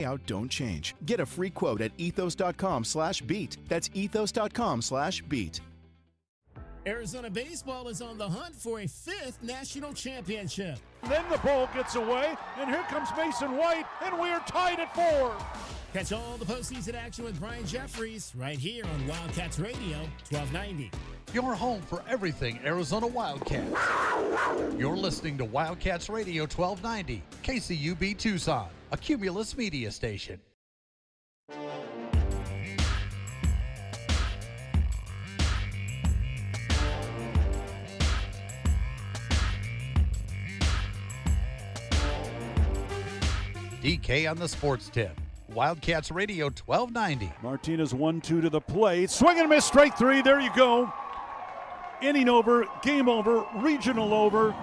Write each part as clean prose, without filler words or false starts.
Out don't change. Get a free quote at ethos.com/beat. That's ethos.com/beat. Arizona baseball is on the hunt for a 5th national championship. Then the ball gets away, and here comes Mason White, and we are tied at 4. Catch all the postseason action with Brian Jeffries right here on Wildcats Radio 1290. Your home for everything Arizona Wildcats. You're listening to Wildcats Radio 1290, KCUB Tucson, a Cumulus media station. DK on the sports tip. Wildcats Radio 1290. Martinez 1-2 to the plate. Swing and miss, strike 3. There you go. Inning over, game over, regional over.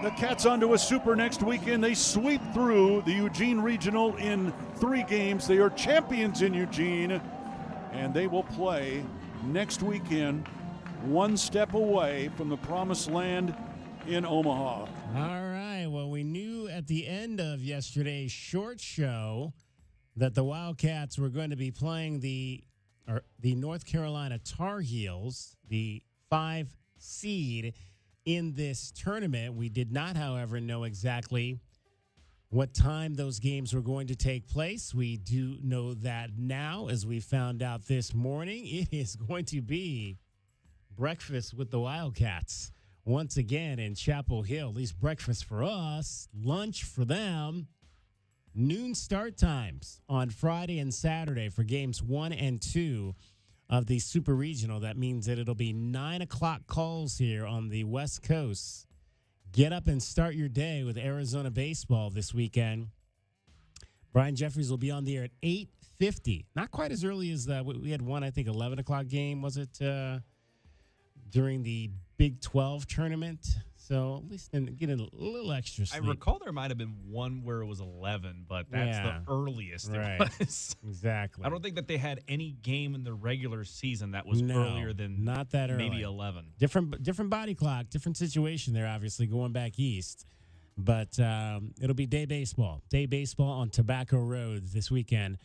The Cats onto a super next weekend. They sweep through the Eugene Regional in 3 games. They are champions in Eugene, and they will play next weekend, one step away from the promised land in Omaha. All right. Well, we knew at the end of yesterday's short show that the Wildcats were going to be playing the North Carolina Tar Heels, the 5 seed in this tournament. We did not, however, know exactly what time those games were going to take place. We do know that now, as we found out this morning. It is going to be breakfast with the Wildcats once again in Chapel Hill. At least breakfast for us, lunch for them. Noon start times on Friday and Saturday for games 1 and 2 of the Super Regional. That means that it'll be 9 o'clock calls here on the West Coast. Get up and start your day with Arizona baseball this weekend. Brian Jeffries will be on the air at 8:50. Not quite as early as we had one, I think, 11 o'clock game, was it, during the Big 12 tournament? So at least getting a little extra sleep. I recall there might have been one where it was 11, but that's the earliest it was. Exactly. I don't think that they had any game in the regular season that was earlier than not that early. Maybe 11. Different body clock, different situation there, obviously, going back east. But it'll be day baseball on Tobacco Road this weekend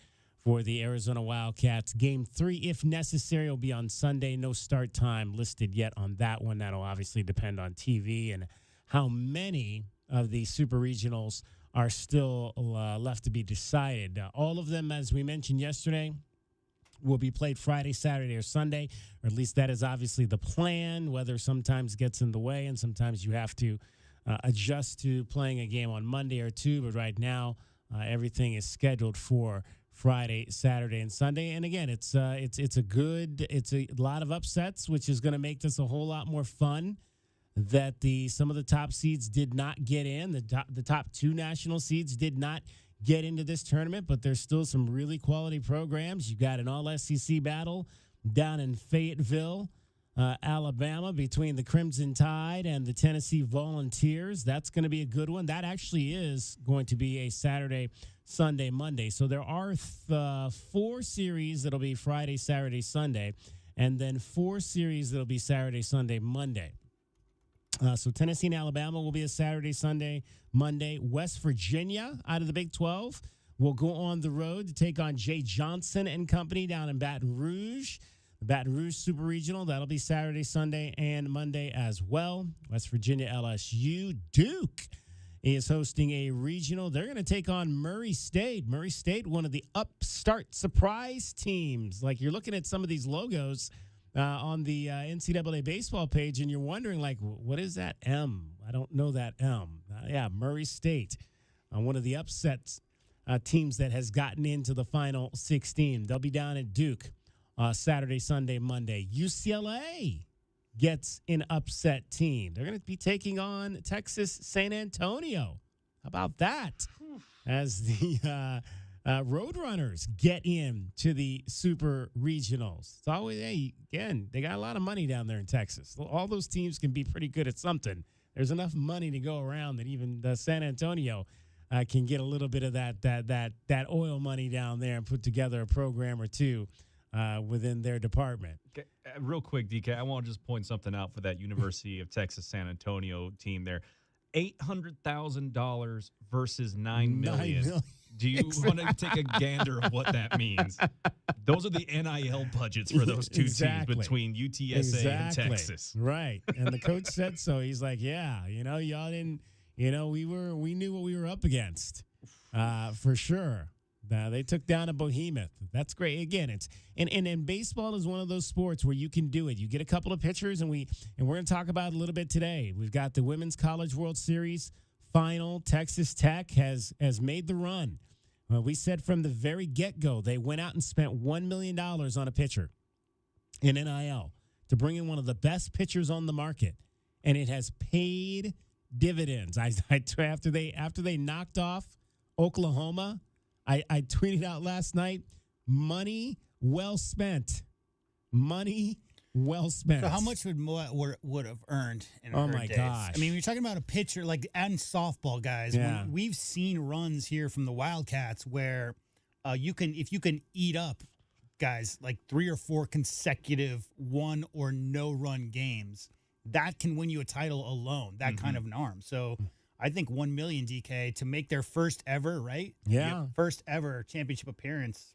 for the Arizona Wildcats. Game 3, if necessary, will be on Sunday. No start time listed yet on that one. That'll obviously depend on TV and how many of the Super Regionals are still left to be decided. All of them, as we mentioned yesterday, will be played Friday, Saturday, or Sunday, or at least that is obviously the plan. Weather sometimes gets in the way, and sometimes you have to adjust to playing a game on Monday or 2. But right now, everything is scheduled for Friday, Saturday, and Sunday. And again, it's a lot of upsets, which is going to make this a whole lot more fun. That some of the top seeds did not get in. The top 2 national seeds did not get into this tournament, but there's still some really quality programs. You got an all-SEC battle down in Fayetteville, Alabama, between the Crimson Tide and the Tennessee Volunteers. That's going to be a good one. That actually is going to be a Saturday, Sunday, Monday. So there are 4 series that'll be Friday, Saturday, Sunday, and then 4 series that'll be Saturday, Sunday, Monday. So Tennessee and Alabama will be a Saturday, Sunday, Monday. West Virginia out of the Big 12 will go on the road to take on Jay Johnson and company down in Baton Rouge. The Baton Rouge Super Regional, that'll be Saturday, Sunday, and Monday as well. West Virginia LSU. Duke is hosting a regional. They're going to take on Murray State. Murray State, one of the upstart surprise teams. Like, you're looking at some of these logos on the NCAA baseball page, and you're wondering, like, what is that M? I don't know that M. Murray State, one of the upsets teams that has gotten into the Final 16. They'll be down at Duke Saturday, Sunday, Monday. UCLA gets an upset team. They're going to be taking on Texas San Antonio. How about that? As the Roadrunners get into the Super Regionals. It's always, again, they got a lot of money down there in Texas. All those teams can be pretty good at something. There's enough money to go around that even San Antonio can get a little bit of that oil money down there and put together a program or two within their department. Okay. Real quick, DK, I want to just point something out for that University of Texas San Antonio team there. $800,000 versus $9 million. $9 million. Do you want to take a gander of what that means? Those are the NIL budgets for those two teams between UTSA and Texas. Right. And the coach said so. He's like, yeah, y'all didn't, we knew what we were up against for sure. They took down a behemoth. That's great. Again, and baseball is one of those sports where you can do it. You get a couple of pitchers, and we're going to talk about it a little bit today. We've got the Women's College World Series final. Texas Tech has made the run. We said from the very get-go, they went out and spent $1 million on a pitcher in NIL to bring in one of the best pitchers on the market, and it has paid dividends. After they knocked off Oklahoma, I tweeted out last night, money well spent. Money well spent. So how much would have earned in oh her my days? gosh. I mean, you're talking about a pitcher and softball guys. Yeah. We've seen runs here from the Wildcats where if you can eat up guys like 3 or 4 consecutive 1 or no run games, that can win you a title alone. That kind of an arm. So I think $1 million, DK, to make their first ever, right? Yeah. First ever championship appearance.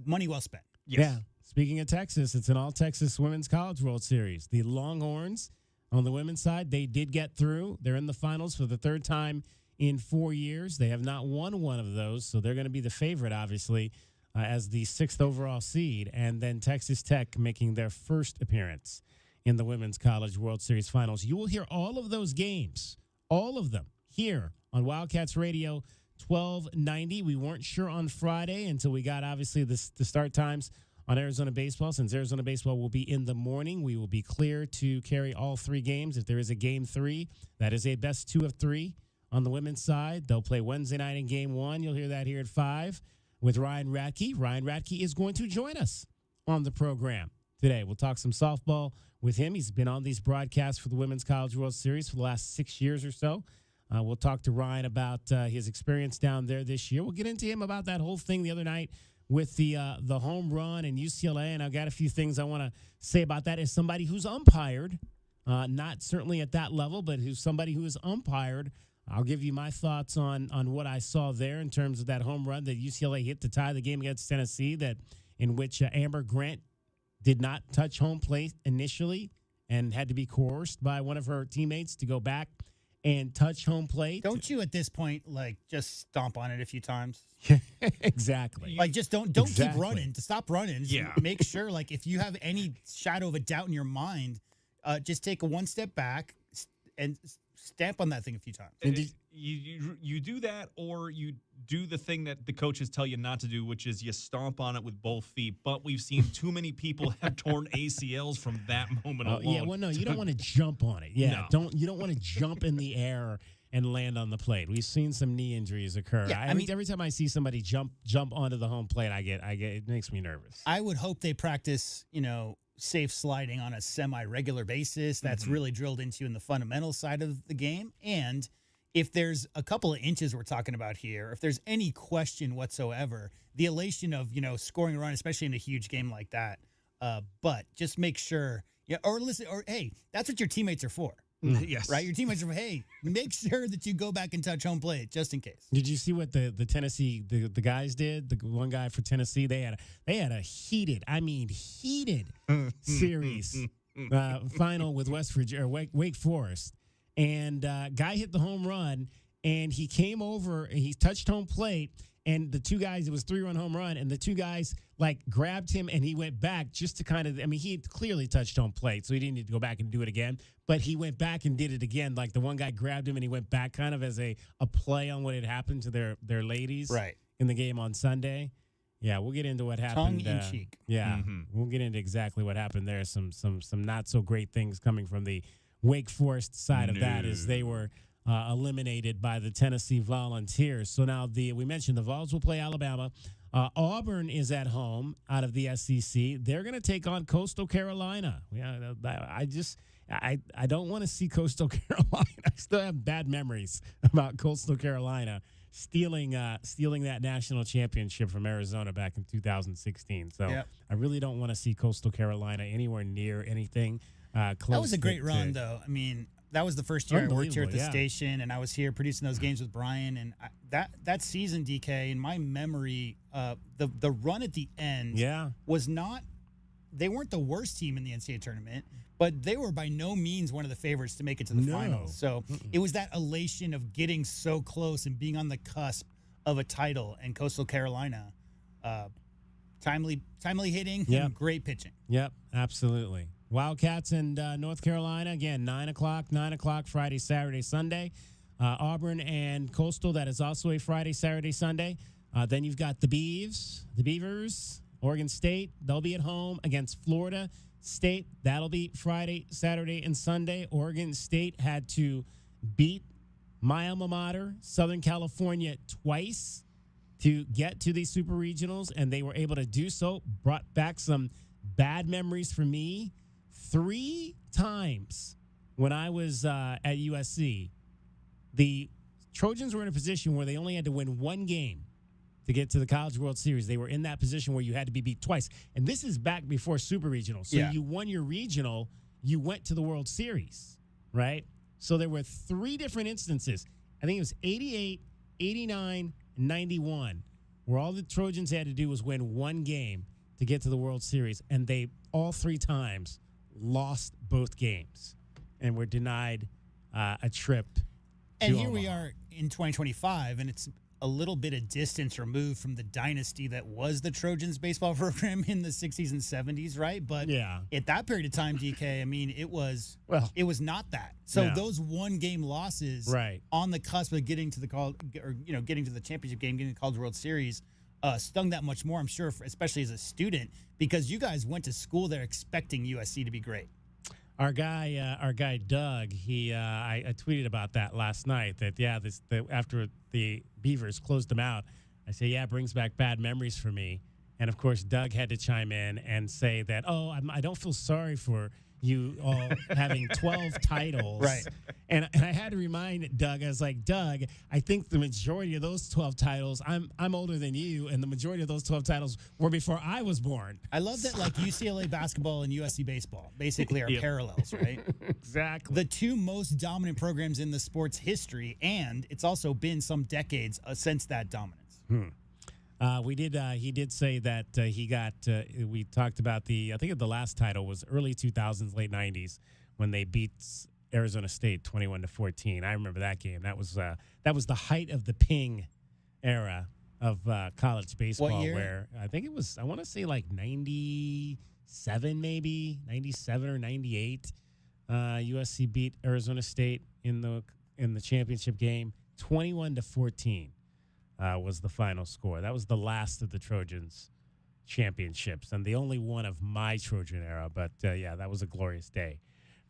Money well spent. Yes. Yeah. Speaking of Texas, it's an all-Texas Women's College World Series. The Longhorns, on the women's side, they did get through. They're in the finals for the 3rd time in 4 years. They have not won one of those, so they're going to be the favorite, obviously, as the 6th overall seed. And then Texas Tech making their first appearance in the Women's College World Series finals. You will hear all of those games, all of them, here on Wildcats Radio 1290. We weren't sure on Friday until we got, obviously, the start times on Arizona Baseball. Since Arizona Baseball will be in the morning, we will be clear to carry all 3 games. If there is a Game 3, that is a best 2 of 3 on the women's side. They'll play Wednesday night in Game 1. You'll hear that here at 5 with Ryan Radke. Ryan Radke is going to join us on the program today. We'll talk some softball with him. He's been on these broadcasts for the Women's College World Series for the last 6 years or so. We'll talk to Ryan about his experience down there this year. We'll get into him about that whole thing the other night with the home run and UCLA, and I've got a few things I want to say about that as somebody who's umpired, not certainly at that level, but who's somebody who is umpired. I'll give you my thoughts on what I saw there in terms of that home run that UCLA hit to tie the game against Tennessee, in which Amber Grant did not touch home plate initially and had to be coerced by one of her teammates to go back and touch home plate. Don't you at this point just stomp on it a few times? Exactly. Just don't keep running. To stop running. Just make sure if you have any shadow of a doubt in your mind, just take a 1 step back and stamp on that thing a few times. And you do that, or you do the thing that the coaches tell you not to do, which is you stomp on it with both feet. But we've seen too many people have torn ACLs from that moment alone. Yeah, well, no, you don't want to jump on it. Yeah, No. You don't want to jump in the air and land on the plate. We've seen some knee injuries occur. Yeah, every time I see somebody jump onto the home plate, I get it makes me nervous. I would hope they practice, safe sliding on a semi-regular basis. That's really drilled into you in the fundamental side of the game. And if there's a couple of inches we're talking about here, if there's any question whatsoever, the elation of, scoring a run, especially in a huge game like that. But just make sure, hey, that's what your teammates are for. Yes. Right? Your teammates are, hey, make sure that you go back and touch home plate just in case. Did you see what the Tennessee the guys did? The one guy for Tennessee, they had a heated series final with West Virginia or Wake Forest, and guy hit the home run, and he came over and he touched home plate. And the 2 guys, it was 3-run home run, and the 2 guys grabbed him, and he went back just to he had clearly touched home plate, so he didn't need to go back and do it again. But he went back and did it again. The one guy grabbed him, and he went back kind of as a play on what had happened to their ladies in the game on Sunday. Yeah, we'll get into what happened. Tongue in cheek. Yeah, we'll get into exactly what happened there. Some not so great things coming from the Wake Forest side of that as they were eliminated by the Tennessee Volunteers. So now we mentioned the Vols will play Alabama. Auburn is at home out of the SEC. They're going to take on Coastal Carolina. Yeah, I don't want to see Coastal Carolina. I still have bad memories about Coastal Carolina stealing that national championship from Arizona back in 2016. So I really don't want to see Coastal Carolina anywhere near anything close. That was a great run, though. I mean, that was the first year I worked here at the Unbelievable, yeah. station, and I was here producing those games with Brian. And that season, DK, in my memory, the run at the end was not. They weren't the worst team in the NCAA tournament, but they were by no means one of the favorites to make it to the finals. So it was that elation of getting so close and being on the cusp of a title. And Coastal Carolina, timely hitting, and great pitching. Yep, absolutely. Wildcats and North Carolina, again, 9 o'clock Friday, Saturday, Sunday. Auburn and Coastal, that is also a Friday, Saturday, Sunday. Then you've got the Beavers, Oregon State. They'll be at home against Florida State. That'll be Friday, Saturday, and Sunday. Oregon State had to beat my alma mater, Southern California, twice to get to these super regionals, and they were able to do so. Brought back some bad memories for me. 3 times when I was at USC, the Trojans were in a position where they only had to win 1 game to get to the College World Series. They were in that position where you had to be beat twice. And this is back before Super Regional. So you won your regional, you went to the World Series, right? So there were 3 different instances. I think it was 88, 89, 91, where all the Trojans had to do was win 1 game to get to the World Series. And they, all 3 times, lost both games and were denied a trip to And here Omaha. we are in 2025, and it's a little bit of distance removed from the dynasty that was the Trojans baseball program in the 60s and 70s, right? But at that period of time, DK, I mean, it was not that. So those 1-game losses on the cusp of getting to the getting to the championship game, getting to the College World Series, stung that much more, I'm sure, especially as a student, because you guys went to school there expecting USC to be great. Our guy Doug, I tweeted about that last night. That after the Beavers closed them out, I say it brings back bad memories for me. And of course, Doug had to chime in and say that I don't feel sorry for you all having 12 titles, right? And I had to remind Doug. I was like, Doug, I think the majority of those 12 titles, I'm older than you, and the majority of those 12 titles were before I was born. I love that, like UCLA basketball and USC baseball basically are parallels, right? Exactly. The 2 most dominant programs in the sport's history, and it's also been some decades since that dominance. He did say that he got. We talked about I think the last title was early 2000s, late 90s, when they beat Arizona State 21-14. I remember that game. That was the height of the ping era of college baseball. What year? Where I think it was. I want to say like 97, maybe 97 or 98. USC beat Arizona State in the championship game 21-14. Was the final score. That was the last of the Trojans championships and the only one of my Trojan era. But, that was a glorious day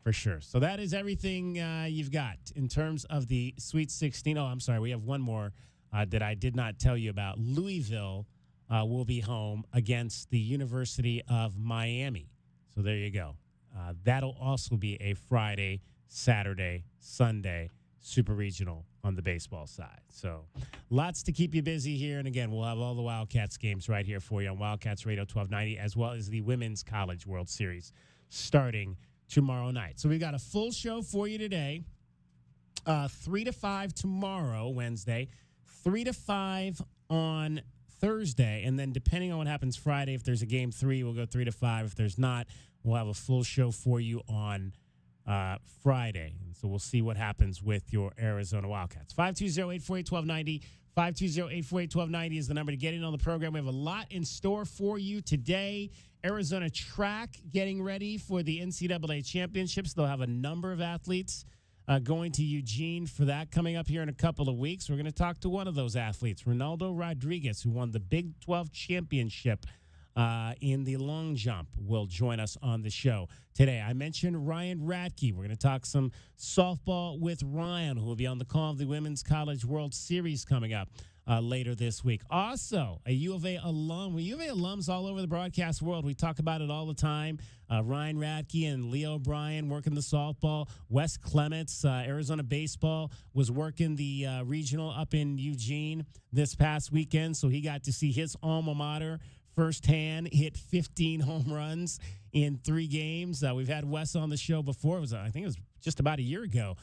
for sure. So that is everything you've got in terms of the Sweet 16. Oh, I'm sorry. We have one more that I did not tell you about. Louisville will be home against the University of Miami. So there you go. That'll also be a Friday, Saturday, Sunday Super Regional on the baseball side. So lots to keep you busy here. And again, we'll have all the Wildcats games right here for you on Wildcats Radio 1290, as well as the Women's College World Series starting tomorrow night. So we've got a full show for you today. 3 to 5 tomorrow, Wednesday. 3 to 5 on Thursday. And then depending on what happens Friday, if there's a game 3, we'll go 3 to 5. If there's not, we'll have a full show for you on Friday. And so we'll see what happens with your Arizona Wildcats. 520-848-1290. 520-848-1290 is the number to get in on the program. We have a lot in store for you today. Arizona track getting ready for the NCAA championships. They'll have a number of athletes going to Eugene for that coming up here in a couple of weeks. We're going to talk to one of those athletes, Ronaldo Rodriguez, who won the Big 12 championship in the long jump, will join us on the show today. I mentioned Ryan Radke. We're going to talk some softball with Ryan, who will be on the call of the Women's College World Series coming up later this week. Also, a U of A alum. U of A alums all over the broadcast world. We talk about it all the time. Ryan Radke and Leo O'Brien working the softball. Wes Clements, Arizona baseball, was working the regional up in Eugene this past weekend, so he got to see his alma mater firsthand, hit 15 home runs in 3 games. We've had Wes on the show before. I think it was just about a year ago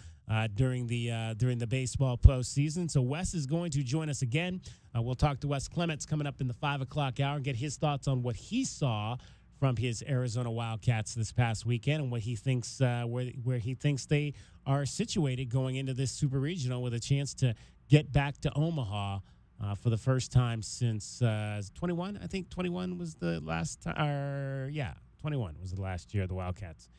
during the baseball postseason. So Wes is going to join us again. We'll talk to Wes Clements coming up in the 5 o'clock hour and get his thoughts on what he saw from his Arizona Wildcats this past weekend and what he thinks where he thinks they are situated going into this Super Regional with a chance to get back to Omaha for the first time since 21. I think 21 was the last time. 21 was the last year of the Wildcats.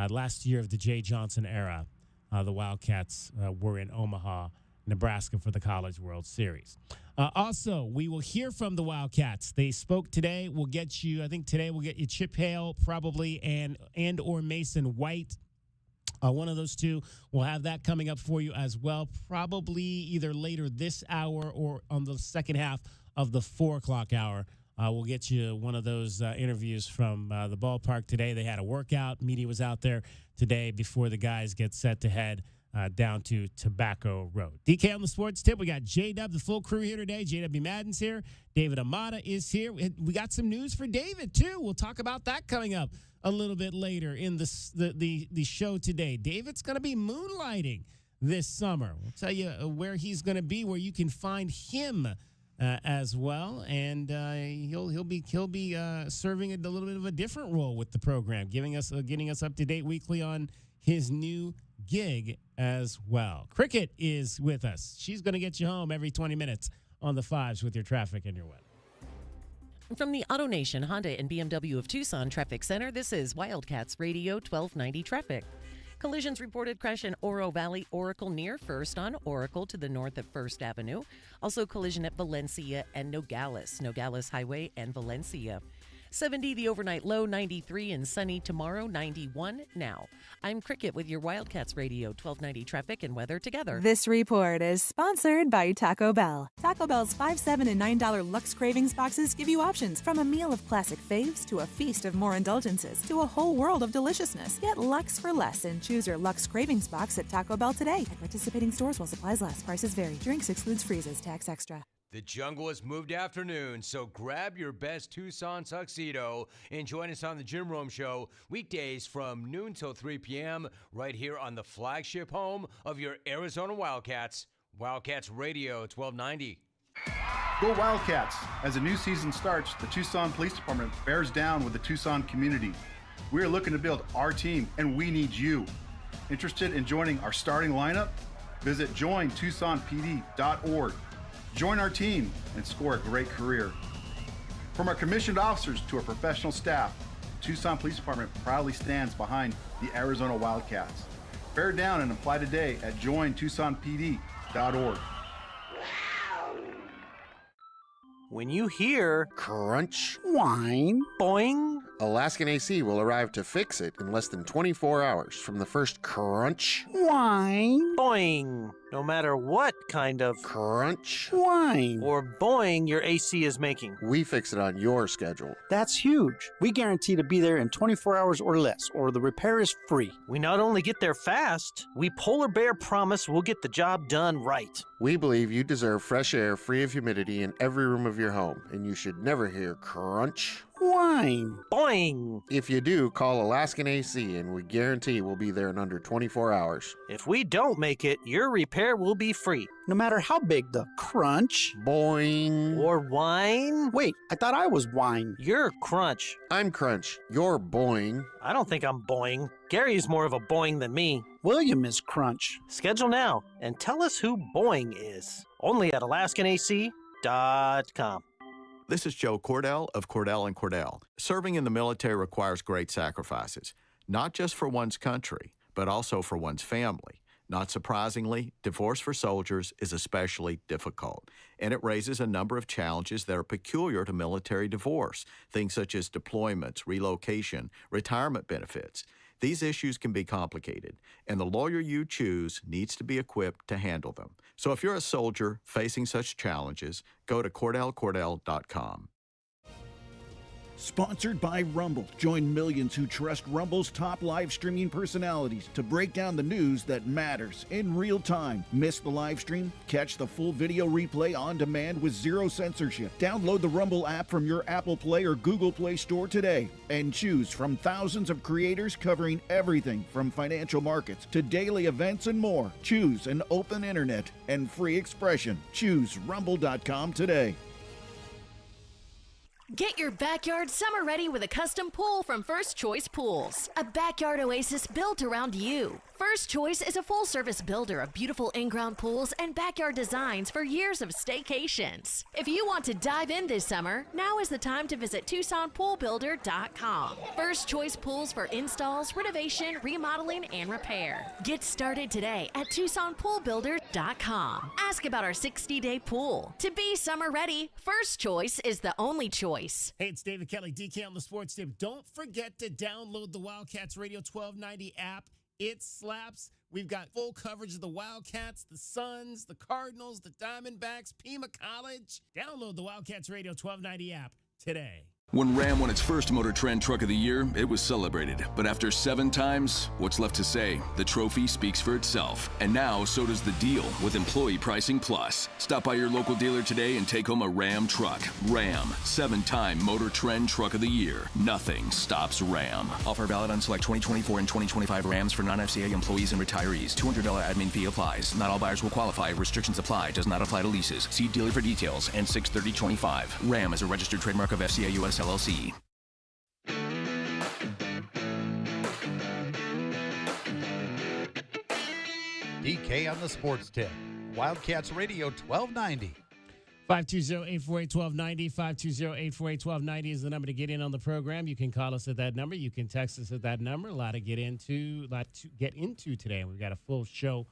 Last year of the Jay Johnson era, the Wildcats were in Omaha, Nebraska for the College World Series. Also, we will hear from the Wildcats. They spoke today. I think today we'll get you Chip Hale probably and or Mason White. One of those two. We'll have that coming up for you as well, probably either later this hour or on the second half of the 4 o'clock hour. We'll get you one of those interviews from the ballpark today. They had a workout. Media was out there today before the guys get set to head down to Tobacco Road. DK on the Sports Tip. We got J-Dub, the full crew here today. J.W. Madden's here. David Amata is here. We got some news for David, too. We'll talk about that coming up a little bit later in the show today. David's going to be moonlighting this summer. We'll tell you where he's going to be, where you can find him as well, and he'll be serving a little bit of a different role with the program, getting us up to date weekly on his new gig as well. Cricket is with us. She's going to get you home every 20 minutes on the fives with your traffic and your weather. From the Auto Nation Honda and BMW of Tucson Traffic Center, this is Wildcats Radio 1290 Traffic. Collisions reported crash in Oro Valley, Oracle near First on Oracle to the north of First Avenue. Also collision at Valencia and Nogales Highway and Valencia. 70 the overnight low, 93 and sunny tomorrow, 91 now. I'm Cricket with your Wildcats Radio 1290 traffic and weather together. This report is sponsored by Taco Bell. Taco Bell's $5, $7, and $9 Lux Cravings boxes give you options from a meal of classic faves to a feast of more indulgences to a whole world of deliciousness. Get Lux for less and choose your Lux Cravings box at Taco Bell today. At participating stores while supplies last. Prices vary. Drinks excludes freezes. Tax extra. The jungle has moved afternoon, so grab your best Tucson tuxedo and join us on the Jim Rome Show weekdays from noon till 3 p.m. right here on the flagship home of your Arizona Wildcats, Wildcats Radio 1290. Go Wildcats! As a new season starts, the Tucson Police Department bears down with the Tucson community. We are looking to build our team, and we need you. Interested in joining our starting lineup? Visit jointucsonpd.org. Join our team and score a great career. From our commissioned officers to our professional staff, the Tucson Police Department proudly stands behind the Arizona Wildcats. Bear down and apply today at jointucsonpd.org. When you hear crunch, whine, boing, Alaskan AC will arrive to fix it in less than 24 hours from the first crunch, whine, boing. No matter what kind of crunch, whine, or boing your AC is making. We fix it on your schedule. That's huge. We guarantee to be there in 24 hours or less, or the repair is free. We not only get there fast, we Polar Bear promise we'll get the job done right. We believe you deserve fresh air free of humidity in every room of your home, and you should never hear crunch, whine, boing. If you do, call Alaskan AC, and we guarantee we'll be there in under 24 hours. If we don't make it, your repair will be free. No matter how big the crunch, boing, or whine. Wait, I thought I was whine. You're crunch. I'm crunch. You're boing. I don't think I'm boing. Gary's more of a boing than me. William is crunch. Schedule now and tell us who boing is. Only at AlaskanAC.com. This is Joe Cordell of Cordell & Cordell. Serving in the military requires great sacrifices, not just for one's country, but also for one's family. Not surprisingly, divorce for soldiers is especially difficult, and it raises a number of challenges that are peculiar to military divorce, things such as deployments, relocation, retirement benefits. These issues can be complicated, and the lawyer you choose needs to be equipped to handle them. So if you're a soldier facing such challenges, go to CordellCordell.com. Sponsored by Rumble. Join millions who trust Rumble's top live streaming personalities to break down the news that matters in real time. Miss the live stream? Catch the full video replay on demand with zero censorship. Download the Rumble app from your Apple Play or Google Play store today and choose from thousands of creators covering everything from financial markets to daily events and more. Choose an open internet and free expression. Choose rumble.com today. Get your backyard summer ready with a custom pool from First Choice Pools. A backyard oasis built around you. First Choice is a full-service builder of beautiful in-ground pools and backyard designs for years of staycations. If you want to dive in this summer, now is the time to visit TucsonPoolBuilder.com. First Choice Pools for installs, renovation, remodeling, and repair. Get started today at TucsonPoolBuilder.com. Ask about our 60-day pool. To be summer ready, First Choice is the only choice. Hey, it's David Kelly, DK on the Sports Tip. Don't forget to download the Wildcats Radio 1290 app. It slaps. We've got full coverage of the Wildcats, the Suns, the Cardinals, the Diamondbacks, Pima College. Download the Wildcats Radio 1290 app today. When Ram won its first Motor Trend Truck of the Year, it was celebrated. But after 7 times, what's left to say? The trophy speaks for itself. And now, so does the deal with Employee Pricing Plus. Stop by your local dealer today and take home a Ram truck. Ram, 7-time Motor Trend Truck of the Year. Nothing stops Ram. Offer valid on select 2024 and 2025 Rams for non-FCA employees and retirees. $200 admin fee applies. Not all buyers will qualify. Restrictions apply. Does not apply to leases. See dealer for details. And 6/30/25. Ram is a registered trademark of FCA US LLC. DK on the Sports Tip. Wildcats Radio 1290. 520-848-1290. 520-848-1290 is the number to get in on the program. You can call us at that number. You can text us at that number. A lot to get into today. We've got a full show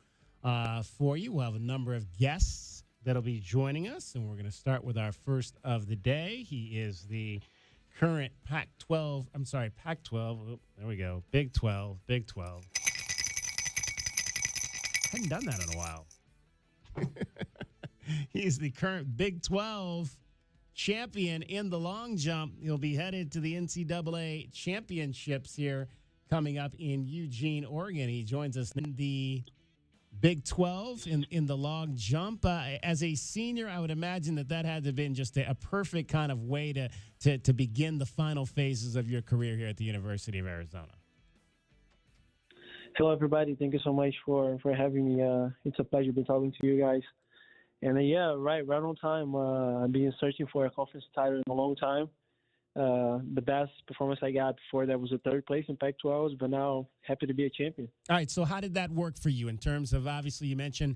for you. We'll have a number of guests that'll be joining us, and we're going to start with our first of the day. He is the current Pac-12. Oh, there we go. Big 12. Hadn't done that in a while. He's the current Big 12 champion in the long jump. He'll be headed to the NCAA championships here coming up in Eugene, Oregon. He joins us in the Big 12 in the long jump. As a senior, I would imagine that had to have been just a perfect kind of way to begin the final phases of your career here at the University of Arizona. Hello, everybody. Thank you so much for having me. It's a pleasure being talking to you guys. And right on time. I've been searching for a conference title in a long time. The best performance I got before that was a 3rd place in Pac-12, but now happy to be a champion. All right, so how did that work for you in terms of, obviously you mentioned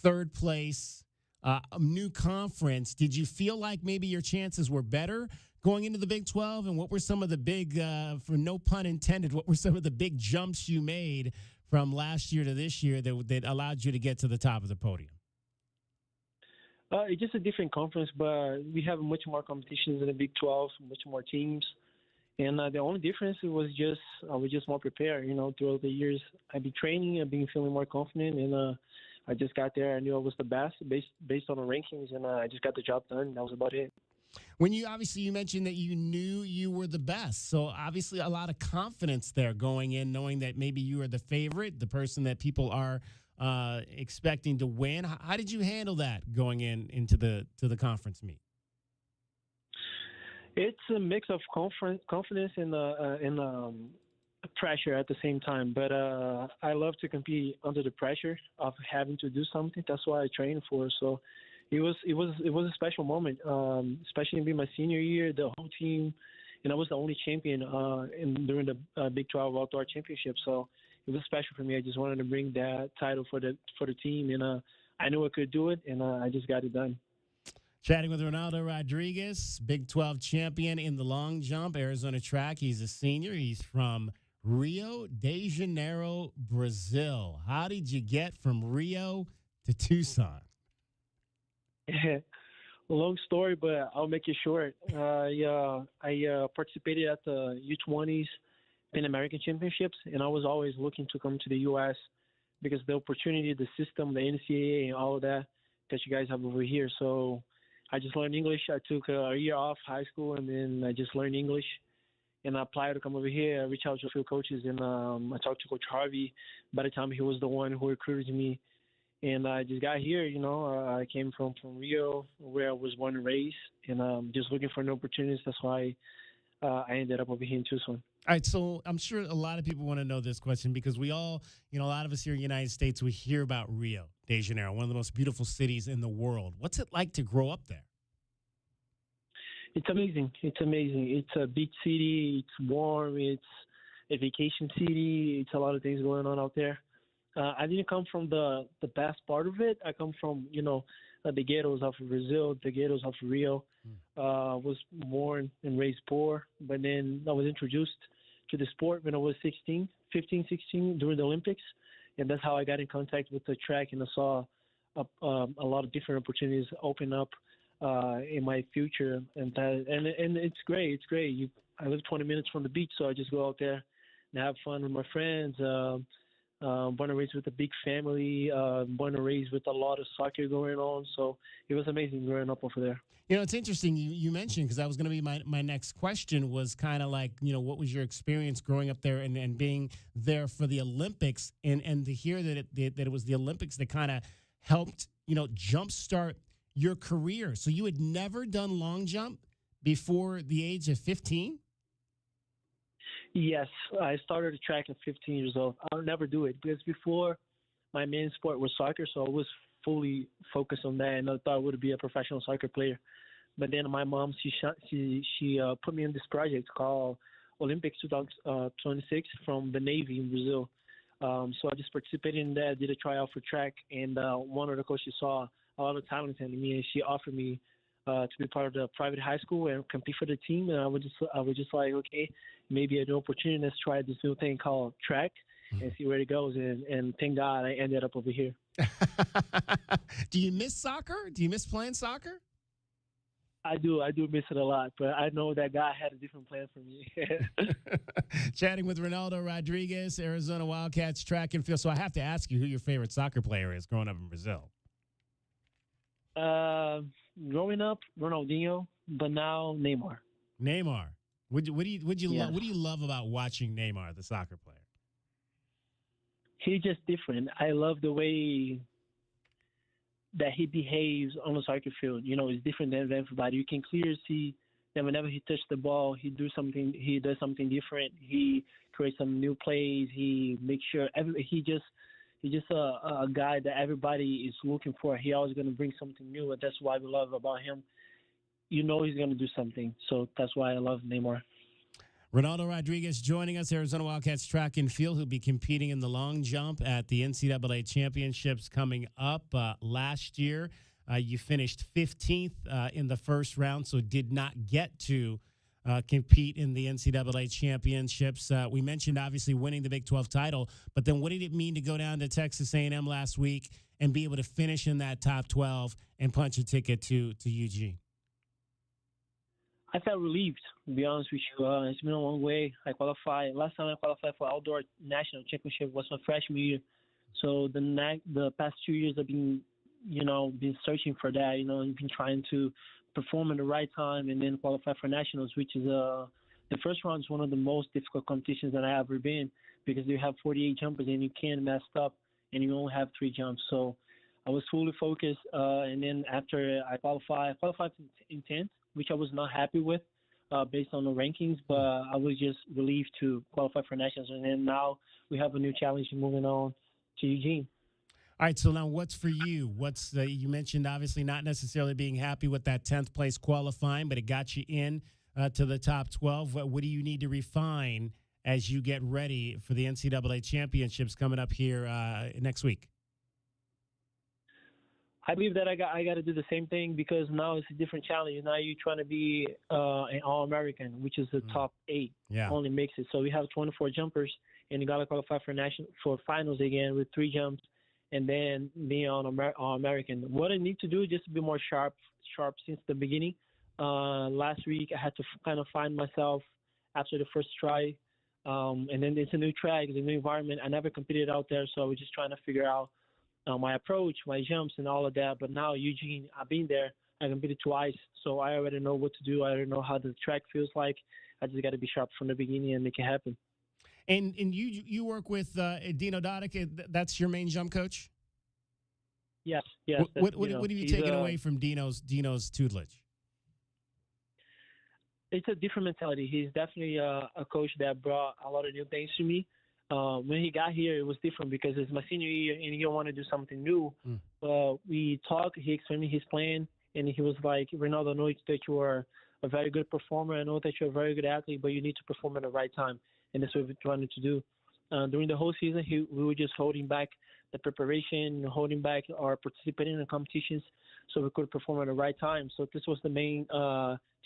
3rd place, a new conference. Did you feel like maybe your chances were better going into the Big 12? And what were some of the big, for no pun intended, what were some of the big jumps you made from last year to this year that allowed you to get to the top of the podium? It's just a different conference, but we have much more competitions in the Big 12, much more teams. And the only difference was I was just more prepared. Throughout the years, I've been training, I've been feeling more confident, and I just got there. I knew I was the best based on the rankings, and I just got the job done. That was about it. When you mentioned that you knew you were the best, so obviously a lot of confidence there going in, knowing that maybe you are the favorite, the person that people are expecting to win. How did you handle that going into the conference meet? It's a mix of confidence and pressure at the same time. But I love to compete under the pressure of having to do something. That's what I train for. So it was a special moment, especially being my senior year. The whole team, and I was the only champion during the Big 12 Outdoor Championship. So it was special for me. I just wanted to bring that title for the team, and I knew I could do it, and I just got it done. Chatting with Ronaldo Rodriguez, Big 12 champion in the long jump, Arizona track. He's a senior. He's from Rio de Janeiro, Brazil. How did you get from Rio to Tucson? Long story, but I'll make it short. I participated at the U20s Pan American Championships, and I was always looking to come to the U.S. because the opportunity, the system, the NCAA, and all of that you guys have over here. So I just learned English. I took a year off high school, and then I just learned English. And I applied to come over here. I reached out to a few coaches, and I talked to Coach Harvey. By the time he was the one who recruited me, and I just got here. I came from Rio, where I was born and raised, and just looking for new opportunities. That's why I ended up over here in Tucson. All right, so I'm sure a lot of people want to know this question because we all, a lot of us here in the United States, we hear about Rio de Janeiro, one of the most beautiful cities in the world. What's it like to grow up there? It's amazing. It's amazing. It's a beach city. It's warm. It's a vacation city. It's a lot of things going on out there. I didn't come from the best part of it. I come from, the ghettos of Brazil, the ghettos of Rio. Was born and raised poor, but then I was introduced to the sport when I was 15, 16 during the Olympics, and that's how I got in contact with the track, and I saw a lot of different opportunities open up in my future, and it's great. It's great. I live 20 minutes from the beach, so I just go out there and have fun with my friends. Born and raised with a big family, born and raised with a lot of soccer going on. So it was amazing growing up over there. It's interesting you mentioned, because that was going to be my next question, was kind of like, what was your experience growing up there and being there for the Olympics, and to hear that it was the Olympics that kind of helped, jumpstart your career. So you had never done long jump before the age of 15? Yes, I started the track at 15 years old. I'll never do it because before my main sport was soccer, so I was fully focused on that, and I thought I would be a professional soccer player. But then my mom, she put me in this project called Olympics 2026 from the Navy in Brazil. So I just participated in that, did a tryout for track, and one of the coaches saw a lot of talent in me, and she offered me to be part of the private high school and compete for the team. And I was just like, okay, maybe an opportunity. Let's try this new thing called track and see where it goes. And thank God I ended up over here. Do you miss soccer? Do you miss playing soccer? I do miss it a lot, but I know that God had a different plan for me. Chatting with Ronaldo Rodriguez, Arizona Wildcats track and field. So I have to ask you who your favorite soccer player is growing up in Brazil. Growing up, Ronaldinho, but now Neymar. Neymar. What do you Yes. love? What do you love about watching Neymar, the soccer player? He's just different. I love the way that he behaves on the soccer field. It's different than everybody. You can clearly see that whenever he touches the ball, he does something different. He creates some new plays. He makes sure he's just a guy that everybody is looking for. He always going to bring something new, and that's why we love about him. He's going to do something. So that's why I love Neymar. Ronaldo Rodriguez joining us, Arizona Wildcats track and field. He'll be competing in the long jump at the NCAA championships coming up. Last year, you finished 15th in the first round, so did not get to compete in the NCAA championships. We mentioned, obviously, winning the Big 12 title, but then what did it mean to go down to Texas A&M last week and be able to finish in that top 12 and punch a ticket to Eugene? I felt relieved, to be honest with you. It's been a long way. I qualified. Last time I qualified for outdoor national championship was my freshman year. So the past 2 years I've been searching for that. I've been trying to perform at the right time and then qualify for nationals, which is the first round is one of the most difficult competitions that I have ever been because you have 48 jumpers and you can't mess up and you only have 3 jumps. So I was fully focused. And then after I qualified in 10th, which I was not happy with based on the rankings, but I was just relieved to qualify for nationals. And then now we have a new challenge moving on to Eugene. All right, so now what's for you? You mentioned obviously not necessarily being happy with that 10th place qualifying, but it got you in to the top 12. What do you need to refine as you get ready for the NCAA championships coming up here next week? I believe that I got to do the same thing because now it's a different challenge. Now you're trying to be an All-American, which is the top 8. Yeah. Only makes it. So we have 24 jumpers, and you got to qualify for finals again with 3 jumps, and then be on All-American. What I need to do is just to be more sharp since the beginning. Last week I had to kind of find myself after the first try, and then it's a new track, it's a new environment. I never competed out there, so I was just trying to figure out my approach, my jumps, and all of that. But now Eugene, I've been there. I competed twice, so I already know what to do. I already know how the track feels like. I just got to be sharp from the beginning and make it happen. And you work with Dino Dodick. That's your main jump coach? Yes, yes. What have you taken away from Dino's tutelage? It's a different mentality. He's definitely a coach that brought a lot of new things to me. When he got here, it was different because it's my senior year and he wanted to do something new. We talked. He explained me his plan, and he was like, "Ronaldo, I know that you are a very good performer. I know that you're a very good athlete, but you need to perform at the right time." And that's what we're trying to do. During the whole season, we were just holding back the preparation, holding back our participating in the competitions so we could perform at the right time. So this was the main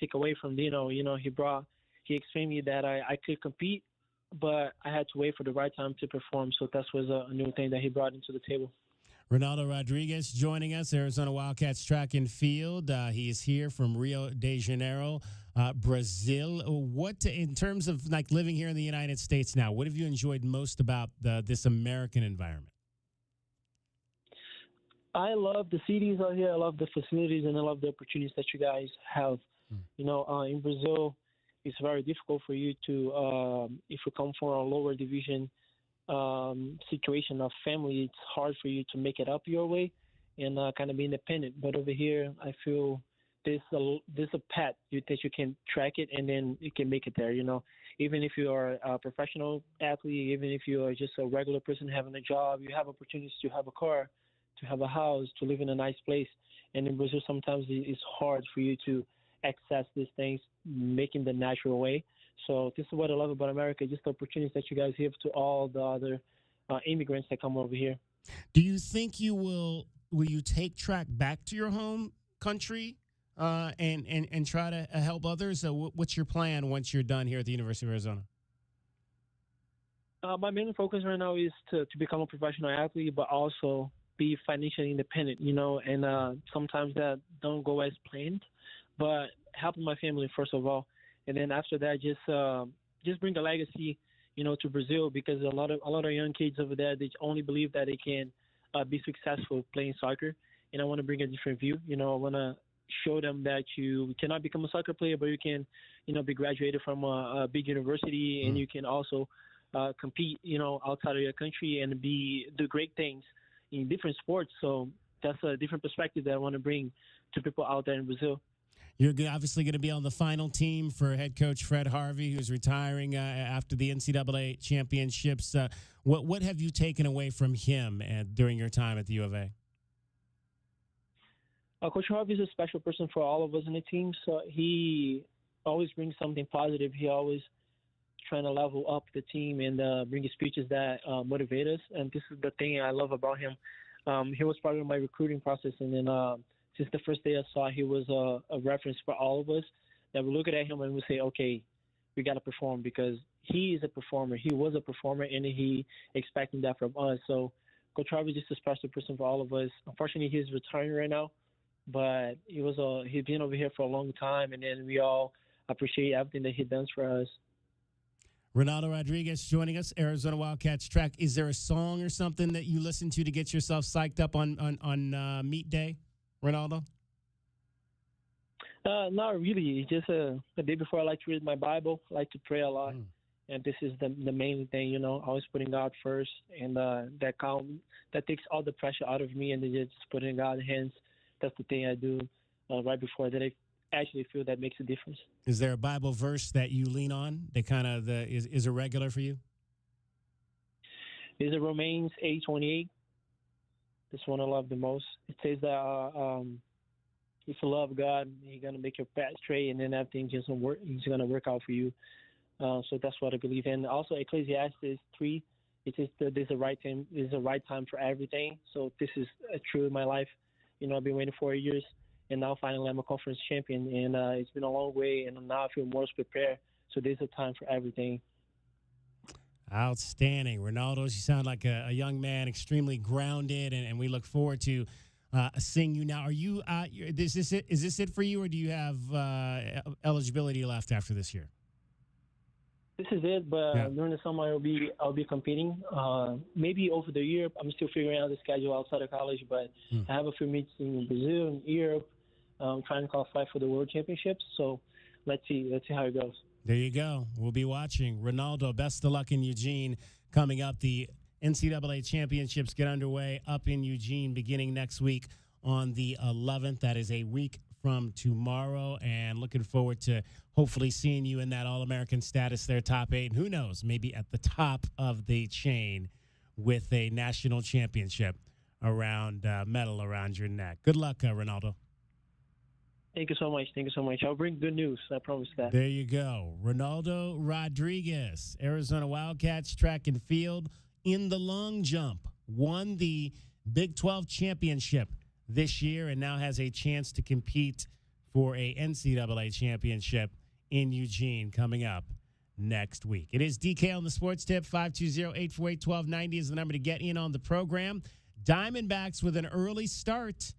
takeaway from Dino. You know, he explained me that I could compete, but I had to wait for the right time to perform. So that was a new thing that he brought into the table. Ronaldo Rodriguez joining us, Arizona Wildcats track and field. He is here from Rio de Janeiro, Brazil. What, in terms of like living here in the United States now, what have you enjoyed most about this American environment? I love the cities out here. I love the facilities, and I love the opportunities that you guys have. You know, in Brazil, it's very difficult for you to, if you come from a lower division situation of family, it's hard for you to make it up your way and kind of be independent. But over here, I feel there's a path that you can track it, and then you can make it there. You know, even if you are a professional athlete, even if you are just a regular person having a job, you have opportunities to have a car, to have a house, to live in a nice place. And in Brazil, sometimes it's hard for you to access these things, making the natural way. So this is what I love about America, just the opportunities that you guys give to all the other immigrants that come over here. Do you think will you take track back to your home country and try to help others? What's your plan once you're done here at the University of Arizona? My main focus right now is to become a professional athlete, but also be financially independent, you know, and sometimes that don't go as planned, but helping my family first of all. And then after that, just bring a legacy, you know, to Brazil, because a lot of young kids over there, they only believe that they can be successful playing soccer. And I want to bring a different view. You know, I want to show them that you cannot become a soccer player, but you can, you know, be graduated from a big university, and you can also compete, you know, outside of your country and do great things in different sports. So that's a different perspective that I want to bring to people out there in Brazil. You're obviously going to be on the final team for head coach Fred Harvey, who's retiring after the NCAA championships. What have you taken away from him during your time at the U of A? Coach Harvey is a special person for all of us in the team. So he always brings something positive. He always trying to level up the team and bring speeches that motivate us. And this is the thing I love about him. He was part of my recruiting process, and then since the first day I saw, he was a reference for all of us, that we look at him and we say, okay, we got to perform, because he is a performer. He was a performer, and he expecting that from us. So Coach Harvey is just a special person for all of us. Unfortunately, he's retiring right now, but he's been over here for a long time, and then we all appreciate everything that he does for us. Ronaldo Rodriguez joining us, Arizona Wildcats track. Is there a song or something that you listen to get yourself psyched up on meet day, Ronaldo? Not really. Just a day before, I like to read my Bible. I like to pray a lot, and this is the main thing. You know, always putting God first, and that takes all the pressure out of me, and then just putting in God's hands. That's the thing I do right before that. I actually feel that makes a difference. Is there a Bible verse that you lean on that kind of is a regular for you? Is it Romans 8:28? This one I love the most. It says that if you love God, He's gonna make your path straight, and then everything just work. He's gonna work out for you. So that's what I believe. And also Ecclesiastes 3, it says that there's a right time. There's a right time for everything. So this is true in my life. You know, I've been waiting 4 years, and now finally I'm a conference champion. And it's been a long way, and now I feel most prepared. So there's a time for everything. Outstanding. Ronaldo, you sound like a young man, extremely grounded, and we look forward to seeing you now. Are you? Is this it for you, or do you have eligibility left after this year? This is it, but during the summer I'll be competing. Maybe over the year, I'm still figuring out the schedule outside of college, but I have a few meets in Brazil and Europe. trying to qualify for the World Championships. So let's see how it goes. There you go. We'll be watching. Ronaldo, best of luck in Eugene. Coming up, the NCAA championships get underway up in Eugene beginning next week on the 11th. That is a week from tomorrow, and looking forward to hopefully seeing you in that All-American status there, top 8, and who knows, maybe at the top of the chain with a national championship around medal around your neck. Good luck, Ronaldo. Thank you so much. Thank you so much. I'll bring good news. I promise that. There you go. Ronaldo Rodriguez, Arizona Wildcats track and field in the long jump, won the Big 12 championship this year and now has a chance to compete for a NCAA championship in Eugene coming up next week. It is DK on the Sports Tip. 520-848-1290 is the number to get in on the program. Diamondbacks with an early start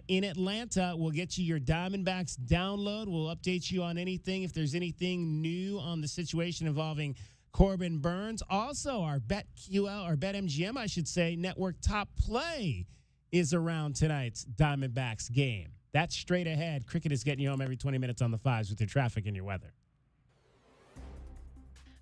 in Atlanta. We'll get you your Diamondbacks download. We'll update you on anything, if there's anything new on the situation involving Corbin Burns. Also, our BetQL, or BetMGM, I should say, network top play is around tonight's Diamondbacks game. That's straight ahead. Cricket is getting you home every 20 minutes on the 5s with your traffic and your weather.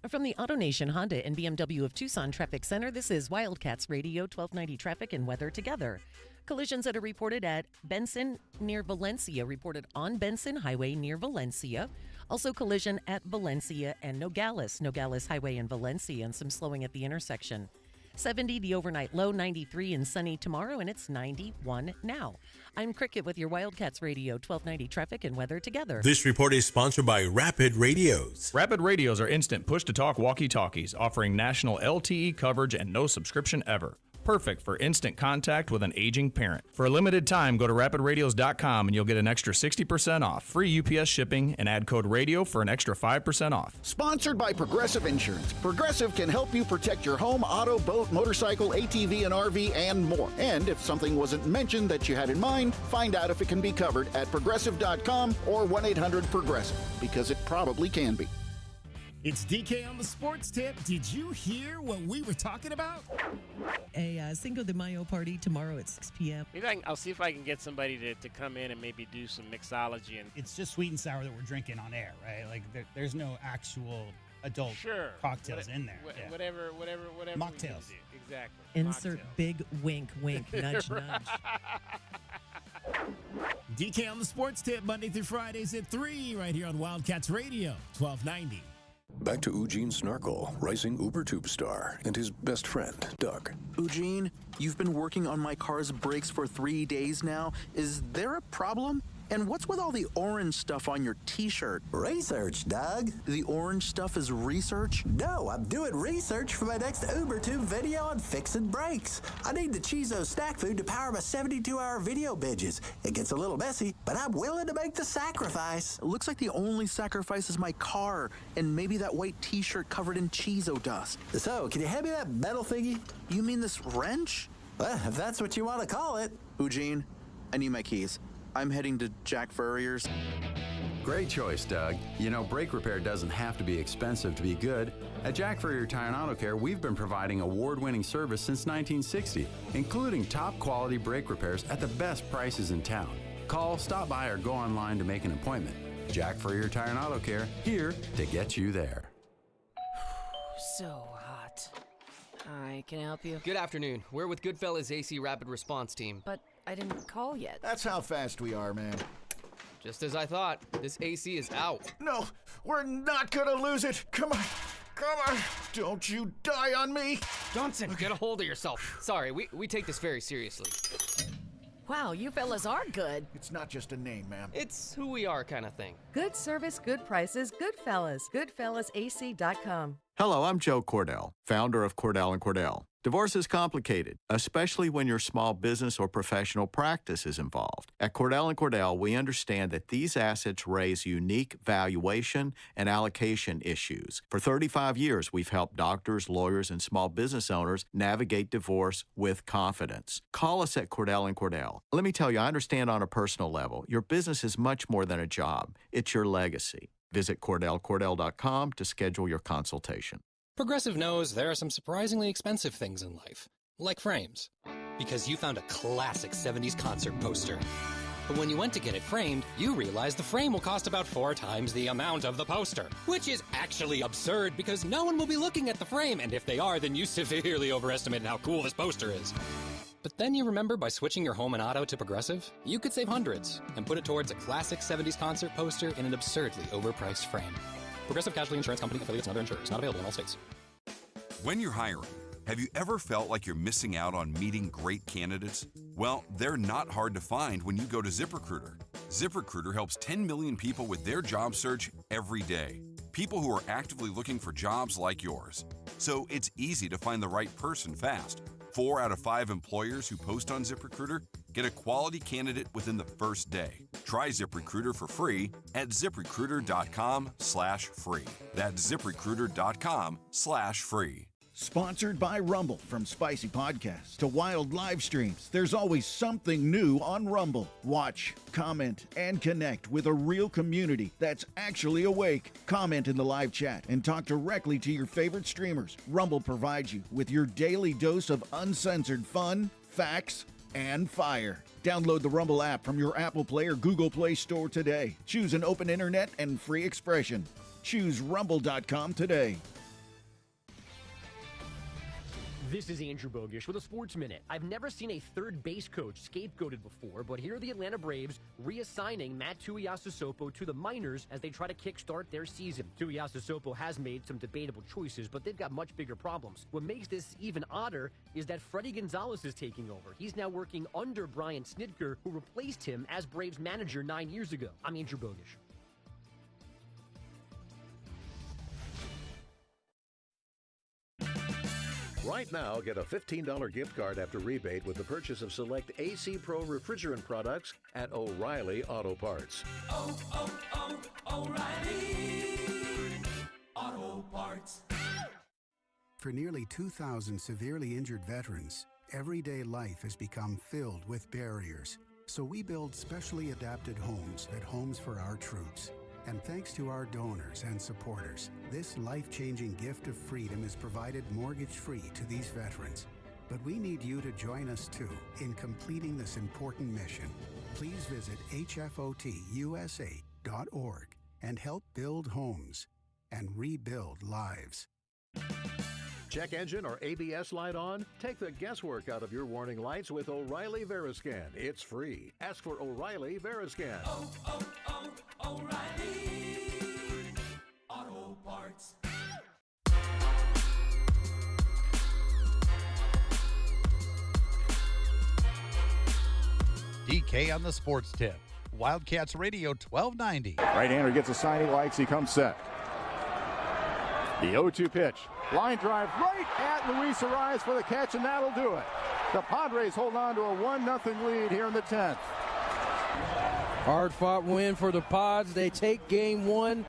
From the AutoNation Honda and BMW of Tucson Traffic Center, this is Wildcats Radio 1290 Traffic and Weather Together. Collisions that are reported at Benson near Valencia, reported on Benson Highway near Valencia. Also collision at Valencia and Nogales Highway in Valencia, and some slowing at the intersection. 70 the overnight low, 93 and sunny tomorrow, and it's 91 now. I'm Cricket with your Wildcats Radio 1290 Traffic and Weather Together. This report is sponsored by Rapid Radios. Rapid Radios are instant push-to-talk walkie-talkies offering national LTE coverage and no subscription ever. Perfect for instant contact with an aging parent. For a limited time, go to rapidradios.com and you'll get an extra 60% off, free UPS shipping, and add code RADIO for an extra 5% off. Sponsored by Progressive Insurance. Progressive can help you protect your home, auto, boat, motorcycle, ATV, and RV, and more. And if something wasn't mentioned that you had in mind, find out if it can be covered at progressive.com or 1-800-PROGRESSIVE, because it probably can be. It's DK on the Sports Tip. Did you hear what we were talking about? A Cinco de Mayo party tomorrow at 6 p.m. Maybe I'll see if I can get somebody to come in and maybe do some mixology. And It's just sweet and sour that we're drinking on air, right? Like there's no actual adult cocktails in there. Whatever. Mocktails. Exactly. Insert big wink, nudge, nudge. DK on the Sports Tip, Monday through Fridays at 3, right here on Wildcats Radio, 1290. Back to Eugene Snarkle, rising UberTube star, and his best friend, Doug. Eugene, you've been working on my car's brakes for 3 days now. Is there a problem? And what's with all the orange stuff on your t-shirt? Research, Doug. The orange stuff is research? No, I'm doing research for my next UberTube video on fixing brakes. I need the Chizo snack food to power my 72-hour video binges. It gets a little messy, but I'm willing to make the sacrifice. It looks like the only sacrifice is my car, and maybe that white t-shirt covered in Chizo dust. So, can you hand me that metal thingy? You mean this wrench? Well, if that's what you want to call it. Eugene, I need my keys. I'm heading to Jack Furrier's. Great choice, Doug. You know, brake repair doesn't have to be expensive to be good. At Jack Furrier Tire and Auto Care, we've been providing award-winning service since 1960, including top-quality brake repairs at the best prices in town. Call, stop by, or go online to make an appointment. Jack Furrier Tire and Auto Care, here to get you there. So hot. Hi, can I help you? Good afternoon. We're with Goodfellas AC Rapid Response Team. But I didn't call yet. That's how fast we are, man. Just as I thought, this AC is out. No, we're not gonna lose it. Come on. Don't you die on me. Johnson, get a hold of yourself. Sorry, we take this very seriously. Wow, you fellas are good. It's not just a name, ma'am. It's who we are kind of thing. Good service, good prices, Goodfellas. Goodfellasac.com. Hello, I'm Joe Cordell, founder of Cordell & Cordell. Divorce is complicated, especially when your small business or professional practice is involved. At Cordell & Cordell, we understand that these assets raise unique valuation and allocation issues. For 35 years, we've helped doctors, lawyers, and small business owners navigate divorce with confidence. Call us at Cordell & Cordell. Let me tell you, I understand on a personal level, your business is much more than a job. It's your legacy. Visit CordellCordell.com to schedule your consultation. Progressive knows there are some surprisingly expensive things in life, like frames. Because you found a classic 70s concert poster. But when you went to get it framed, you realized the frame will cost about 4 times the amount of the poster. Which is actually absurd because no one will be looking at the frame, and if they are, then you severely overestimated how cool this poster is. But then you remember by switching your home and auto to Progressive, you could save hundreds and put it towards a classic 70s concert poster in an absurdly overpriced frame. Progressive Casualty Insurance Company, affiliates, and other insurers. Not available in all states. When you're hiring, have you ever felt like you're missing out on meeting great candidates? Well, they're not hard to find when you go to ZipRecruiter. ZipRecruiter helps 10 million people with their job search every day. People who are actively looking for jobs like yours. So it's easy to find the right person fast. 4 out of 5 employers who post on ZipRecruiter get a quality candidate within the first day. Try ZipRecruiter for free at ZipRecruiter.com/free. That's ZipRecruiter.com/free. Sponsored by Rumble. From spicy podcasts to wild live streams, there's always something new on Rumble. Watch, comment, and connect with a real community that's actually awake. Comment in the live chat and talk directly to your favorite streamers. Rumble provides you with your daily dose of uncensored fun, facts, and fire. Download the Rumble app from your Apple Play or Google Play Store today. Choose an open internet and free expression. Choose rumble.com today. This is Andrew Bogish with a Sports Minute. I've never seen a third base coach scapegoated before, but here are the Atlanta Braves reassigning Matt Tuiasosopo to the minors as they try to kickstart their season. Tuiasosopo has made some debatable choices, but they've got much bigger problems. What makes this even odder is that Freddie Gonzalez is taking over. He's now working under Brian Snitker, who replaced him as Braves manager 9 years ago. I'm Andrew Bogish. Right now, get a $15 gift card after rebate with the purchase of select AC Pro refrigerant products at O'Reilly Auto Parts. O'Reilly Auto Parts. For nearly 2,000 severely injured veterans, everyday life has become filled with barriers. So we build specially adapted homes at Homes for Our Troops. And thanks to our donors and supporters, this life-changing gift of freedom is provided mortgage-free to these veterans. But we need you to join us too in completing this important mission. Please visit hfotusa.org and help build homes and rebuild lives. Check engine or ABS light on? Take the guesswork out of your warning lights with O'Reilly Veriscan. It's free. Ask for O'Reilly Veriscan. O'Reilly Auto Parts. DK on the sports tip. Wildcats Radio 1290. Right-hander gets a sign he likes. He comes set. The 0-2 pitch. Line drive right at Luis Arias for the catch, and that'll do it. The Padres hold on to a 1-0 lead here in the 10th. Hard-fought win for the Pods. They take game one.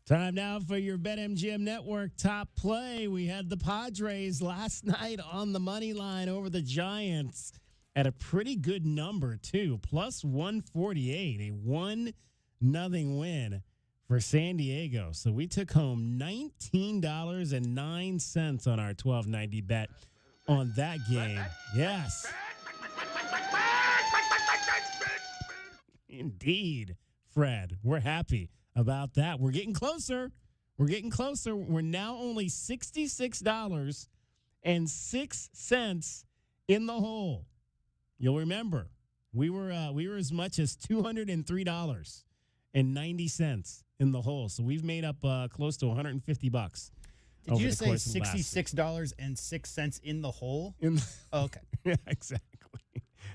Time now for your BetMGM Network top play. We had the Padres last night on the money line over the Giants at a pretty good number, too. Plus 148, a 1-0 win for San Diego. So we took home $19.09 on our $12.90 bet on that game. Yes. Indeed, Fred. We're happy about that. We're getting closer. We're now only $66.06 in the hole. You'll remember, we were as much as $203.90 in the hole. So we've made up close to $150. Did you say $66.06 in the hole? Okay. Yeah, exactly.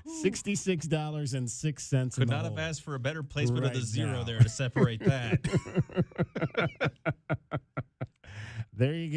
$66.06. Could not have asked for a better placement of the zero there to separate that. There you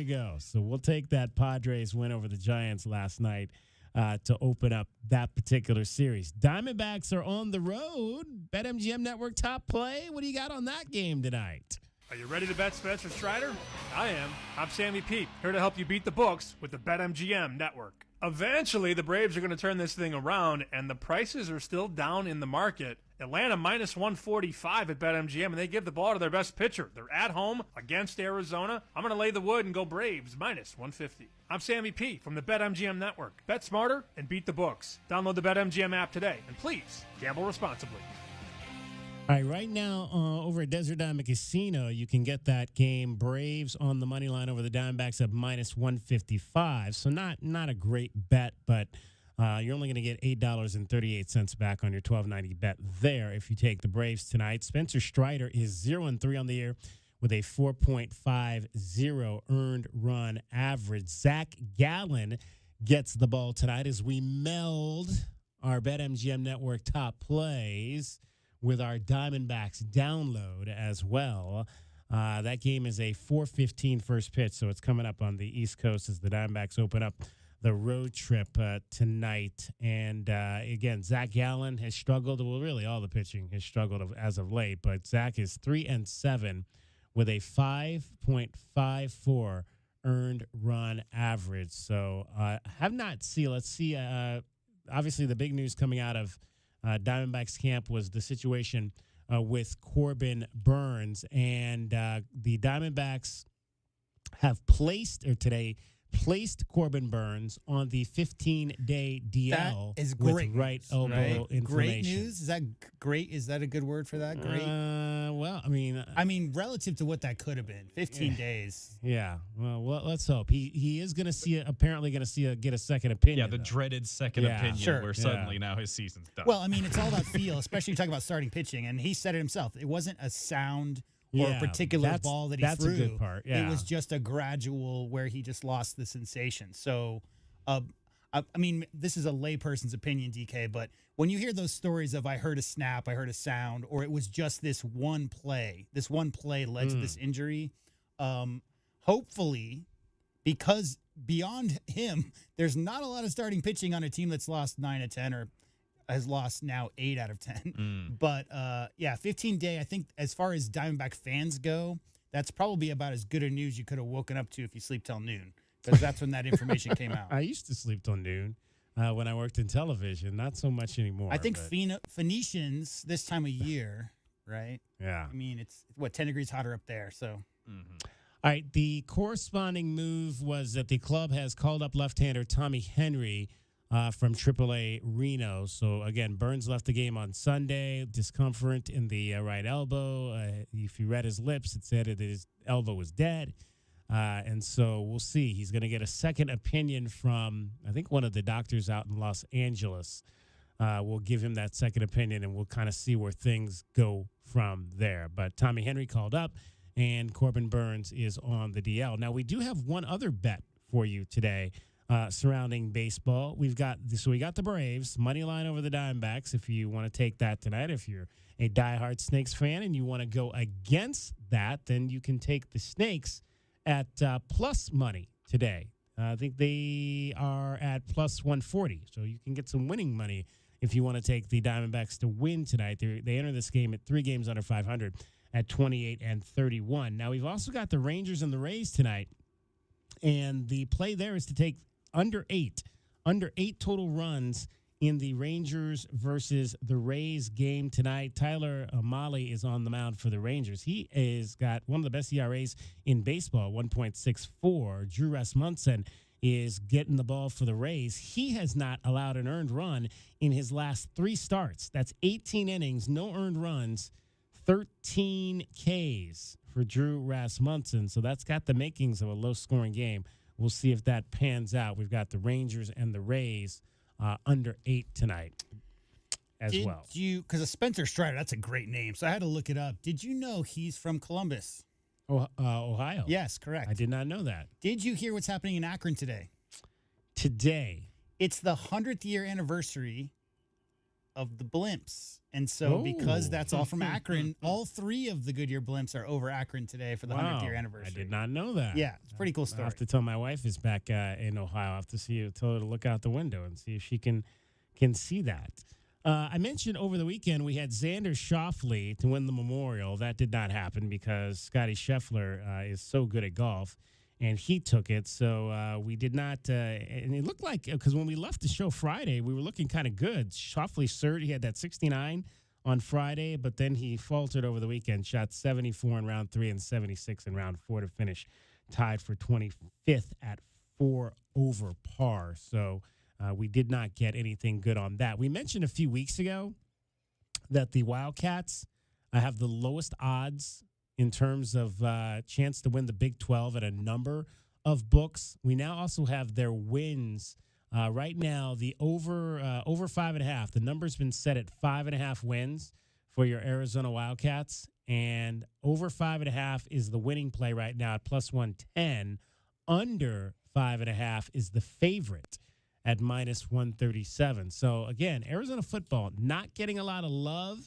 go. So we'll take that Padres win over the Giants last night to open up that particular series. Diamondbacks are on the road. BetMGM Network top play. What do you got on that game tonight? Are you ready to bet Spencer Strider? I am. I'm Sammy Pete, here to help you beat the books with the BetMGM Network. Eventually, the Braves are going to turn this thing around, and the prices are still down in the market Atlanta minus 145 at BetMGM, and they give the ball to their best pitcher. They're at home against Arizona. I'm going to lay the wood and go Braves minus 150. I'm Sammy P. from the BetMGM Network. Bet smarter and beat the books. Download the BetMGM app today, and please gamble responsibly. All right, right now over at Desert Diamond Casino, you can get that game Braves on the money line over the Diamondbacks at minus 155. So not a great bet, but you're only going to get $8.38 back on your $12.90 bet there if you take the Braves tonight. Spencer Strider is 0-3 on the year with a 4.50 earned run average. Zach Gallen gets the ball tonight as we meld our BetMGM Network top plays with our Diamondbacks download as well. That game is a 4:15 first pitch, so it's coming up on the East Coast as the Diamondbacks open up the road trip tonight. And again, Zach Gallen has struggled. Well, really, all the pitching has struggled as of late, but Zach is 3-7 with a 5.54 earned run average. So have not seen. Let's see. Obviously, the big news coming out of Diamondbacks camp was the situation with Corbin Burns, and the Diamondbacks have placed Corbin Burns on the 15-day DL. That is great. With right elbow inflammation. Great news. Is that great? Is that a good word for that? Great. Well, I mean, relative to what that could have been, 15 days. Yeah. Well, let's hope he is going to apparently going to get a second opinion. Yeah, the dreaded second opinion, where suddenly now his season's done. Well, I mean, it's all about feel, especially talking about starting pitching, and he said it himself. It wasn't a sound or a particular ball that he threw. That's a good part. Yeah. It was just a gradual where he just lost the sensation. So, I mean, this is a layperson's opinion, DK, but when you hear those stories of I heard a snap, I heard a sound, or it was just this one play led to this injury, hopefully, because beyond him, there's not a lot of starting pitching on a team that's lost 9 of 10 or has lost now 8 out of 10. But, 15-day, I think as far as Diamondback fans go, that's probably about as good a news you could have woken up to if you sleep till noon, because that's when that information came out. I used to sleep till noon when I worked in television. Not so much anymore. I think Phoenicians this time of year, right? Yeah. I mean, it's, 10 degrees hotter up there, so. All right, the corresponding move was that the club has called up left-hander Tommy Henry from AAA Reno. So, again, Burns left the game on Sunday, discomfort in the right elbow. If you read his lips, it said that his elbow was dead. And so we'll see. He's going to get a second opinion from, I think, one of the doctors out in Los Angeles. We'll give him that second opinion, and we'll kind of see where things go from there. But Tommy Henry called up, and Corbin Burns is on the DL. Now, we do have one other bet for you today surrounding baseball. We got the Braves, money line over the Diamondbacks, if you want to take that tonight. If you're a diehard Snakes fan and you want to go against that, then you can take the Snakes at plus money today. I think they are at plus 140, so you can get some winning money if you want to take the Diamondbacks to win tonight. They enter this game at 3 games under 500 at 28-31. Now, we've also got the Rangers and the Rays tonight, and the play there is to take under 8 total runs in the Rangers versus the Rays game tonight. Tyler Mahle is on the mound for the Rangers. He has got one of the best ERAs in baseball, 1.64. Drew Rasmussen is getting the ball for the Rays. He has not allowed an earned run in his last 3 starts. That's 18 innings, no earned runs, 13 Ks for Drew Rasmussen. So that's got the makings of a low-scoring game. We'll see if that pans out. We've got the Rangers and the Rays under 8 tonight as well. Because of Spencer Strider, that's a great name, so I had to look it up. Did you know he's from Columbus? Ohio? Yes, correct. I did not know that. Did you hear what's happening in Akron today? Today? It's the 100th year anniversary of the Blimps. And so because that's all from Akron, all 3 of the Goodyear Blimps are over Akron today for the 100th year anniversary. I did not know that. Yeah, it's a pretty cool story. I'll have to tell my wife is back in Ohio. I'll have to tell her to look out the window and see if she can see that. I mentioned over the weekend we had Xander Schauffele to win the Memorial. That did not happen because Scotty Scheffler is so good at golf, and he took it. So we did not and it looked like, because when we left the show Friday, we were looking kind of good. Schauffele's third, he had that 69 on Friday, but then he faltered over the weekend, shot 74 in round 3 and 76 in round 4 to finish tied for 25th at 4 over par. So we did not get anything good on that. We mentioned a few weeks ago that the Wildcats have the lowest odds in terms of chance to win the Big 12 at a number of books. We now also have their wins. Right now, the over 5.5. The number's been set at 5.5 wins for your Arizona Wildcats, and over 5.5 is the winning play right now at plus 110. Under 5.5 is the favorite at minus 137. So again, Arizona football not getting a lot of love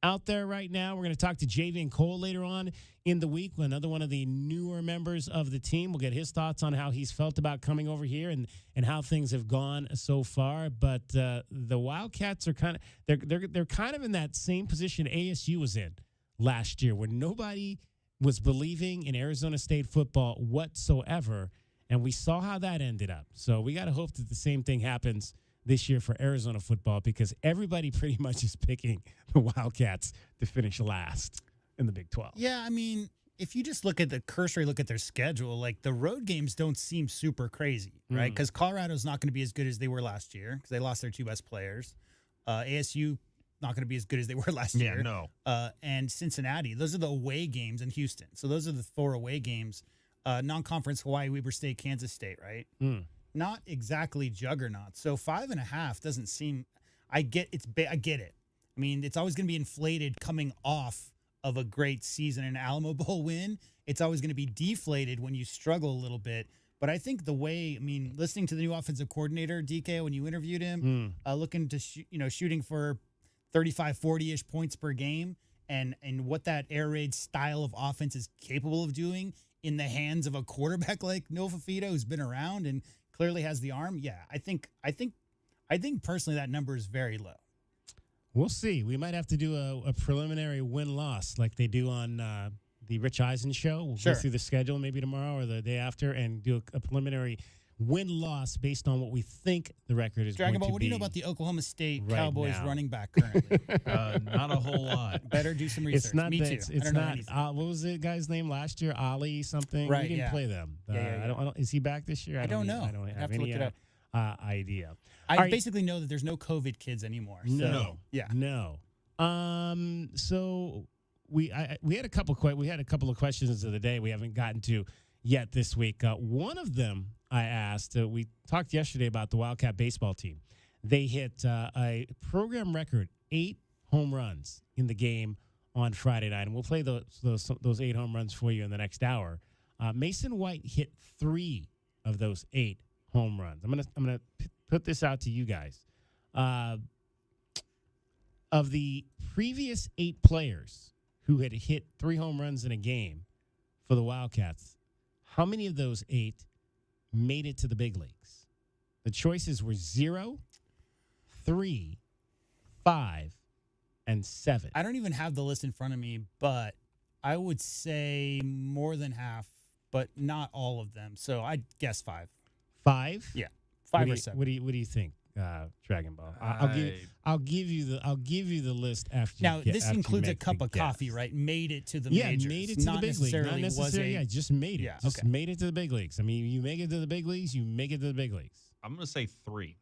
out there right now. We're going to talk to Javian Cole later on in the week, another one of the newer members of the team. We'll get his thoughts on how he's felt about coming over here and how things have gone so far. But the Wildcats are kind of they're kind of in that same position ASU was in last year, where nobody was believing in Arizona State football whatsoever, and we saw how that ended up. So we got to hope that the same thing happens this year for Arizona football, because everybody pretty much is picking the Wildcats to finish last in the Big 12. Yeah, I mean, if you just look at the cursory look at their schedule, like the road games don't seem super crazy, right? Because Colorado's not going to be as good as they were last year because they lost their 2 best players. ASU not going to be as good as they were last year. No. And Cincinnati, those are the away games, in Houston. So those are the 4 away games. Non-conference Hawaii, Weber State, Kansas State, right? Not exactly juggernauts. So 5.5 doesn't seem. I get it. I mean, it's always going to be inflated coming off of a great season, an Alamo Bowl win. It's always going to be deflated when you struggle a little bit. But I think listening to the new offensive coordinator, DK, when you interviewed him, looking to shooting for 35, 40-ish points per game, and what that air raid style of offense is capable of doing in the hands of a quarterback like Noah Fifita, who's been around and clearly has the arm. Yeah, I think personally that number is very low. We'll see. We might have to do a preliminary win-loss like they do on the Rich Eisen show. We'll go through the schedule maybe tomorrow or the day after and do a preliminary win-loss based on what we think the record is Dragon going Ball, to what be. do you know about the Oklahoma State right Cowboys now. running back currently? Not a whole lot. Better do some research. It's not Me that, too. It's I don't know not. anything. What was the guy's name last year? Ali something. Right, We didn't yeah. play them. Yeah. I don't. Is he back this year? I don't know. I don't I'd have have to any look it up. idea. I All right. basically know that there's no COVID kids anymore. So, No. Yeah. No. So we had a couple of questions of the day we haven't gotten to yet this week. One of them I asked. We talked yesterday about the Wildcat baseball team. They hit a program record 8 home runs in the game on Friday night, and we'll play those 8 home runs for you in the next hour. Mason White hit 3 of those 8 home runs. I'm gonna put this out to you guys. Of the previous 8 players who had hit 3 home runs in a game for the Wildcats, how many of those 8 made it to the big leagues? The choices were 0, 3, 5, and 7. I don't even have the list in front of me, but I would say more than half, but not all of them. So I'd guess 5. 5? Yeah, 5 or 7. What do you think, Dragon Ball? I'll give you the list after. Now you this after you includes a make cup the of guess. coffee, right? Made it to the Yeah, majors. made it to the big leagues. Not necessarily. Yeah, just made it. Yeah, just okay. made it to the big leagues. I mean, you make it to the big leagues. You make it to the big leagues. I'm going to say 3.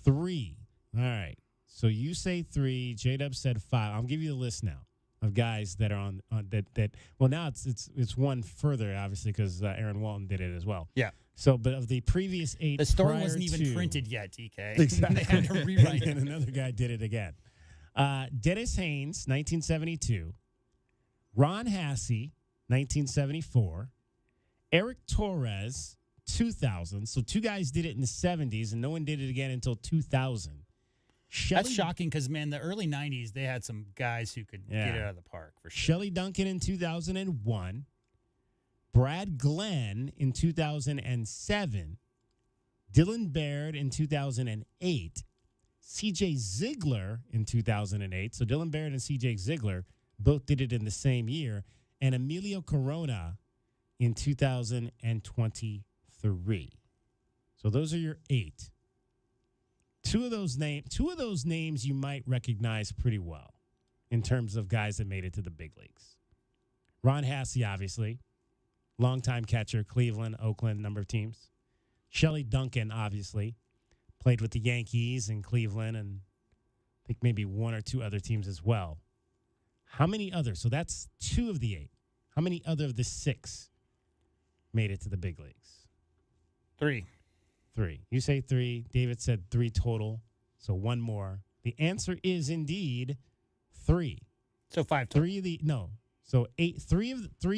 3. All right. So you say 3. J-Dub said 5. I'll give you the list now of guys that are on that. Well, now it's one further, obviously, because Aaron Walton did it as well. Yeah. So, but of the previous 8, The story prior wasn't even to- printed yet, DK. Exactly. They had to rewrite it. And another guy did it again. Dennis Haynes, 1972. Ron Hassey, 1974. Eric Torres, 2000. So 2 guys did it in the 70s, and no one did it again until 2000. That's shocking because, man, the early 90s, they had some guys who could get it out of the park for sure. Shelley Duncan in 2001. Brad Glenn in 2007. Dylan Baird in 2008. C.J. Ziegler in 2008. So Dylan Baird and C.J. Ziegler both did it in the same year. And Emilio Corona in 2023. So those are your 8. Two of those names you might recognize pretty well. in terms of guys that made it to the big leagues. Ron Hassey, obviously, longtime catcher, Cleveland, Oakland, number of teams. Shelley Duncan, obviously, played with the Yankees and Cleveland and I think maybe one or two other teams as well. How many others? So that's 2 of the 8. How many other of the 6 made it to the big leagues? 3. 3. You say 3. David said 3 total. So 1 more. The answer is indeed 3. So 5 total. 3 of the no. So 8. 3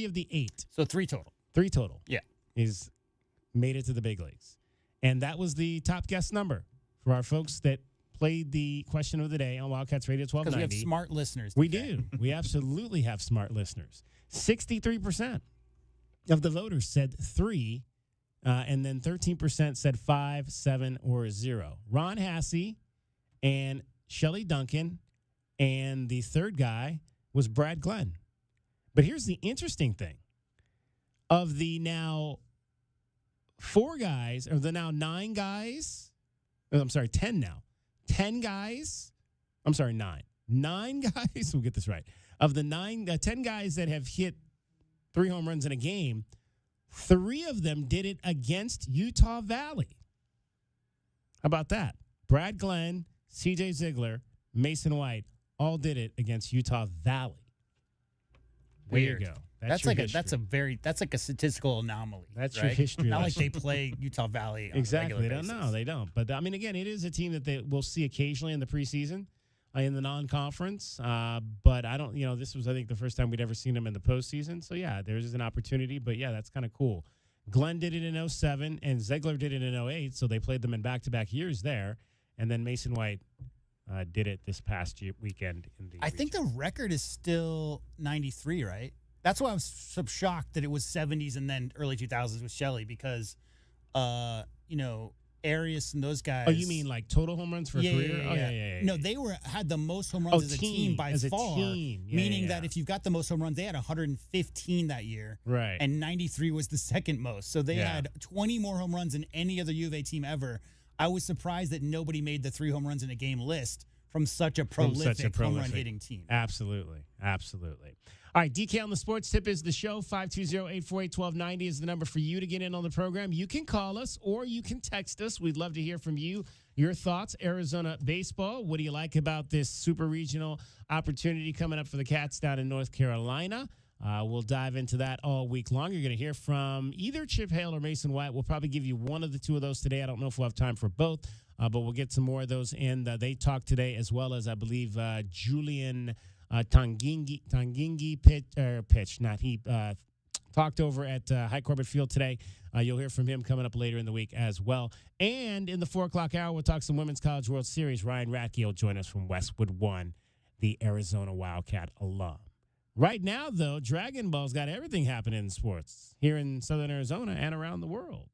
of the 8. So 3 total. 3 total. Yeah. Is made it to the big leagues. And that was the top guess number for our folks that played the question of the day on Wildcats Radio 1290. Because we have smart listeners. We do. We absolutely have smart listeners. 63% of the voters said 3, and then 13% said 5, 7, or 0. Ron Hassey and Shelley Duncan, and the third guy was Brad Glenn. But here's the interesting thing. Of the now 4 guys, or the now 9 guys, I'm sorry, 10 now. 10 guys, I'm sorry, 9. 9 guys, we'll get this right. Of the 10 guys that have hit 3 home runs in a game, 3 of them did it against Utah Valley. How about that? Brad Glenn, C.J. Ziegler, Mason White all did it against Utah Valley. There Weird. you go. That's like a statistical anomaly. That's right? your history. Not like they play Utah Valley on Exactly. a regular basis. No, they don't. But, I mean, again, it is a team that we'll see occasionally in the preseason, in the non-conference. But I don't, this was, I think, the first time we'd ever seen them in the postseason. So, yeah, there's an opportunity. But, yeah, that's kind of cool. Glenn did it in 2007, and Ziegler did it in 2008. So they played them in back-to-back years there. And then Mason White did it this past weekend in the I think the record is still 93, right? That's why I was so shocked that it was 70s and then early 2000s with Shelley because, Arias and those guys. Oh, you mean like total home runs for a career? Yeah, Oh, yeah. No, they had the most home runs as a team by far. Meaning that if you've got the most home runs, they had 115 that year. Right. And 93 was the second most. So they had 20 more home runs than any other U of A team ever. I was surprised that nobody made the 3 home runs in a game list from such a prolific home run hitting team. Absolutely. All right, DK on the Sports Tip is the show. 520-848-1290 is the number for you to get in on the program. You can call us or you can text us. We'd love to hear from you. Your thoughts, Arizona baseball. What do you like about this super regional opportunity coming up for the Cats down in North Carolina? We'll dive into that all week long. You're going to hear from either Chip Hale or Mason White. We'll probably give you one of the 2 of those today. I don't know if we'll have time for both, but we'll get some more of those in. They talk today, as well as, I believe, Julian Tangingi talked over at High Corbett Field today. You'll hear from him coming up later in the week as well. And in the 4 o'clock hour, we'll talk some Women's College World Series. Ryan Ratke will join us from Westwood One, the Arizona Wildcat alum. Right now, though, Dragon Ball's got everything happening in sports here in Southern Arizona and around the world.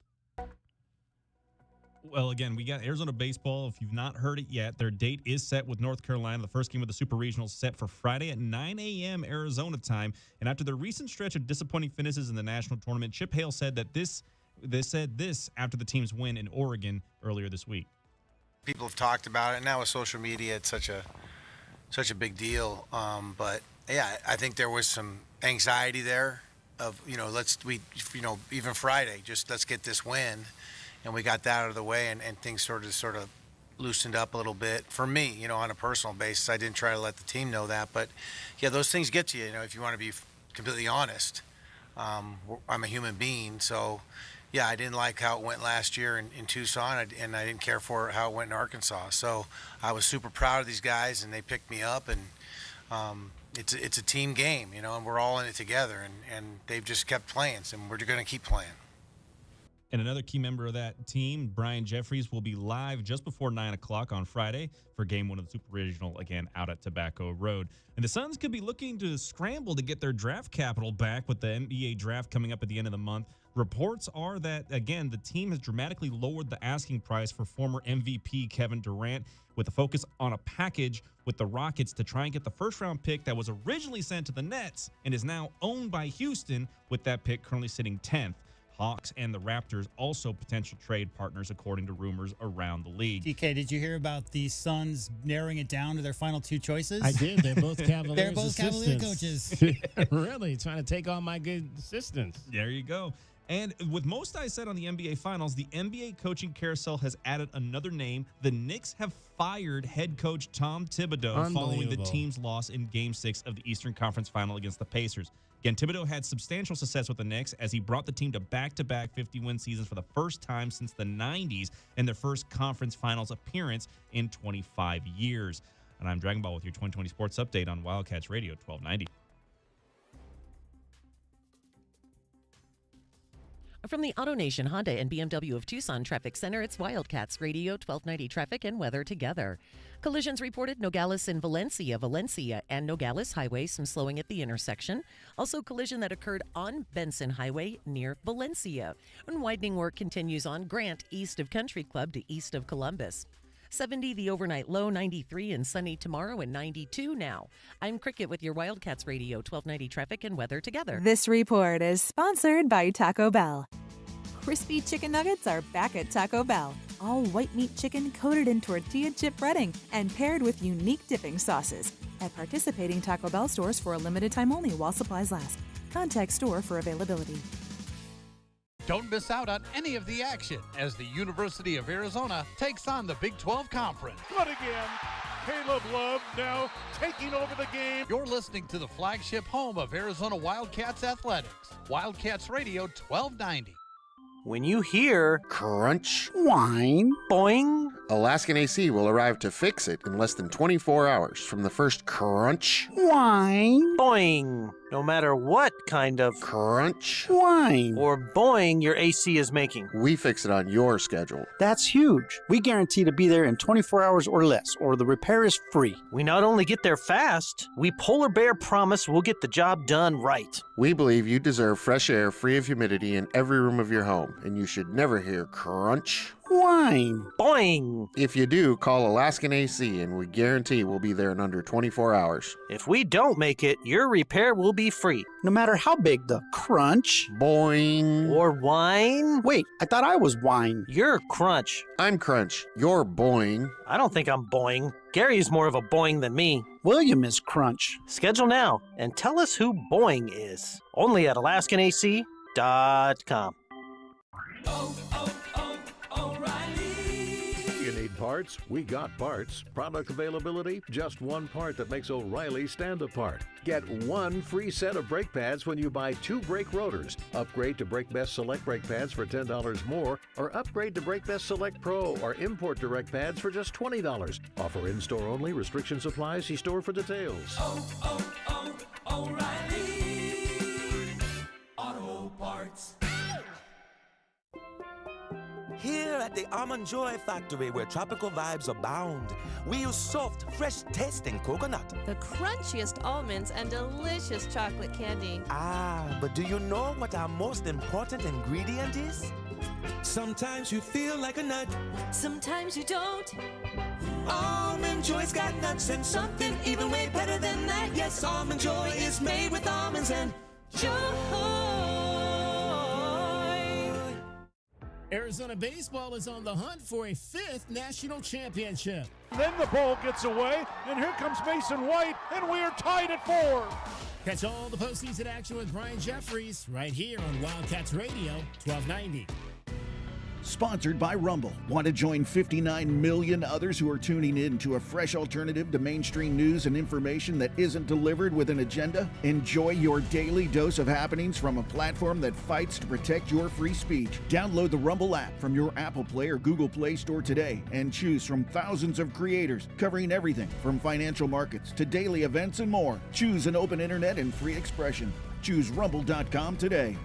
Well, again, we got Arizona baseball. If you've not heard it yet, their date is set with North Carolina. The first game of the Super Regional set for Friday at 9 a.m. Arizona time. And after the recent stretch of disappointing finishes in the national tournament, Chip Hale said that this after the team's win in Oregon earlier this week. People have talked about it. Now with social media, it's such a big deal. But yeah, I think there was some anxiety there of, even Friday, just let's get this win. And we got that out of the way, and things sort of loosened up a little bit. For me, on a personal basis, I didn't try to let the team know that. But, yeah, those things get to you, if you want to be completely honest. I'm a human being. So, yeah, I didn't like how it went last year in Tucson, and I didn't care for how it went in Arkansas. So I was super proud of these guys, and they picked me up. And it's a team game, and we're all in it together. And they've just kept playing, and we're going to keep playing. And another key member of that team, Brian Jeffries, will be live just before 9 o'clock on Friday for Game 1 of the Super Regional, again, out at Tobacco Road. And the Suns could be looking to scramble to get their draft capital back with the NBA draft coming up at the end of the month. Reports are that, again, the team has dramatically lowered the asking price for former MVP Kevin Durant with a focus on a package with the Rockets to try and get the first-round pick that was originally sent to the Nets and is now owned by Houston, with that pick currently sitting 10th. Hawks and the Raptors also potential trade partners, according to rumors around the league. DK, did you hear about the Suns narrowing it down to their final two choices? I did. They're both Cavaliers. They're both Cavalier assistants. coaches. Really? Trying to take on my good assistants. There you go. And with most I said on the NBA Finals, the NBA coaching carousel has added another name. The Knicks have fired head coach Tom Thibodeau following the team's loss in Game 6 of the Eastern Conference Final against the Pacers. Again, Thibodeau had substantial success with the Knicks as he brought the team to back-to-back 50-win seasons for the first time since the 90s and their first conference finals appearance in 25 years. And I'm Dragon Ball with your 2020 Sports Update on Wildcats Radio 1290. From the AutoNation Honda and BMW of Tucson Traffic Center, it's Wildcats Radio 1290 traffic and weather together. Collisions reported Nogales and Valencia and Nogales Highway, some slowing at the intersection. Also collision that occurred on Benson Highway near Valencia. And widening work continues on Grant east of Country Club to east of Columbus. 70 the overnight low, 93 and sunny tomorrow, and 92 now. I'm Cricket with your Wildcats Radio 1290 traffic and weather together. This report is sponsored by Taco Bell. Crispy chicken nuggets are back at Taco Bell. All white meat chicken coated in tortilla chip breading and paired with unique dipping sauces. At participating Taco Bell stores for a limited time only while supplies last. Contact store for availability. Don't miss out on any of the action as the University of Arizona takes on the Big 12 Conference. But again, Caleb Love now taking over the game. You're listening to the flagship home of Arizona Wildcats Athletics, Wildcats Radio 1290. When you hear crunch, whine, boing, Alaskan AC will arrive to fix it in less than 24 hours from the first crunch, whine, boing. No matter what kind of crunch, whine, or boing your AC is making. We fix it on your schedule. That's huge. We guarantee to be there in 24 hours or less, or the repair is free. We not only get there fast, we polar bear promise we'll get the job done right. We believe you deserve fresh air free of humidity in every room of your home, and you should never hear crunch, whine, boing. If you do, call Alaskan AC, and we guarantee we'll be there in under 24 hours. If we don't make it, your repair will be free, no matter how big the crunch, boing, or whine. Wait, I thought I was whine. You're crunch. I'm crunch. You're boing. I don't think I'm boing. Gary's more of a boing than me. William is crunch. Schedule now and tell us who boing is. Only at AlaskanAC.com. You need parts? We got parts. Product availability? Just one part that makes O'Reilly stand apart. Get one free set of brake pads when you buy 2 brake rotors. Upgrade to Brake Best Select brake pads for $10 more, or upgrade to Brake Best Select Pro or import direct pads for just $20. Offer in-store only. Restrictions apply. See store for details. O'Reilly Auto Parts. Here at the Almond Joy Factory, where tropical vibes abound, we use soft, fresh-tasting coconut. The crunchiest almonds and delicious chocolate candy. Ah, but do you know what our most important ingredient is? Sometimes you feel like a nut. Sometimes you don't. Almond Joy's got nuts and something even way better than that. Yes, Almond Joy is made with almonds and joy. Arizona baseball is on the hunt for a 5th national championship. Then the ball gets away, and here comes Mason White, and we are tied at 4. Catch all the postseason action with Brian Jeffries right here on Wildcats Radio 1290. Sponsored by Rumble. Want to join 59 million others who are tuning in to a fresh alternative to mainstream news and information that isn't delivered with an agenda? Enjoy your daily dose of happenings from a platform that fights to protect your free speech. Download the Rumble app from your Apple Play or Google Play store today and choose from thousands of creators covering everything from financial markets to daily events and more. Choose an open internet and free expression. Choose rumble.com today.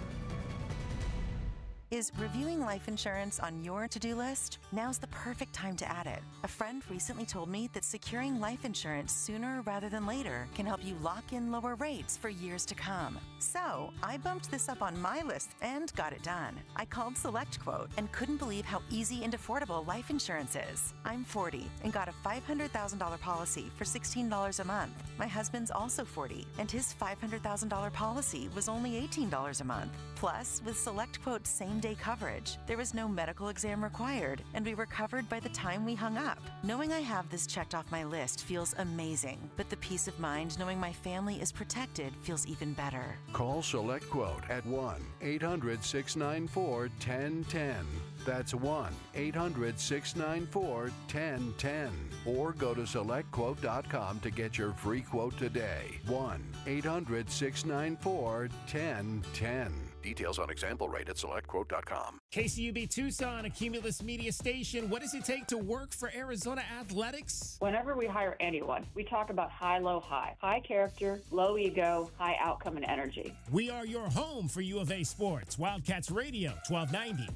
Is reviewing life insurance on your to-do list? Now's the perfect time to add it. A friend recently told me that securing life insurance sooner rather than later can help you lock in lower rates for years to come. So, I bumped this up on my list and got it done. I called SelectQuote and couldn't believe how easy and affordable life insurance is. I'm 40 and got a $500,000 policy for $16 a month. My husband's also 40, and his $500,000 policy was only $18 a month. Plus, with SelectQuote same-day coverage, there was no medical exam required, and we were covered by the time we hung up. Knowing I have this checked off my list feels amazing, but the peace of mind knowing my family is protected feels even better. Call SelectQuote at 1-800-694-1010. That's 1-800-694-1010. Or go to SelectQuote.com to get your free quote today. 1-800-694-1010. Details on example rate at SelectQuote.com. KCUB Tucson, a Cumulus media station. What does it take to work for Arizona Athletics? Whenever we hire anyone, we talk about high, low, high. High character, low ego, high outcome and energy. We are your home for U of A Sports. Wildcats Radio, 1290.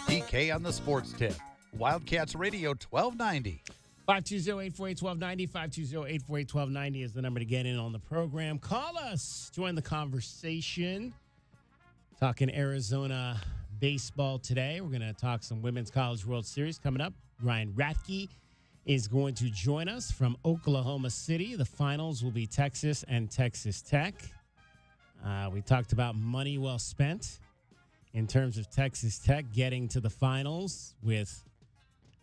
DK on the sports tip. Wildcats Radio 1290. 520-848-1290. 520-848-1290 is the number to get in on the program. Call us. Join the conversation. Talking Arizona baseball today. We're going to talk some Women's College World Series coming up. Ryan Ratke is going to join us from Oklahoma City. The finals will be Texas and Texas Tech. We talked about money well spent in terms of Texas Tech getting to the finals with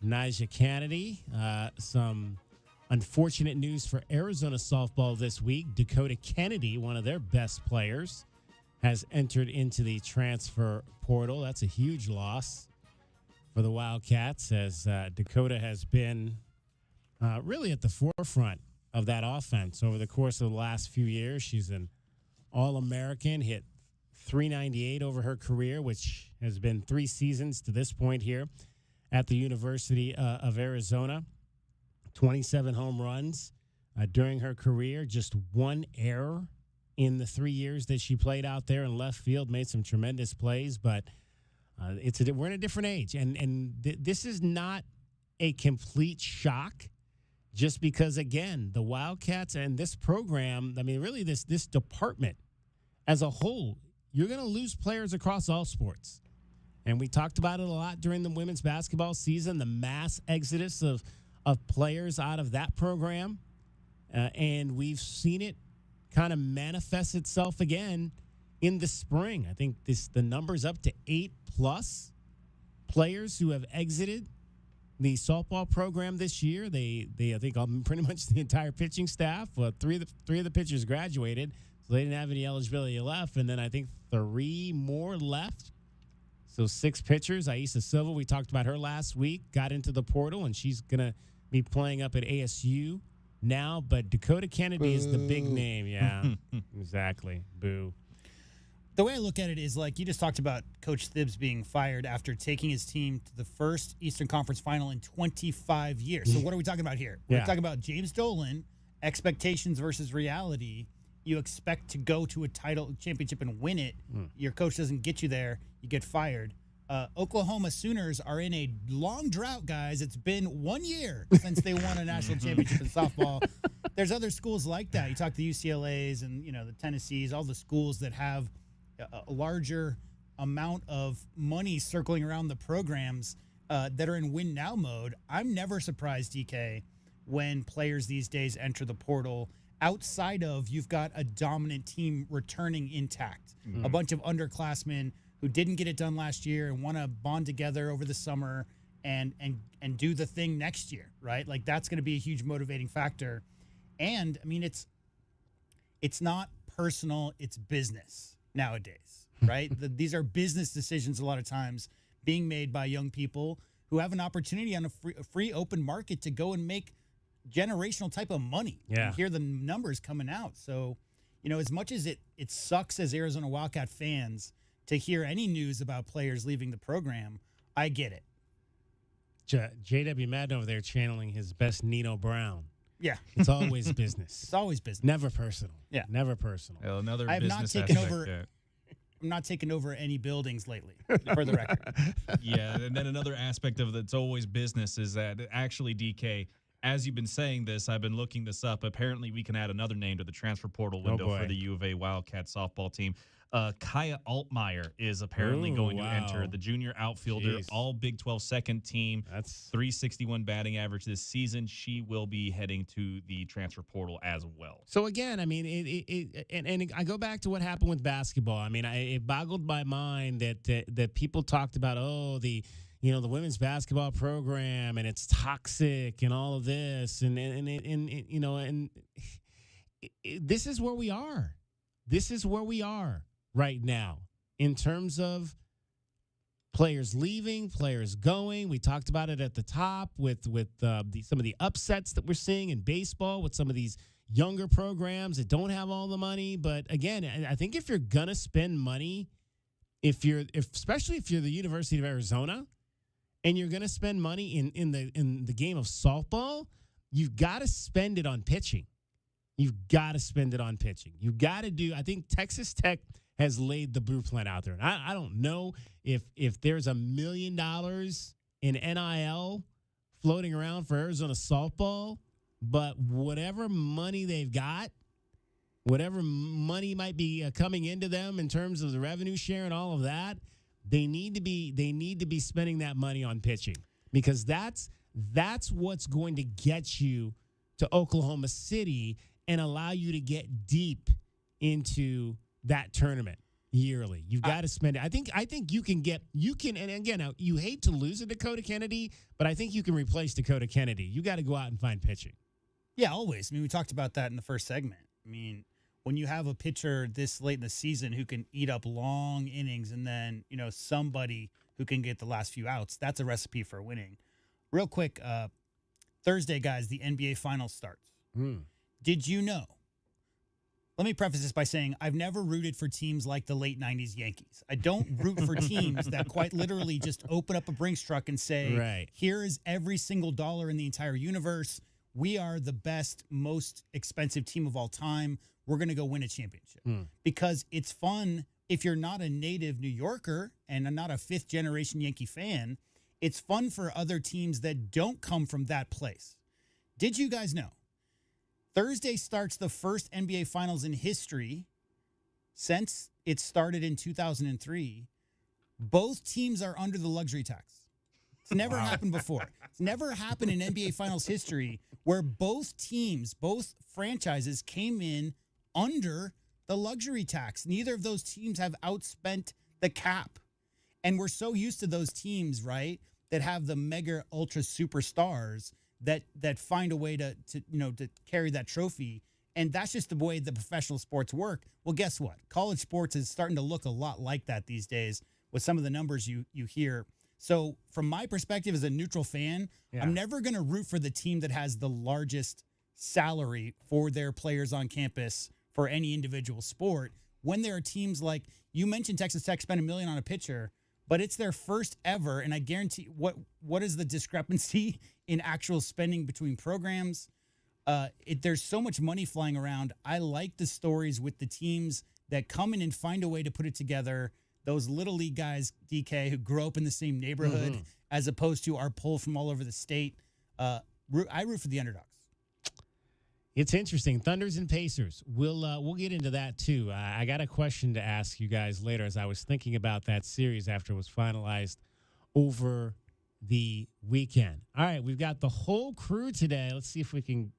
Nyjah Kennedy. Some unfortunate news for Arizona softball this week. Dakota Kennedy, one of their best players, has entered into the transfer portal. That's a huge loss for the Wildcats, as Dakota has been really at the forefront of that offense over the course of the last few years. She's an All-American, hit .398 over her career, which has been 3 seasons to this point here at the University of Arizona. 27 home runs during her career, just 1 error in the 3 years that she played out there in left field, made some tremendous plays, but we're in a different age. And this is not a complete shock, just because, again, the Wildcats and this program, I mean, really this department as a whole, you're going to lose players across all sports. And we talked about it a lot during the women's basketball season, the mass exodus of players out of that program. And we've seen it kind of manifest itself again in the spring. I think the number's up to 8+ players who have exited the softball program this year. They I think pretty much the entire pitching staff. Well, three of the pitchers graduated, so they didn't have any eligibility left. And then I think 3 more left. So 6 pitchers. Aisa Silva, we talked about her last week, got into the portal, and she's going to be playing up at ASU now. But Dakota Kennedy is the big name. Yeah, exactly. Boo. The way I look at it is like you just talked about Coach Thibs being fired after taking his team to the first Eastern Conference final in 25 years. So what are we talking about here? We're talking about James Dolan, expectations versus reality. You expect to go to a title championship and win it. Your coach doesn't get you there. You get fired. Oklahoma Sooners are in a long drought, guys. It's been 1 year since they won a national championship in softball. There's other schools like that. You talk to the UCLAs and the Tennessees, all the schools that have a larger amount of money circling around the programs that are in win now mode. I'm never surprised, DK, when players these days enter the portal outside of you've got a dominant team returning intact. A bunch of underclassmen who didn't get it done last year and want to bond together over the summer and do the thing next year, right? Like that's going to be a huge motivating factor. And I mean, it's not personal, it's business nowadays, right? These are business decisions a lot of times being made by young people who have an opportunity on a free open market to go and make generational type of money. Yeah. You hear the numbers coming out. So, as much as it sucks as Arizona Wildcat fans to hear any news about players leaving the program, I get it. J.W. Madden over there channeling his best Nino Brown. Yeah. It's always business. It's always business. Never personal. Yeah. Never personal. Well, another I have not business taken aspect, over. yeah. I'm not taking over any buildings lately, for the record. Yeah, and then another aspect of that's always business is that actually, DK, as you've been saying this, I've been looking this up. Apparently, we can add another name to the transfer portal window for the U of A Wildcat softball team. Kaiah Altmeyer is apparently going to enter, the junior outfielder, all Big 12 second team. That's 361 batting average this season. She will be heading to the transfer portal as well. So again, I mean, and I go back to what happened with basketball. I mean, it boggled my mind that people talked about, the women's basketball program and it's toxic and all of this, and this is where we are. This is where we are right now in terms of players leaving, players going. We talked about it at the top with some of the upsets that we're seeing in baseball with some of these younger programs that don't have all the money. But again, I think if you're gonna spend money, especially if you're the University of Arizona, and you're gonna spend money in the game of softball, you've got to spend it on pitching. You've got to spend it on pitching. You've got to do. I think Texas Tech has laid the blueprint out there. And I don't know if there's $1 million in NIL floating around for Arizona softball, but whatever money they've got, whatever money might be coming into them in terms of the revenue share and all of that, they need to be spending that money on pitching, because that's what's going to get you to Oklahoma City and allow you to get deep into that tournament yearly. You've got to spend it. I think you can, and again, now, you hate to lose a Dakota Kennedy, but I think you can replace Dakota Kennedy. You got to go out and find pitching. Yeah, always. I mean, we talked about that in the first segment. I mean, when you have a pitcher this late in the season who can eat up long innings and then, somebody who can get the last few outs, that's a recipe for winning. Real quick, Thursday, guys, the NBA Finals starts. Did you know? Let me preface this by saying I've never rooted for teams like the late 90s Yankees. I don't root for teams that quite literally just open up a Brinks truck and say, here is every single dollar in the entire universe. We are the best, most expensive team of all time. We're going to go win a championship. Because it's fun if you're not a native New Yorker and not a fifth-generation Yankee fan. It's fun for other teams that don't come from that place. Did you guys know? Thursday starts the first NBA Finals in history since it started in 2003. Both teams are under the luxury tax. It's never happened before. It's never happened in NBA Finals history where both teams, both franchises came in under the luxury tax. Neither of those teams have outspent the cap. And we're so used to those teams, right, that have the mega ultra superstars that find a way to carry that trophy. And that's just the way the professional sports work. Well, guess what? College sports is starting to look a lot like that these days with some of the numbers you hear. So from my perspective as a neutral fan, I'm never going to root for the team that has the largest salary for their players on campus for any individual sport. When there are teams like, you mentioned Texas Tech spent $1 million on a pitcher, but it's their first ever, and I guarantee what is the discrepancy in actual spending between programs? There's so much money flying around. I like the stories with the teams that come in and find a way to put it together. Those little league guys, DK, who grow up in the same neighborhood, as opposed to our pull from all over the state. I root for the underdogs. It's interesting. Thunders and Pacers. We'll get into that too. I got a question to ask you guys later as I was thinking about that series after it was finalized over the weekend. All right, we've got the whole crew today. Let's see if we can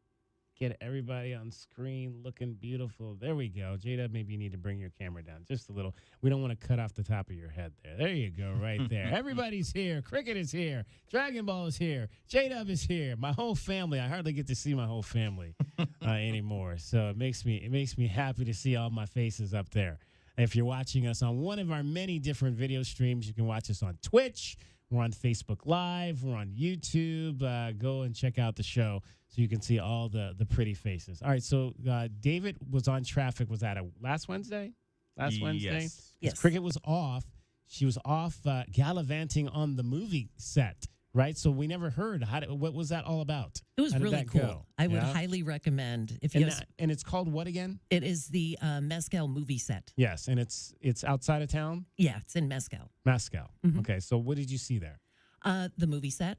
get everybody on screen looking beautiful. There we go. J-Dub, maybe you need to bring your camera down just a little. We don't want to cut off the top of your head there. There you go, right there. Everybody's here. Cricket is here. Dragon Ball is here. J-Dub is here. My whole family. I hardly get to see my whole family anymore. So it makes me happy to see all my faces up there. If you're watching us on one of our many different video streams, you can watch us on Twitch. We're on Facebook Live. We're on YouTube. Go and check out the show so you can see all the pretty faces. All right, so David was on traffic. Was that last Wednesday? Wednesday? Yes. Cricket was off. She was off gallivanting on the movie set right? So we never heard. What was that all about? It was How did really that cool. go? I would Yeah? highly recommend if you. And it's called what again? It is the Mezcal movie set. Yes, and it's outside of town. Yeah, it's in Mezcal. Mezcal. Mhm. Okay, so what did you see there? The movie set.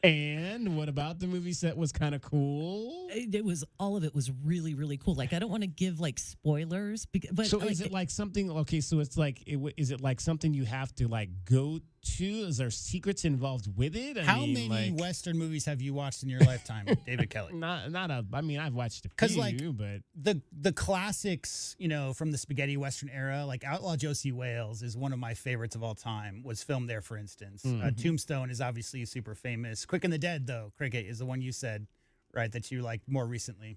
And what about the movie set was kind of cool? It was all of it was really, really cool. Like I don't want to give like spoilers, but So like, is it like something? Okay, so it's like, is it like something you have to like go to? Is there secrets involved with it? How many Western movies have you watched in your lifetime, David Kelly? I mean, I've watched a few, Because like but the classics, from the spaghetti Western era, like Outlaw Josie Wales is one of my favorites of all time. Was filmed there, for instance. Mhm. Tombstone is obviously super famous. Quick and the Dead, though, Cricket is the one you said, right, that you liked more recently.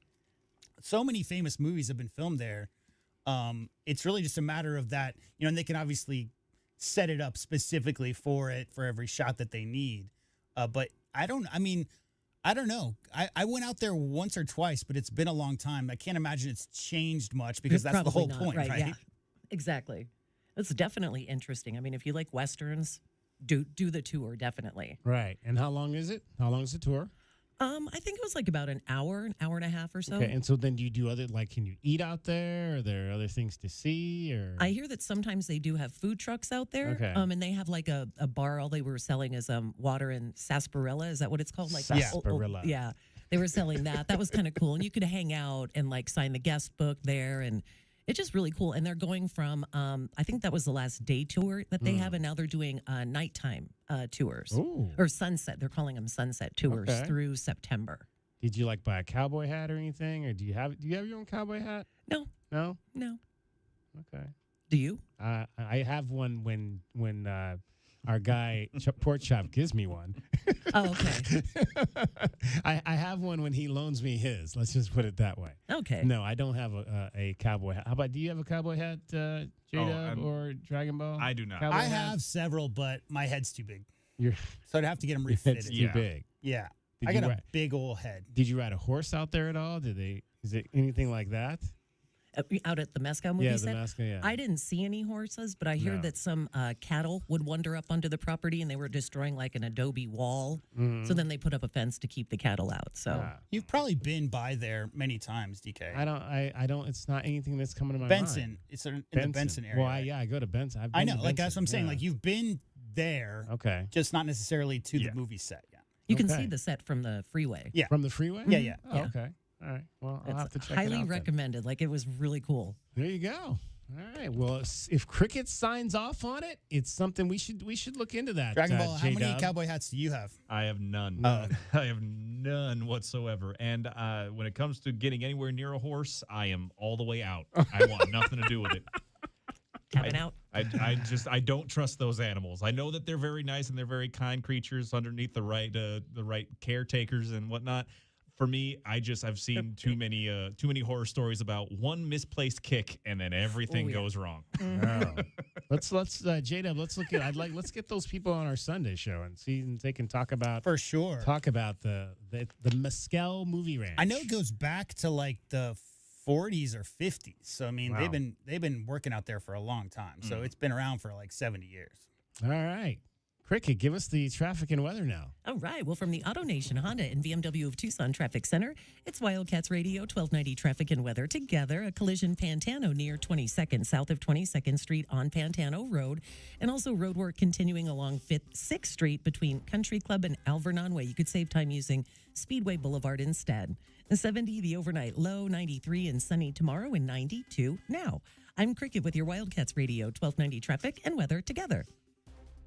So many famous movies have been filmed there. It's really just a matter of that, and they can obviously set it up specifically for every shot that they need. But I don't know. I went out there once or twice, but it's been a long time. I can't imagine it's changed much because that's the whole Probably not, point, right? Yeah, exactly. It's definitely interesting. I mean, if you like Westerns, do the tour, definitely. right. And how long is it? How long is the tour? I think it was like about an hour and a half or so. Okay, and so then do you do other, like, can you eat out there? Are there other things to see? Or I hear that sometimes they do have food trucks out there. Okay. And they have like a bar. All they were selling is water and sarsaparilla. Is that what it's called? Like Sarsaparilla. Yeah. They were selling that. That was kind of cool. And you could hang out and like sign the guest book there. And it's just really cool. And they're going from, I think that was the last day tour that they have. And now they're doing nighttime tours. Ooh. Or sunset. They're calling them sunset tours Okay. through September. Did you like buy a cowboy hat or anything? Or do you have your own cowboy hat? No. No? No. Okay. Do you? I have one when our guy Pork Chop gives me one. Oh, okay. I have one when he loans me his. Let's just put it that way. Okay. No, I don't have a cowboy hat. How about, do you have a cowboy hat, J-Dub or Dragon Ball? I do not. Cowboy I hat? have several, but my head's too big. Your So I'd have to get them your refitted. head's too big. Yeah. Did I you got a ride- big old head. Did you ride a horse out there at all? Is it anything like that? Out at the Mezcal movie Yeah, the set? Mezcal, yeah. I didn't see any horses, but I hear No. that some cattle would wander up onto the property and they were destroying like an adobe wall. Mhm. So then they put up a fence to keep the cattle out. So You've probably been by there many times, DK. I don't. It's not anything that's coming to my Benson. mind. It's in the Benson area. Well, I go to Benson. I've I been know, to like that's what I'm Benson, saying. yeah. Like you've been there, Okay. just not necessarily to the movie set. Yeah, you can Okay. see the set from the freeway. Yeah. From the freeway? Yeah, yeah. Oh, Yeah. okay. All right. Well, I'll It's have to check highly it out then. recommended. Like it was really cool. There you go. All right. Well, if Cricket signs off on it, it's something we should look into that. Dragon Ball. How many J-Dub. cowboy hats do you have? I have none. None. I have none whatsoever. And when it comes to getting anywhere near a horse, I am all the way out. I want nothing to do with it. Tapping out. I don't trust those animals. I know that they're very nice and they're very kind creatures underneath the right caretakers and whatnot. For me, I've seen too many horror stories about one misplaced kick and then everything goes wrong. Wow. let's J-Dub, let's get those people on our Sunday show and see if they can talk about For sure. talk about the Mezcal movie ranch. I know it goes back to like the 40s or 50s. So I mean, Wow. they've been working out there for a long time. So it's been around for like 70 years. All right. Cricket, give us the traffic and weather now. All right. Well, from the Auto Nation Honda and BMW of Tucson Traffic Center, it's Wildcats Radio 1290 Traffic and Weather together. A collision Pantano near 22nd, south of 22nd Street on Pantano Road. And also road work continuing along 6th Street between Country Club and Alvernon Way. You could save time using Speedway Boulevard instead. The 70, the overnight low, 93 and sunny tomorrow, and 92 now. I'm Cricket with your Wildcats Radio 1290 Traffic and Weather together.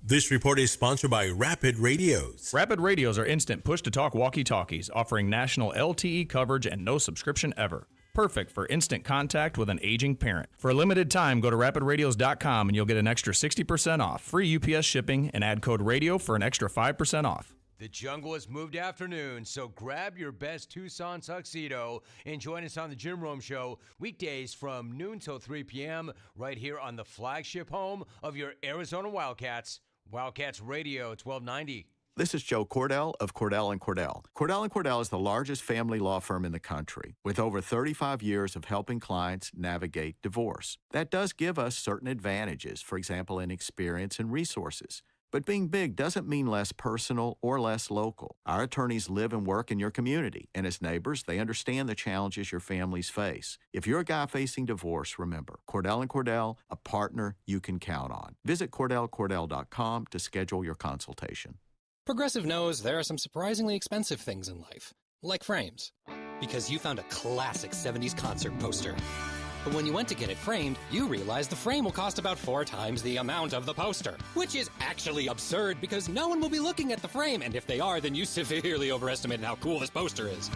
This report is sponsored by Rapid Radios. Rapid Radios are instant push-to-talk walkie-talkies offering national LTE coverage and no subscription ever. Perfect for instant contact with an aging parent. For a limited time, go to rapidradios.com and you'll get an extra 60% off, free UPS shipping, and add code RADIO for an extra 5% off. The jungle has moved afternoon, so grab your best Tucson tuxedo and join us on the Jim Rome Show weekdays from noon till 3 p.m. right here on the flagship home of your Arizona Wildcats, Wildcats Radio 1290. This is Joe Cordell of Cordell & Cordell. Cordell & Cordell is the largest family law firm in the country with over 35 years of helping clients navigate divorce. That does give us certain advantages, for example, in experience and resources. But being big doesn't mean less personal or less local. Our attorneys live and work in your community, and as neighbors, they understand the challenges your families face. If you're a guy facing divorce, remember, Cordell & Cordell, a partner you can count on. Visit CordellCordell.com to schedule your consultation. Progressive knows there are some surprisingly expensive things in life, like frames, because you found a classic 70s concert poster. But when you went to get it framed, you realized the frame will cost about 4 times the amount of the poster, which is actually absurd because no one will be looking at the frame, and if they are, then you severely overestimated how cool this poster is.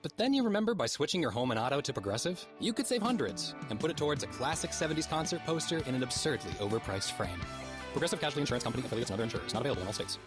But then you remember by switching your home and auto to Progressive, you could save hundreds and put it towards a classic 70s concert poster in an absurdly overpriced frame. Progressive Casualty Insurance Company, affiliates, and other insurers. Not available in all states.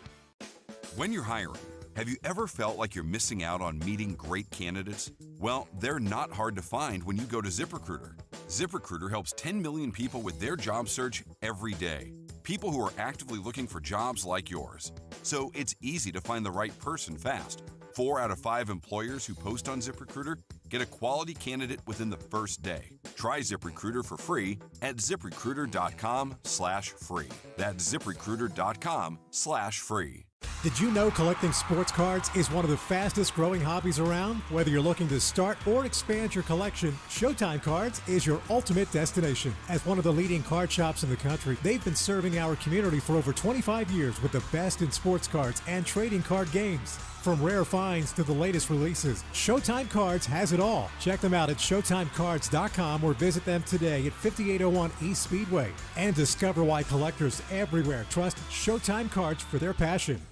When you're hiring, have you ever felt like you're missing out on meeting great candidates? Well, they're not hard to find when you go to ZipRecruiter. ZipRecruiter helps 10 million people with their job search every day. People who are actively looking for jobs like yours. So it's easy to find the right person fast. 4 out of 5 employers who post on ZipRecruiter get a quality candidate within the first day. Try ZipRecruiter for free at ZipRecruiter.com/free. That's ZipRecruiter.com/free. Did you know collecting sports cards is one of the fastest growing hobbies around? Whether you're looking to start or expand your collection, Showtime Cards is your ultimate destination. As one of the leading card shops in the country, they've been serving our community for over 25 years with the best in sports cards and trading card games. From rare finds to the latest releases, Showtime Cards has it all. Check them out at ShowtimeCards.com or visit them today at 5801 East Speedway. And discover why collectors everywhere trust Showtime Cards for their passion.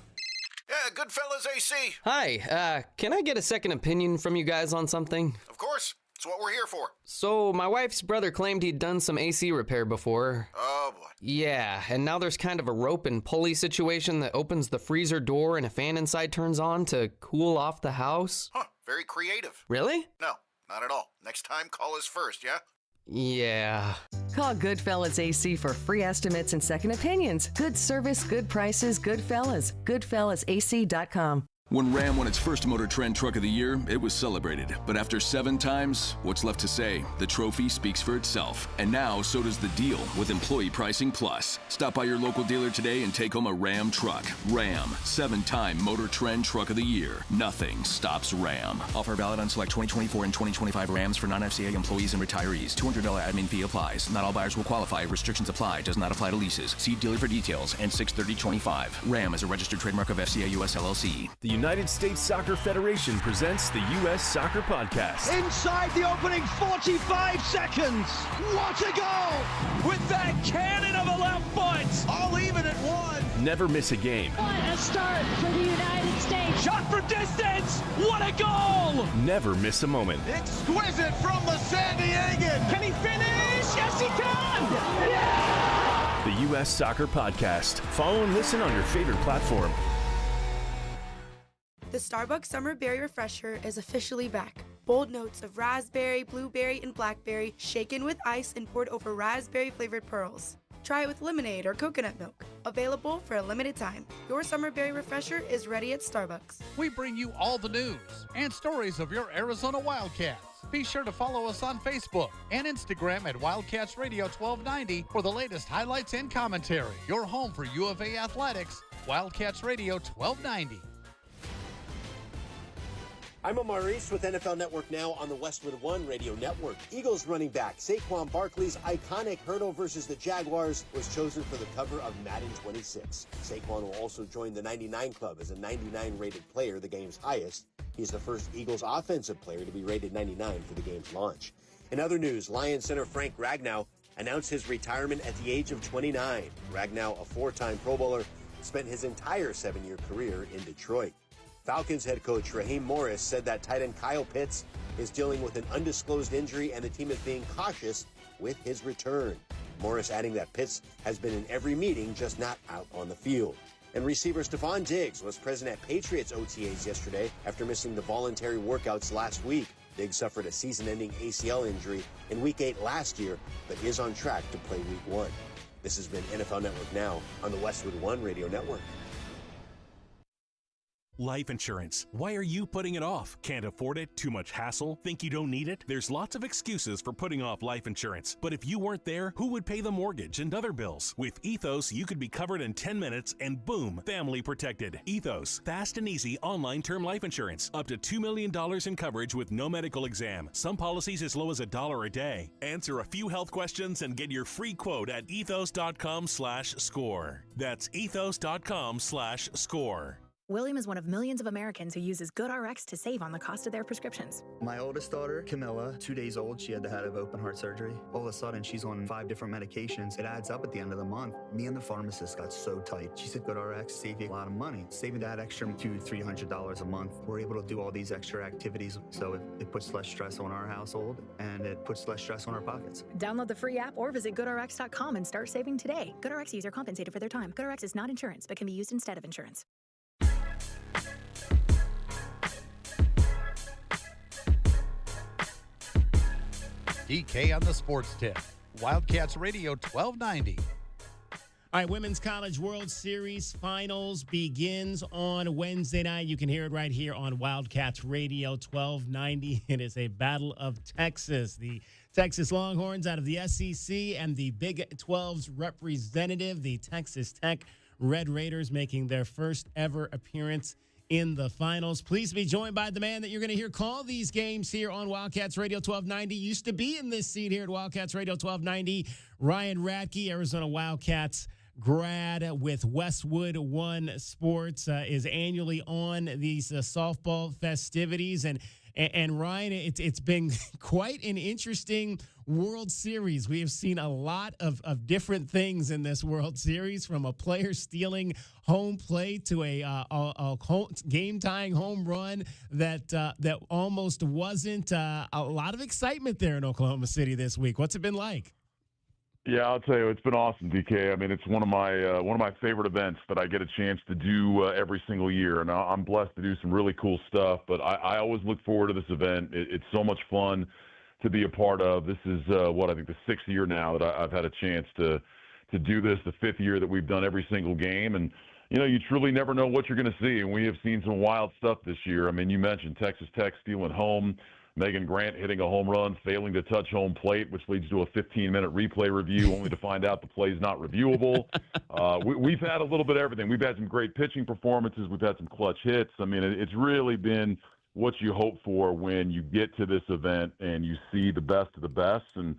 Yeah, Goodfellas AC. Hi, can I get a second opinion from you guys on something? Of course. It's what we're here for. So, my wife's brother claimed he'd done some AC repair before. Oh, boy. Yeah, and now there's kind of a rope and pulley situation that opens the freezer door and a fan inside turns on to cool off the house. Huh, very creative. Really? No, not at all. Next time, call us first, yeah? Yeah. Call Goodfellas AC for free estimates and second opinions. Good service, good prices, Goodfellas. GoodfellasAC.com. When Ram won its first Motor Trend Truck of the Year, it was celebrated. But after 7 times, what's left to say? The trophy speaks for itself. And now, so does the deal with Employee Pricing Plus. Stop by your local dealer today and take home a Ram truck. Ram, 7-time Motor Trend Truck of the Year. Nothing stops Ram. Offer valid on select 2024 and 2025 Rams for non-FCA employees and retirees. $200 admin fee applies. Not all buyers will qualify. Restrictions apply. Does not apply to leases. See dealer for details. And 6/30/25. Ram is a registered trademark of FCA US LLC. The United States Soccer Federation presents the U.S. Soccer Podcast. Inside the opening 45 seconds. What a goal! With that cannon of a left foot. All even at 1. Never miss a game. What a start for the United States. Shot for distance. What a goal! Never miss a moment. Exquisite from the San Diegan. Can he finish? Yes, he can! Yeah! The U.S. Soccer Podcast. Follow and listen on your favorite platform. The Starbucks Summer Berry Refresher is officially back. Bold notes of raspberry, blueberry, and blackberry shaken with ice and poured over raspberry-flavored pearls. Try it with lemonade or coconut milk. Available for a limited time. Your Summer Berry Refresher is ready at Starbucks. We bring you all the news and stories of your Arizona Wildcats. Be sure to follow us on Facebook and Instagram at Wildcats Radio 1290 for the latest highlights and commentary. Your home for U of A athletics, Wildcats Radio 1290. I'm Maurice with NFL Network Now on the Westwood One Radio Network. Eagles running back Saquon Barkley's iconic hurdle versus the Jaguars was chosen for the cover of Madden 26. Saquon will also join the 99 Club as a 99 rated player, the game's highest. He's the first Eagles offensive player to be rated 99 for the game's launch. In other news, Lions center Frank Ragnow announced his retirement at the age of 29. Ragnow, a 4-time Pro Bowler, spent his entire 7-year career in Detroit. Falcons head coach Raheem Morris said that tight end Kyle Pitts is dealing with an undisclosed injury and the team is being cautious with his return. Morris adding that Pitts has been in every meeting, just not out on the field. And receiver Stephon Diggs was present at Patriots OTAs yesterday after missing the voluntary workouts last week. Diggs suffered a season-ending ACL injury in Week 8 last year, but is on track to play Week 1. This has been NFL Network Now on the Westwood One Radio Network. Life insurance. Why are you putting it off? Can't afford it? Too much hassle? Think you don't need it? There's lots of excuses for putting off life insurance. But if you weren't there, who would pay the mortgage and other bills? With Ethos, you could be covered in 10 minutes and boom, family protected. Ethos, fast and easy online term life insurance. Up to $2 million in coverage with no medical exam. Some policies as low as $1 a day. Answer a few health questions and get your free quote at ethos.com/score. That's ethos.com/score. William is one of millions of Americans who uses GoodRx to save on the cost of their prescriptions. My oldest daughter, Camilla, 2 days old, she had to have open heart surgery. All of a sudden, she's on 5 different medications. It adds up at the end of the month. Me and the pharmacist got so tight. She said, GoodRx save you a lot of money. Saving that extra $200-300 a month. We're able to do all these extra activities, so it puts less stress on our household, and it puts less stress on our pockets. Download the free app or visit GoodRx.com and start saving today. GoodRx user compensated for their time. GoodRx is not insurance, but can be used instead of insurance. DK on the Sports Tip. Wildcats Radio 1290. All right, Women's College World Series Finals begins on Wednesday night. You can hear it right here on Wildcats Radio 1290. It is a Battle of Texas. The Texas Longhorns out of the SEC and the Big 12's representative, the Texas Tech Red Raiders, making their first ever appearance in the finals. Please be joined by the man that you're going to hear call these games here on Wildcats Radio 1290. Used to be in this seat here at Wildcats Radio 1290. Ryan Radke, Arizona Wildcats grad with Westwood One Sports, is annually on these softball festivities. And Ryan, it's been quite an interesting World Series. We have seen a lot of different things in this World Series, from a player stealing home plate to a game-tying home run that almost wasn't. A lot of excitement there in Oklahoma City this week. What's it been like? Yeah, I'll tell you, it's been awesome, DK. I mean, it's one of my favorite events that I get a chance to do every single year, and I'm blessed to do some really cool stuff. But I always look forward to this event. It's so much fun to be a part of. This is what I think the 6th year now that I've had a chance to do this. The 5th year that we've done every single game, and you truly never know what you're going to see. And we have seen some wild stuff this year. I mean, you mentioned Texas Tech stealing home. Megan Grant hitting a home run, failing to touch home plate, which leads to a 15-minute replay review, only to find out the play's not reviewable. We've had a little bit of everything. We've had some great pitching performances. We've had some clutch hits. I mean, it's really been what you hope for when you get to this event and you see the best of the best. And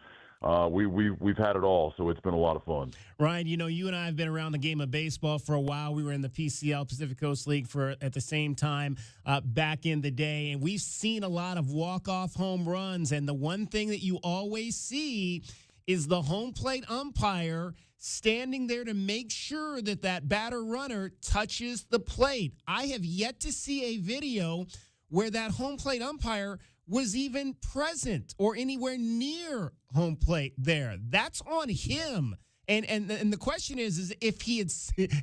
we've had it all, so it's been a lot of fun. Ryan, you and I have been around the game of baseball for a while. We were in the PCL, Pacific Coast League, at the same time back in the day, and we've seen a lot of walk-off home runs. And the one thing that you always see is the home plate umpire standing there to make sure that batter runner touches the plate. I have yet to see a video where that home plate umpire was even present or anywhere near home plate there. That's on him. And the question is if he had,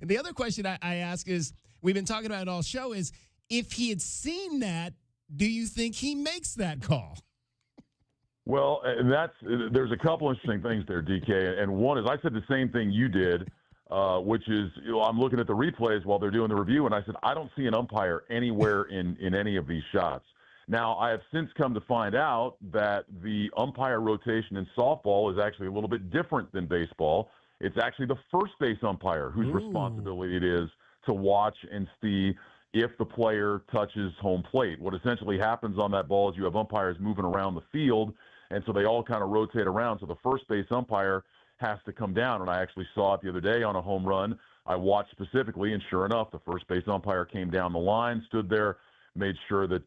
the other question I ask is, we've been talking about it all show, is if he had seen that, do you think he makes that call? Well, there's a couple interesting things there, DK. And one is, I said the same thing you did, which is, I'm looking at the replays while they're doing the review, and I said, I don't see an umpire anywhere in any of these shots. Now, I have since come to find out that the umpire rotation in softball is actually a little bit different than baseball. It's actually the first base umpire whose responsibility it is to watch and see if the player touches home plate. What essentially happens on that ball is you have umpires moving around the field, and so they all kind of rotate around. So the first base umpire has to come down, and I actually saw it the other day on a home run. I watched specifically, and sure enough, the first base umpire came down the line, stood there, made sure that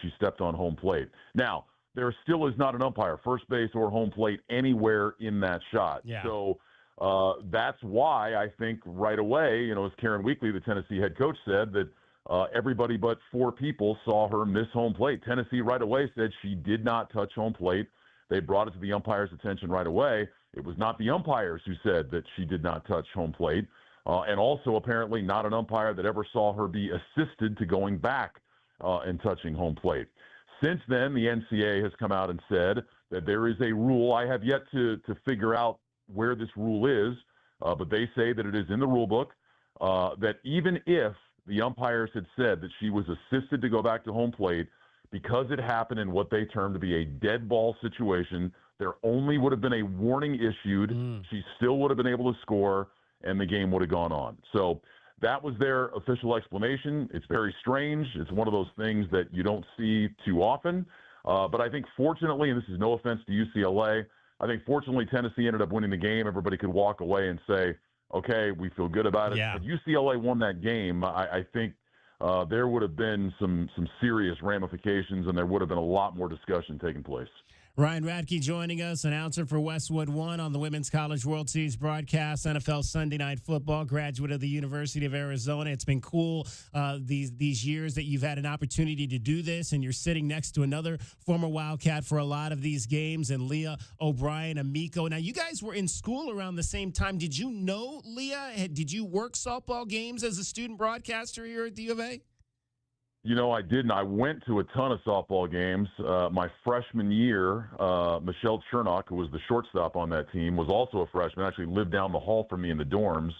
she stepped on home plate. Now, there still is not an umpire, first base or home plate, anywhere in that shot. Yeah. So that's why I think right away, as Karen Weekly, the Tennessee head coach, said, that everybody but 4 people saw her miss home plate. Tennessee right away said she did not touch home plate. They brought it to the umpire's attention right away. It was not the umpires who said that she did not touch home plate, and also apparently not an umpire that ever saw her be assisted to going back and touching home plate. Since then, the NCAA has come out and said that there is a rule. I have yet to figure out where this rule is, but they say that it is in the rule book, that even if the umpires had said that she was assisted to go back to home plate because it happened in what they termed to be a dead ball situation. There only would have been a warning issued. She still would have been able to score, and the game would have gone on. So that was their official explanation. It's very strange. It's one of those things that you don't see too often. But I think fortunately, and this is no offense to UCLA, I think fortunately Tennessee ended up winning the game. Everybody could walk away and say, okay, we feel good about it. Yeah. If UCLA won that game, I think there would have been some serious ramifications, and there would have been a lot more discussion taking place. Ryan Radke joining us, announcer for Westwood One on the Women's College World Series broadcast, NFL Sunday Night Football, graduate of the University of Arizona. It's been cool these years that you've had an opportunity to do this, and you're sitting next to another former Wildcat for a lot of these games, and Leah O'Brien Amico. Now, you guys were in school around the same time. Did you know Leah? Did you work softball games as a student broadcaster here at the U of A? You know, I didn't. I went to a ton of softball games. My freshman year, Michelle Chernock, who was the shortstop on that team, was also a freshman, actually lived down the hall from me in the dorms.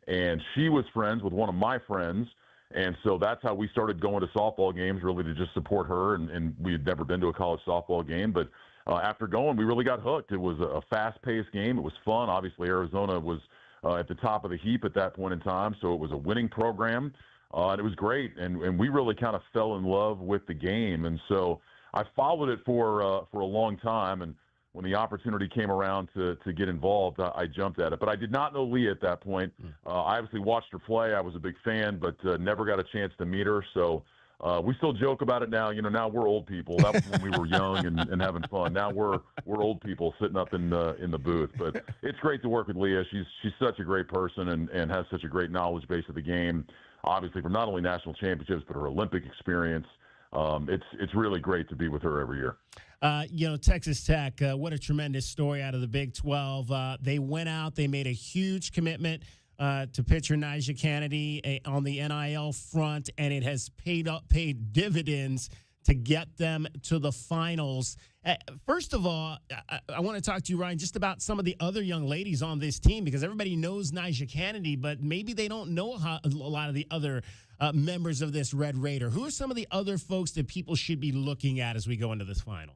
And she was friends with one of my friends. And so that's how we started going to softball games, really to just support her. And we had never been to a college softball game. But after going, we really got hooked. It was a fast-paced game. It was fun. Obviously, Arizona was at the top of the heap at that point in time. So it was a winning program. And it was great, and we really kind of fell in love with the game. And so I followed it for a long time, and when the opportunity came around to get involved, I jumped at it. But I did not know Leah at that point. I obviously watched her play. I was a big fan, but never got a chance to meet her. So we still joke about it now. You know, now we're old people. That was when we were young and having fun. Now we're old people sitting up in the booth. But it's great to work with Leah. She's such a great person and has such a great knowledge base of the game. Obviously, from not only national championships, but her Olympic experience. It's really great to be with her every year. You know, Texas Tech, what a tremendous story out of the Big 12. They went out, they made a huge commitment to pitcher Nyjah Kennedy on the NIL front, and it has paid dividends to get them to the finals. First of all, I want to talk to you, Ryan, just about some of the other young ladies on this team, because everybody knows Nyjah Kennedy, but maybe they don't know a lot of the other members of this Red Raider. Who are some of the other folks that people should be looking at as we go into this final?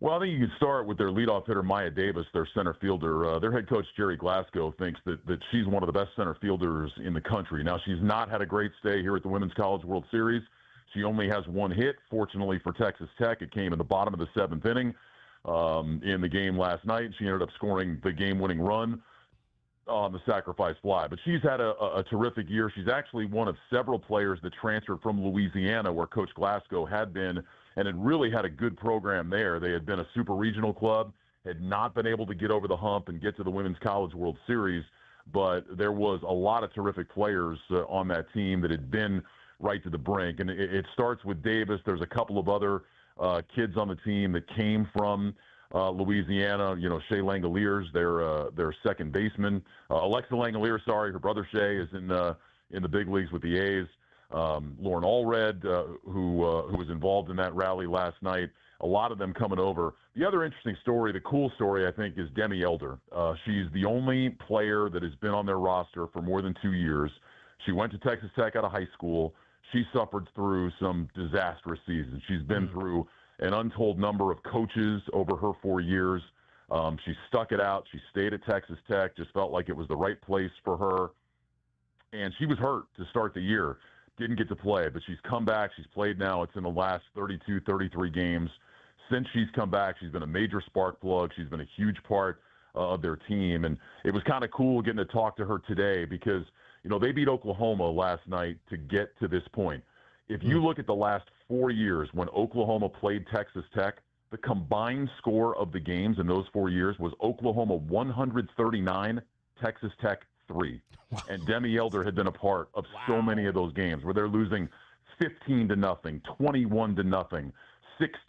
Well, I think you can start with their leadoff hitter, Maya Davis, their center fielder. Their head coach, Jerry Glasgow, thinks that she's one of the best center fielders in the country. Now, she's not had a great stay here at the Women's College World Series. She only has one hit. Fortunately for Texas Tech, it came in the bottom of the seventh inning in the game last night. She ended up scoring the game-winning run on the sacrifice fly. But she's had a terrific year. She's actually one of several players that transferred from Louisiana, where Coach Glasgow had been, and had really had a good program there. They had been a super regional club, had not been able to get over the hump and get to the Women's College World Series, but there was a lot of terrific players on that team that had been right to the brink. And it starts with Davis. There's a couple of other kids on the team that came from Louisiana. You know, Shea Langoliers, their second baseman. Alexa Langoliers, her brother Shea is in the big leagues with the A's. Lauren Allred, who was involved in that rally last night. A lot of them coming over. The other interesting story, the cool story, I think, is Demi Elder. She's the only player that has been on their roster for more than 2 years. She went to Texas Tech out of high school. She suffered through some disastrous seasons. She's been through an untold number of coaches over her 4 years. She stuck it out. She stayed at Texas Tech, just felt like it was the right place for her. And she was hurt to start the year. Didn't get to play, but she's come back. She's played now. It's in the last 32, 33 games. Since she's come back, she's been a major spark plug. She's been a huge part of their team. And it was kind of cool getting to talk to her today because, you know, they beat Oklahoma last night to get to this point. If you look at the last 4 years when Oklahoma played Texas Tech, the combined score of the games in those 4 years was Oklahoma 139, Texas Tech 3. Wow. And Demi Elder had been a part of so many of those games where they're losing 15-0, 21-0,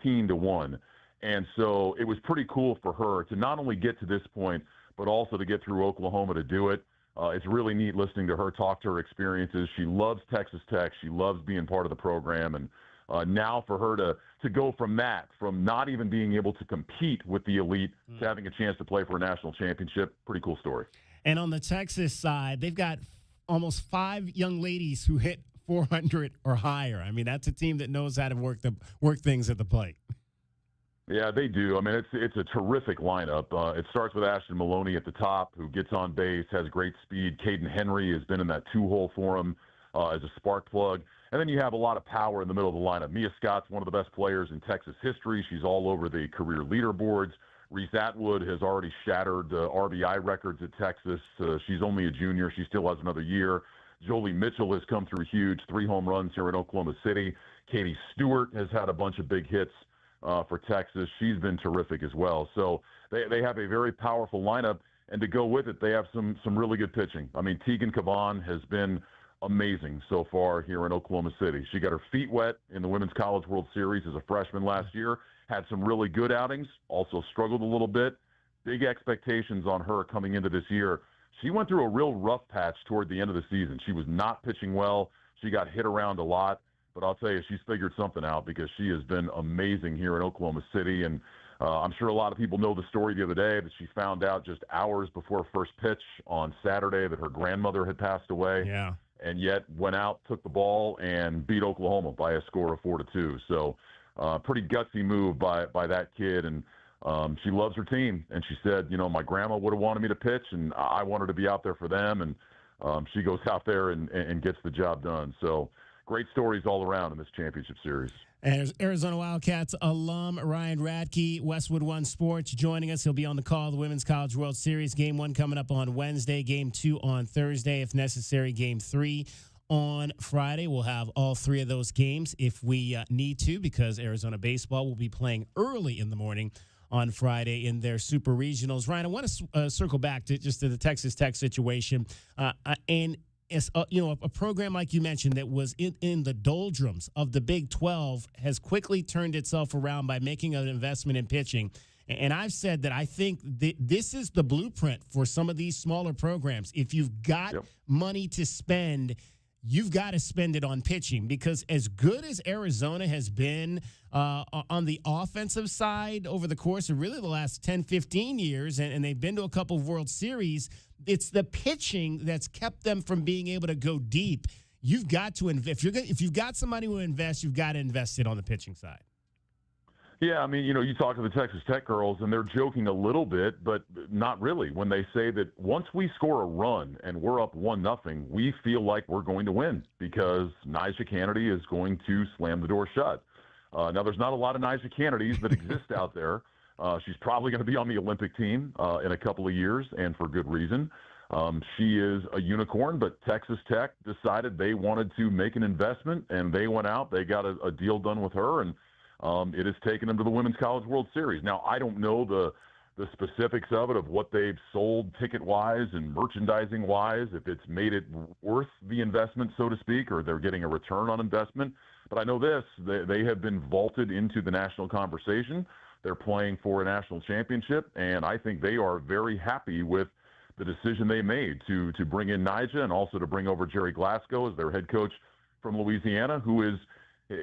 16-1. And so it was pretty cool for her to not only get to this point, but also to get through Oklahoma to do it. It's really neat listening to her talk to her experiences. She loves Texas Tech. She loves being part of the program. And now for her to go from that, from not even being able to compete with the elite to having a chance to play for a national championship, pretty cool story. And on the Texas side, they've got almost 5 young ladies who hit 400 or higher. I mean, that's a team that knows how to work things at the plate. Yeah, they do. I mean, it's a terrific lineup. It starts with Ashton Maloney at the top, who gets on base, has great speed. Caden Henry has been in that 2-hole for him as a spark plug. And then you have a lot of power in the middle of the lineup. Mia Scott's one of the best players in Texas history. She's all over the career leaderboards. Reese Atwood has already shattered RBI records at Texas. She's only a junior. She still has another year. Jolie Mitchell has come through huge, 3 home runs here in Oklahoma City. Katie Stewart has had a bunch of big hits for Texas. She's been terrific as well. So they have a very powerful lineup, and to go with it, they have some really good pitching. I mean, Tegan Caban has been amazing so far here in Oklahoma City. She got her feet wet in the Women's College World Series as a freshman last year, had some really good outings, also struggled a little bit. Big expectations on her coming into this year. She went through a real rough patch toward the end of the season. She was not pitching well. She got hit around a lot. But I'll tell you, she's figured something out because she has been amazing here in Oklahoma City. And I'm sure a lot of people know the story the other day that she found out just hours before first pitch on Saturday that her grandmother had passed away. Yeah. And yet went out, took the ball, and beat Oklahoma by a score of 4-2. So pretty gutsy move by that kid. And she loves her team. And she said, you know, my grandma would have wanted me to pitch, and I wanted to be out there for them. And she goes out there and gets the job done. So great stories all around in this championship series. And there's Arizona Wildcats alum Ryan Radke, Westwood One Sports, joining us. He'll be on the call of the Women's College World Series. Game 1 coming up on Wednesday, Game 2 on Thursday. If necessary, Game 3 on Friday. We'll have all 3 of those games if we need to, because Arizona baseball will be playing early in the morning on Friday in their super regionals. Ryan, I want to circle back to the Texas Tech situation. And as a program like you mentioned that was in the doldrums of the Big 12 has quickly turned itself around by making an investment in pitching. And I've said that I think this is the blueprint for some of these smaller programs. If you've got money to spend, you've got to spend it on pitching, because as good as Arizona has been on the offensive side over the course of really the last 10, 15 years, and they've been to a couple of World Series, it's the pitching that's kept them from being able to go deep. You've got to invest. If you've got some money to invest, you've got to invest it on the pitching side. Yeah, I mean, you talk to the Texas Tech girls, and they're joking a little bit, but not really, when they say that once we score a run and we're up 1-0, we feel like we're going to win because Nyjah Kennedy is going to slam the door shut. Now, there's not a lot of Nyjah Kennedys that exist out there. She's probably going to be on the Olympic team in a couple of years, and for good reason. She is a unicorn, but Texas Tech decided they wanted to make an investment, and they went out. They got a deal done with her, and it has taken them to the Women's College World Series. Now, I don't know the specifics of it, of what they've sold ticket-wise and merchandising-wise, if it's made it worth the investment, so to speak, or they're getting a return on investment. But I know this, they have been vaulted into the national conversation. They're playing for a national championship, and I think they are very happy with the decision they made to bring in Nyjah and also to bring over Jerry Glasgow as their head coach from Louisiana,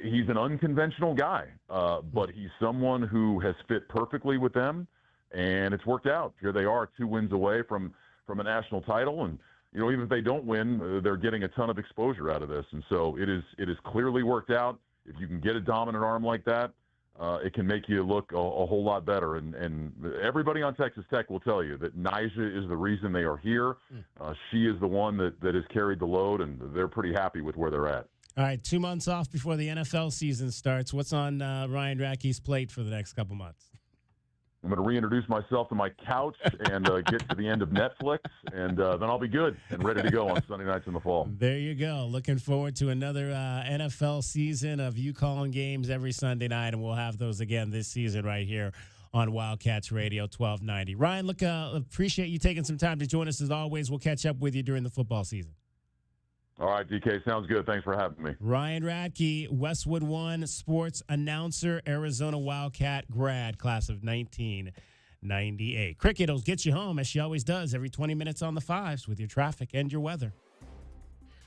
he's an unconventional guy, but he's someone who has fit perfectly with them, and it's worked out. Here they are, 2 wins away from a national title, and even if they don't win, they're getting a ton of exposure out of this, and so it is clearly worked out. If you can get a dominant arm like that, it can make you look a whole lot better. And everybody on Texas Tech will tell you that Nyjah is the reason they are here. She is the one that has carried the load, and they're pretty happy with where they're at. All right, 2 months off before the NFL season starts. What's on Ryan Radke's plate for the next couple months? I'm going to reintroduce myself to my couch and get to the end of Netflix, and then I'll be good and ready to go on Sunday nights in the fall. There you go. Looking forward to another NFL season of you calling games every Sunday night, and we'll have those again this season right here on Wildcats Radio 1290. Ryan, appreciate you taking some time to join us as always. We'll catch up with you during the football season. All right, DK, sounds good. Thanks for having me. Ryan Radke, Westwood One sports announcer, Arizona Wildcat grad, class of 1998. Cricket will get you home, as she always does, every 20 minutes on the fives with your traffic and your weather.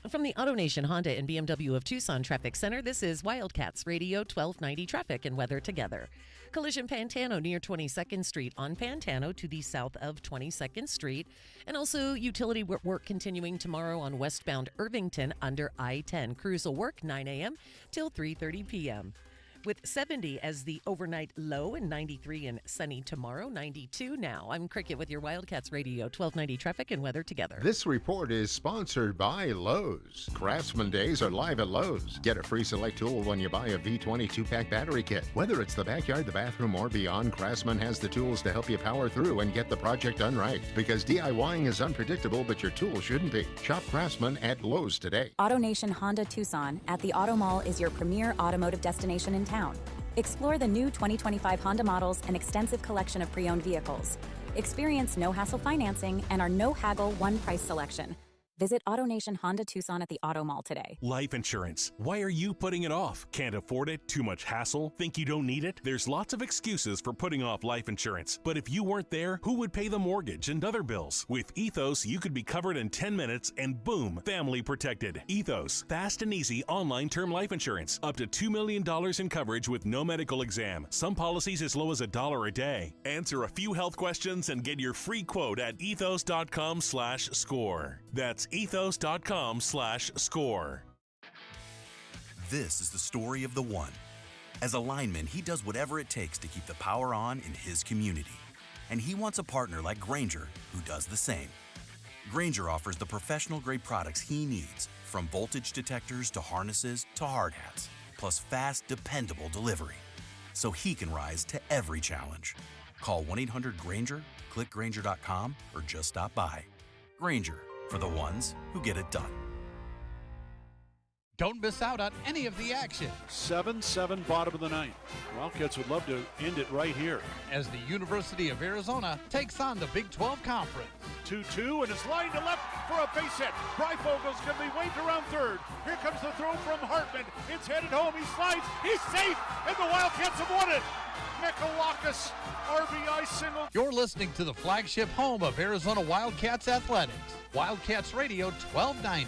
From the AutoNation Honda and BMW of Tucson Traffic Center, this is Wildcats Radio 1290 Traffic and Weather Together. Collision Pantano near 22nd Street on Pantano to the south of 22nd Street. And also utility work continuing tomorrow on westbound Irvington under I-10. Crews will work 9 a.m. till 3:30 p.m. With 70 as the overnight low and 93 and sunny tomorrow, 92 now. I'm Cricket with your Wildcats Radio 1290 Traffic and Weather Together. This report is sponsored by Lowe's. Craftsman Days are live at Lowe's. Get a free select tool when you buy a V20 2-pack battery kit. Whether it's the backyard, the bathroom, or beyond, Craftsman has the tools to help you power through and get the project done right. Because DIYing is unpredictable, but your tool shouldn't be. Shop Craftsman at Lowe's today. AutoNation Honda Tucson at the Auto Mall is your premier automotive destination in town. Explore the new 2025 Honda models and extensive collection of pre-owned vehicles. Experience no-hassle financing and our no-haggle one-price selection. Visit AutoNation Honda Tucson at the Auto Mall today. Life insurance. Why are you putting it off? Can't afford it? Too much hassle? Think you don't need it? There's lots of excuses for putting off life insurance. But if you weren't there, who would pay the mortgage and other bills? With Ethos, you could be covered in 10 minutes and boom, family protected. Ethos, fast and easy online term life insurance. Up to $2 million in coverage with no medical exam. Some policies as low as $1 a day. Answer a few health questions and get your free quote at ethos.com/score. That's ethos.com/score. This is the story of the one. As a lineman, he does whatever it takes to keep the power on in his community. And he wants a partner like Grainger who does the same. Grainger offers the professional-grade products he needs, from voltage detectors to harnesses to hard hats, plus fast, dependable delivery, so he can rise to every challenge. Call 1-800-GRAINGER, click Grainger.com, or just stop by. Grainger, for the ones who get it done. Don't miss out on any of the action. 7-7 bottom of the ninth. Wildcats would love to end it right here. As the University of Arizona takes on the Big 12 Conference. 2-2, and it's lined to left for a base hit. Bryfogel's going to be waved around third. Here comes the throw from Hartman. It's headed home. He slides. He's safe, and the Wildcats have won it. Mikalakis, RBI single. You're listening to the flagship home of Arizona Wildcats athletics. Wildcats Radio 1290.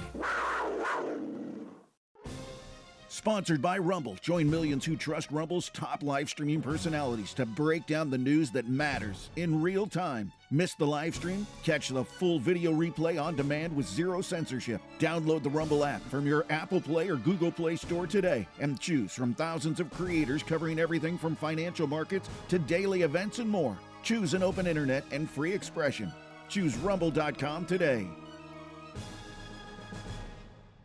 Sponsored by Rumble. Join millions who trust Rumble's top live streaming personalities to break down the news that matters in real time. Miss the live stream? Catch the full video replay on demand with zero censorship. Download the Rumble app from your Apple Play or Google Play store today and choose from thousands of creators covering everything from financial markets to daily events and more. Choose an open internet and free expression. Choose Rumble.com today.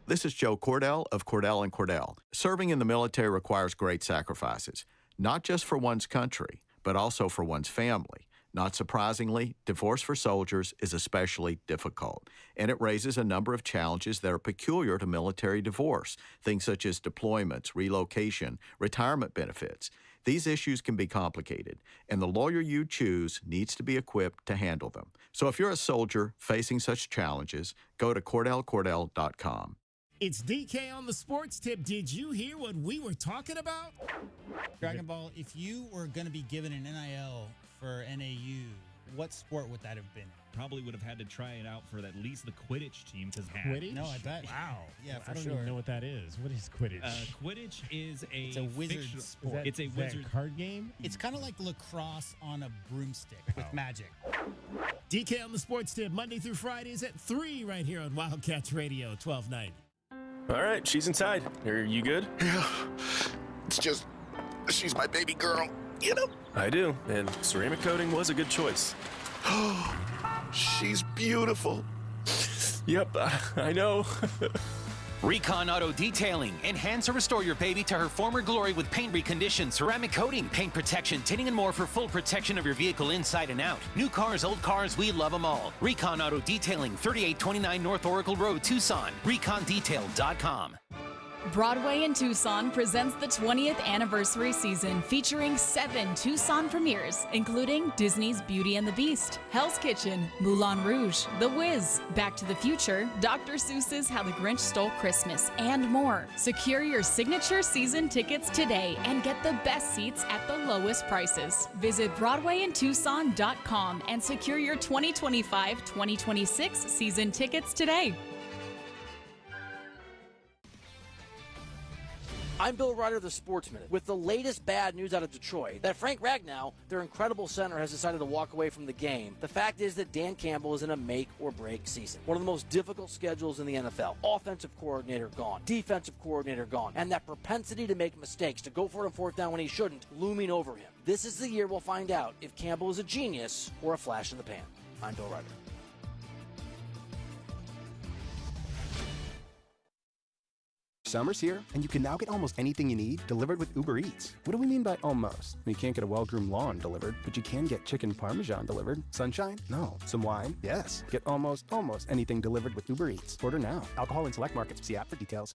This is Joe Cordell of Cordell & Cordell. Serving in the military requires great sacrifices, not just for one's country, but also for one's family. Not surprisingly, divorce for soldiers is especially difficult, and it raises a number of challenges that are peculiar to military divorce, things such as deployments, relocation, retirement benefits. These issues can be complicated, and the lawyer you choose needs to be equipped to handle them. So if you're a soldier facing such challenges, go to CordellCordell.com. It's DK on the sports tip. Did you hear what we were talking about? Dragon Ball, if you were going to be given an NIL for NAU, what sport would that have been? Probably would have had to try it out for at least the Quidditch team. Quidditch? No, I bet. Wow. Yeah, for I don't sure. even know what that is. What is Quidditch? Quidditch is It's a wizard sport. It's a wizard card game. It's kind of like lacrosse on a broomstick with magic. DK on the sports tip, Monday through Fridays at 3 right here on Wildcats Radio 1290. All right, she's inside. Are you good? Yeah. It's just, she's my baby girl, you know? I do, and ceramic coating was a good choice. She's beautiful. Yep, I know. Recon Auto Detailing. Enhance or restore your baby to her former glory with paint recondition, ceramic coating, paint protection, tinting, and more for full protection of your vehicle inside and out. New cars, old cars, we love them all. Recon Auto Detailing, 3829 North Oracle Road, Tucson. ReconDetail.com. Broadway in Tucson presents the 20th anniversary season featuring 7 Tucson premieres, including Disney's Beauty and the Beast, Hell's Kitchen, Moulin Rouge, The Wiz, Back to the Future, Dr. Seuss's How the Grinch Stole Christmas, and more. Secure your signature season tickets today and get the best seats at the lowest prices. Visit BroadwayInTucson.com and secure your 2025-2026 season tickets today. I'm Bill Ryder of the Sports Minute with the latest bad news out of Detroit that Frank Ragnow, their incredible center, has decided to walk away from the game. The fact is that Dan Campbell is in a make-or-break season. One of the most difficult schedules in the NFL. Offensive coordinator gone. Defensive coordinator gone. And that propensity to make mistakes, to go for it on fourth down when he shouldn't, looming over him. This is the year we'll find out if Campbell is a genius or a flash in the pan. I'm Bill Ryder. Summer's here, and you can now get almost anything you need delivered with Uber Eats. What do we mean by almost? You can't get a well-groomed lawn delivered, but you can get chicken parmesan delivered. Sunshine? No. Some wine? Yes. Get almost anything delivered with Uber Eats. Order now. Alcohol in select markets. See app for details.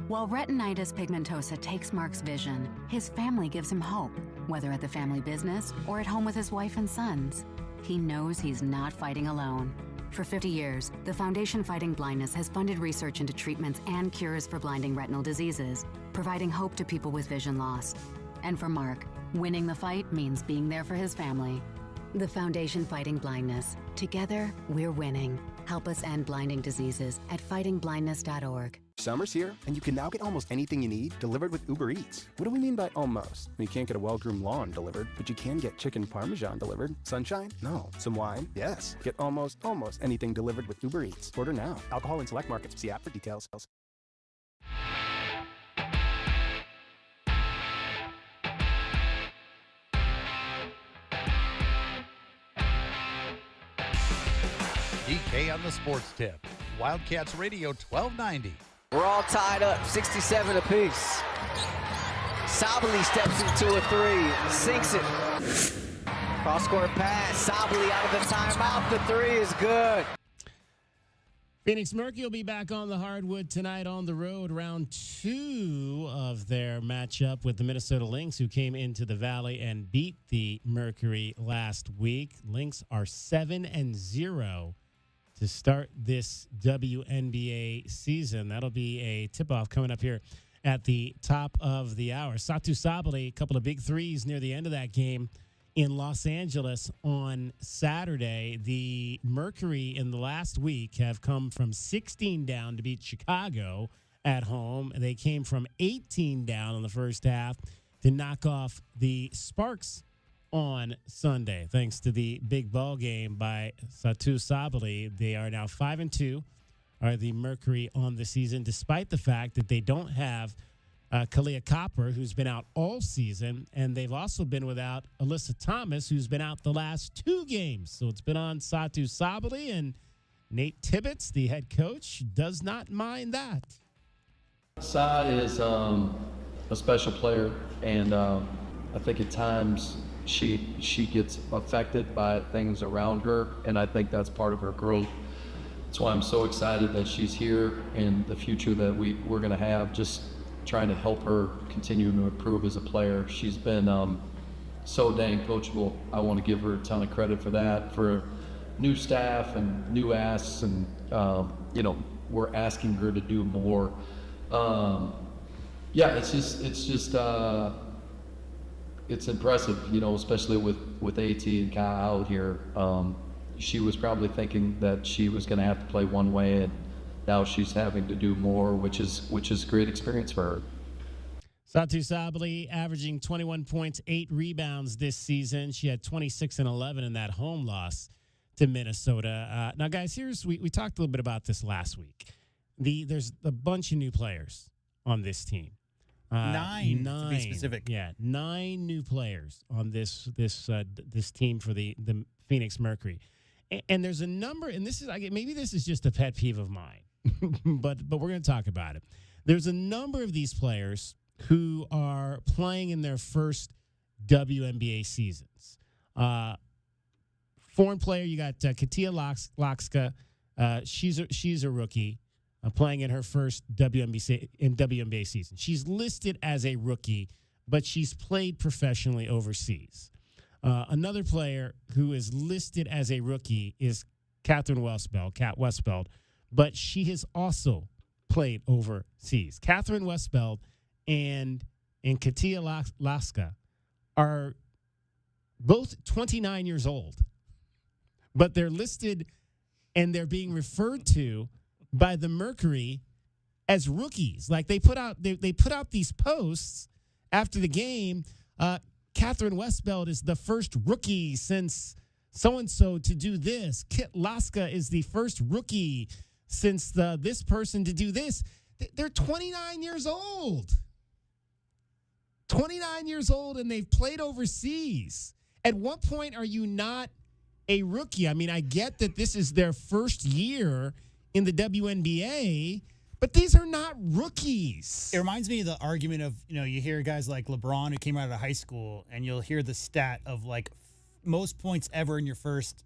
While retinitis pigmentosa takes Mark's vision, his family gives him hope, whether at the family business or at home with his wife and sons. He knows he's not fighting alone. For 50 years, the Foundation Fighting Blindness has funded research into treatments and cures for blinding retinal diseases, providing hope to people with vision loss. And for Mark, winning the fight means being there for his family. The Foundation Fighting Blindness. Together, we're winning. Help us end blinding diseases at fightingblindness.org. Summer's here, and you can now get almost anything you need delivered with Uber Eats. What do we mean by almost? You can't get a well-groomed lawn delivered, but you can get chicken parmesan delivered. Sunshine? No. Some wine? Yes. Get almost anything delivered with Uber Eats. Order now. Alcohol in select markets. See app for details. DK on the sports tip. Wildcats Radio 1290. We're all tied up, 67 apiece. Sabali steps into a three, sinks it. Cross-court pass, Sabali out of the timeout. The three is good. Phoenix Mercury will be back on the hardwood tonight on the road. Round 2 of their matchup with the Minnesota Lynx, who came into the Valley and beat the Mercury last week. Lynx are 7-0 to start this WNBA season. That'll be a tip-off coming up here at the top of the hour. Satu Sabali, a couple of big threes near the end of that game in Los Angeles on Saturday. The Mercury in the last week have come from 16 down to beat Chicago at home. They came from 18 down in the first half to knock off the Sparks on Sunday. Thanks to the big ball game by Satu Sabali, they are now 5-2, are the Mercury on the season, despite the fact that they don't have Kaiah Copper, who's been out all season, and they've also been without Alyssa Thomas, who's been out the last 2 games. So it's been on Satu Sabali, and Nate Tibbetts, the head coach, does not mind that. Sa is a special player, and I think at times she gets affected by things around her, and I think that's part of her growth. That's why I'm so excited that she's here and the future that we're going to have, just trying to help her continue to improve as a player. She's been so dang coachable. I want to give her a ton of credit for that, for new staff and new asks, and we're asking her to do more. It's impressive, especially with AT and Kaiah out here. She was probably thinking that she was going to have to play one way, and now she's having to do more, which is great experience for her. Satu Sabali averaging 21 points, 8 rebounds this season. She had 26 and 11 in that home loss to Minnesota. Now, guys, we talked a little bit about this last week. There's a bunch of new players on this team. 9 to be specific. Yeah, 9 new players on this team for the Phoenix Mercury. And there's a number, and maybe this is just a pet peeve of mine, but we're going to talk about it. There's a number of these players who are playing in their first WNBA seasons. Foreign player, you got Kaiah Lakska. She's a rookie. Playing in her first WNBA season. She's listed as a rookie, but she's played professionally overseas. Another player who is listed as a rookie is Kat Westbeld, but she has also played overseas. Catherine Westbeld and Kaiah Lakska are both 29 years old, but they're listed and they're being referred to by the Mercury as rookies. Like they put out these posts after the game. Catherine Westbeld is the first rookie since so-and-so to do this. Kit Laska is the first rookie since this person to do this. They're 29 years old. 29 years old, and they've played overseas. At what point are you not a rookie? I mean, I get that this is their first year in the WNBA, but these are not rookies. It reminds me of the argument of, you hear guys like LeBron who came out of high school, and you'll hear the stat of like most points ever in your first,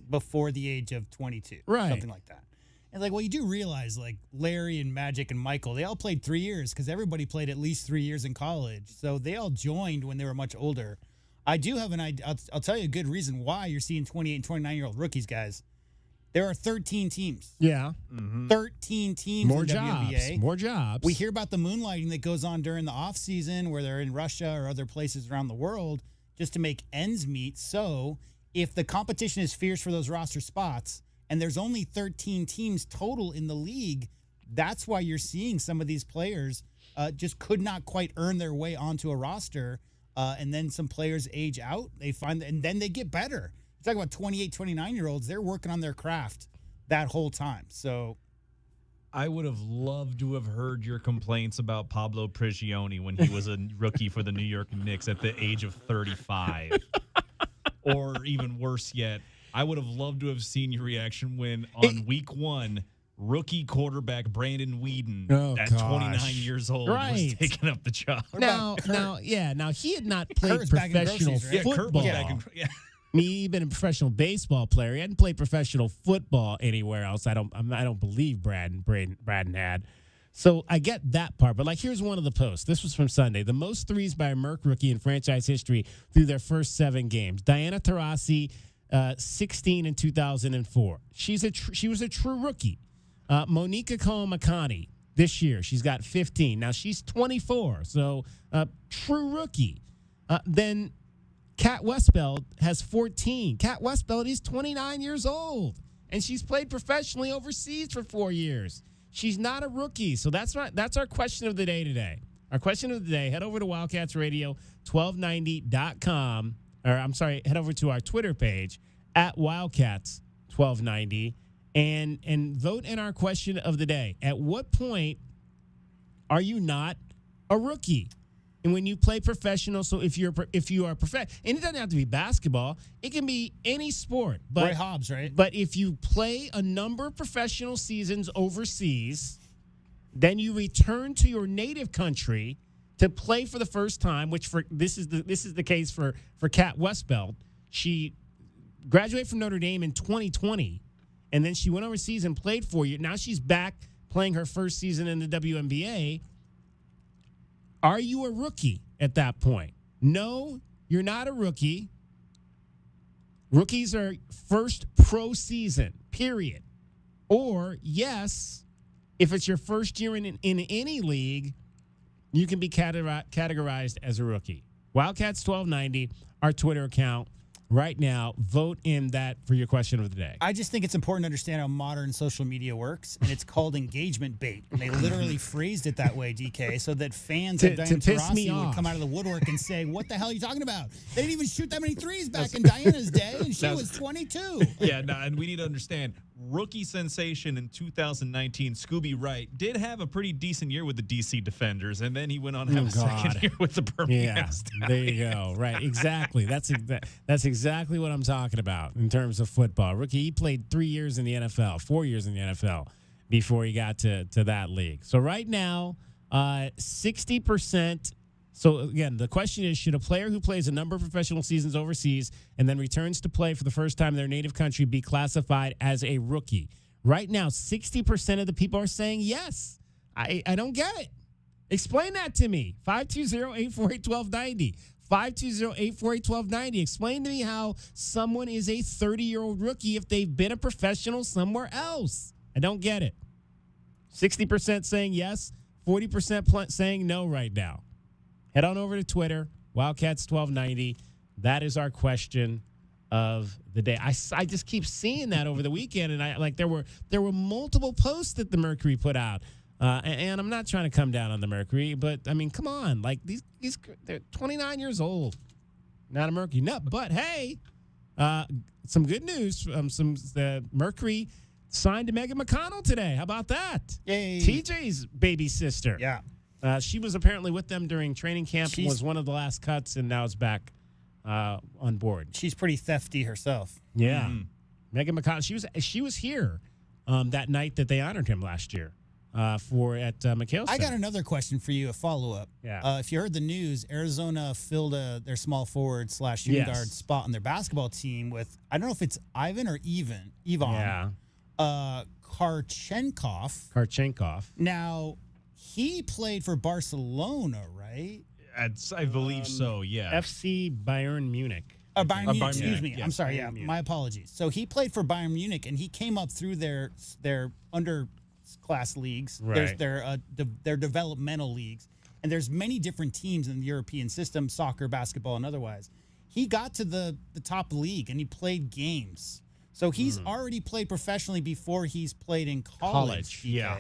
before the age of 22. Right. Something like that. And like, well, you do realize like Larry and Magic and Michael, they all played 3 years because everybody played at least 3 years in college. So they all joined when they were much older. I do have an idea. I'll tell you a good reason why you're seeing 28 and 29-year-old rookies, guys. There are 13 teams. Yeah. 13 teams More in the jobs. WNBA. More jobs. We hear about the moonlighting that goes on during the offseason where they're in Russia or other places around the world just to make ends meet. So if the competition is fierce for those roster spots and there's only 13 teams total in the league, that's why you're seeing some of these players just could not quite earn their way onto a roster. And then some players age out. And then they get better. You're talking about 28, 29-year-olds. They're working on their craft that whole time. So I would have loved to have heard your complaints about Pablo Prigioni when he was a rookie for the New York Knicks at the age of 35. Or even worse yet, I would have loved to have seen your reaction when on week 1, rookie quarterback Brandon Whedon at 29 years old was taking up the job. Now he had not played professional football. He'd been a professional baseball player. He hadn't played professional football anywhere else. I don't believe Braden had. So I get that part. But like, here's one of the posts. This was from Sunday. The most threes by a Merc rookie in franchise history through their first 7 games. Diana Taurasi, 16 in 2004. She was a true rookie. Monica Koamakani this year, she's got 15. Now she's 24, so true rookie. Then Kat Westbeld has 14. Kat Westbeld is 29 years old, and she's played professionally overseas for 4 years. She's not a rookie, so that's our question of the day today. Our question of the day, head over to WildcatsRadio1290.com, head over to our Twitter page at Wildcats1290. And vote in our question of the day. At what point are you not a rookie? And when you play professional, so if you are professional, and it doesn't have to be basketball, it can be any sport. But, Roy Hobbs, right? But if you play a number of professional seasons overseas, then you return to your native country to play for the first time. Which this is the case for Kat Westbeld. She graduated from Notre Dame in 2020. And then she went overseas and played 4 years. Now she's back playing her first season in the WNBA. Are you a rookie at that point? No, you're not a rookie. Rookies are first pro season, period. Or, yes, if it's your first year in any league, you can be categorized as a rookie. Wildcats 1290, our Twitter account. Right now, vote in that for your question of the day. I just think it's important to understand how modern social media works, and it's called engagement bait. And they literally phrased it that way, DK, so that fans of Diana Taurasi would come out of the woodwork and say, what the hell are you talking about? They didn't even shoot that many threes back in Diana's day, and she was 22. Yeah, and we need to understand, rookie sensation in 2019, Scooby Wright, did have a pretty decent year with the DC Defenders, and then he went on to have a second year with the Birmingham Stallions. There you go. Right, exactly. That's exactly what I'm talking about in terms of football. Rookie, he played 3 years in the NFL, 4 years in the NFL before he got to that league. So right now, 60%. So again, the question is, should a player who plays a number of professional seasons overseas and then returns to play for the first time in their native country be classified as a rookie? Right now, 60% of the people are saying yes. I don't get it. Explain that to me. 520-848-1290. 520-848-1290. Explain to me how someone is a 30-year-old rookie if they've been a professional somewhere else. I don't get it. 60% saying yes, 40% saying no right now. Head on over to Twitter, Wildcats1290. That is our question of the day. I just keep seeing that over the weekend, and there were multiple posts that the Mercury put out And I'm not trying to come down on the Mercury, but I mean, come on, like they're 29 years old, not a Mercury nut. But hey, some good news. The Mercury signed to Megan McConnell today. How about that? Yay! TJ's baby sister. Yeah. She was apparently with them during training camp. Was one of the last cuts, and now is back on board. She's pretty thefty herself. Yeah, Megan McConnell. She was here that night that they honored him last year at McHale Center. I got another question for you, a follow-up. Yeah. If you heard the news, Arizona filled their small forward / shooting guard spot on their basketball team with, I don't know if it's Ivan or Ivan. Yeah. Karchenkov. Now, he played for Barcelona, right? I believe so, yeah. FC Bayern Munich. Bayern Munich, excuse me. Yes, I'm sorry, Bayern Munich. my apologies. So he played for Bayern Munich, and he came up through their underclass leagues. Right. There's their developmental leagues, and there's many different teams in the European system, soccer, basketball, and otherwise. He got to the top league, and he played games. So he's already played professionally before he's played in college. Yeah.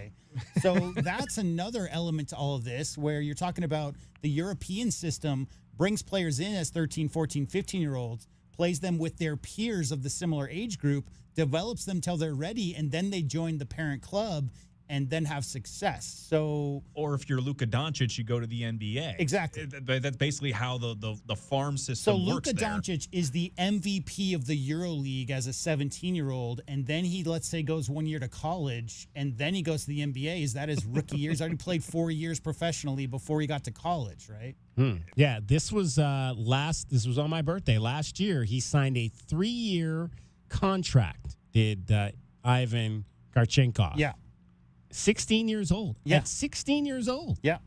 So that's another element to all of this, where you're talking about the European system brings players in as 13, 14, 15-year-olds, plays them with their peers of the similar age group, develops them till they're ready, and then they join the parent club and then have success. So, or if you're Luka Doncic, you go to the NBA. Exactly. That's basically how the farm system So works. Luka Doncic is the MVP of the EuroLeague as a 17-year-old, and then he, let's say, goes 1 year to college, and then he goes to the NBA. Is that his rookie year? He's already played 4 years professionally before he got to college, right? Yeah, this was This was on my birthday last year. He signed a 3-year contract. Did Ivan Karchenkov? Yeah. 16 years old. Yeah. At 16 years old. Yeah.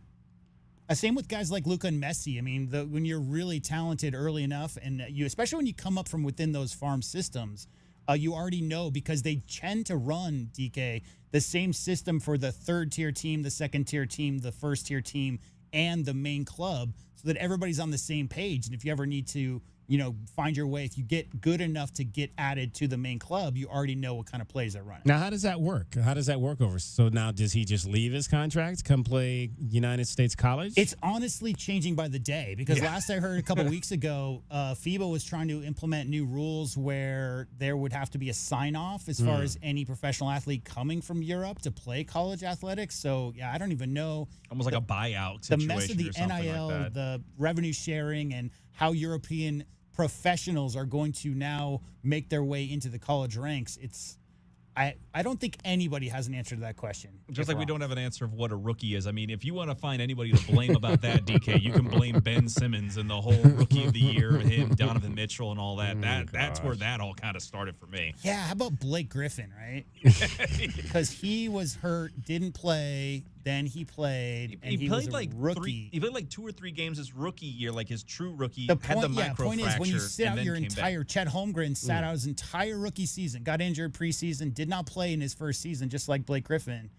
Same with guys like Luka and Messi. I mean, when you're really talented early enough, and especially when you come up from within those farm systems, you already know, because they tend to run, DK, the same system for the third-tier team, the second-tier team, the first-tier team, and the main club, so that everybody's on the same page. And if you ever need to, find your way, if you get good enough to get added to the main club, you already know what kind of plays they're running. Now, how does that work? So now does he just leave his contract, come play United States College? It's honestly changing by the day, because last I heard a couple weeks ago, FIBA was trying to implement new rules where there would have to be a sign-off as far as any professional athlete coming from Europe to play college athletics. So, I don't even know. Almost like a buyout The situation. mess of the or something NIL, like that. the revenue sharing, and how European professionals are going to now make their way into the college ranks. I don't think anybody has an answer to that question. Just like we don't have an answer of what a rookie is. I mean, if you want to find anybody to blame about that, DK, you can blame Ben Simmons and the whole rookie of the year, him, Donovan Mitchell, and all that. That's where that all kind of started for me. Yeah, how about Blake Griffin, right? Because he was hurt, didn't play, then he played, and he was a like rookie. He played like 2 or 3 games his rookie year, like his true rookie. The had the point is, when you sit out your entire Chet Holmgren sat out his entire rookie season, got injured preseason, did not play in his first season, just like Blake Griffin,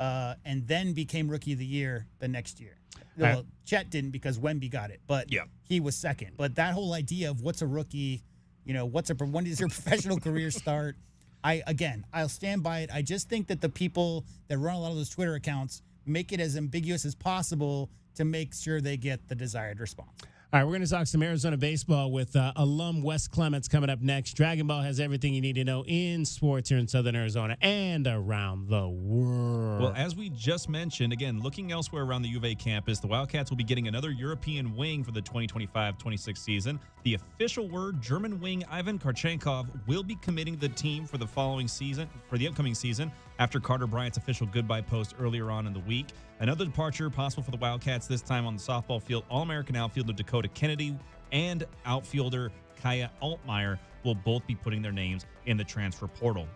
and then became rookie of the year the next year. Well, Chet didn't, because Wemby got it, but he was second. But that whole idea of what's a rookie, when does your professional career start? I'll stand by it. I just think that the people that run a lot of those Twitter accounts make it as ambiguous as possible to make sure they get the desired response. All right, we're going to talk some Arizona baseball with alum Wes Clements coming up next. Dragon Ball has everything you need to know in sports here in Southern Arizona and around the world. Well, as we just mentioned, again, looking elsewhere around the U of A campus, the Wildcats will be getting another European wing for the 2025-26 season. The official word, German wing Ivan Karchenkov will be committing the team for the upcoming season, after Carter Bryant's official goodbye post earlier on in the week. Another departure possible for the Wildcats, this time on the softball field. All-American outfielder Dakota Kennedy and outfielder Kaiah Altmeyer will both be putting their names in the transfer portal.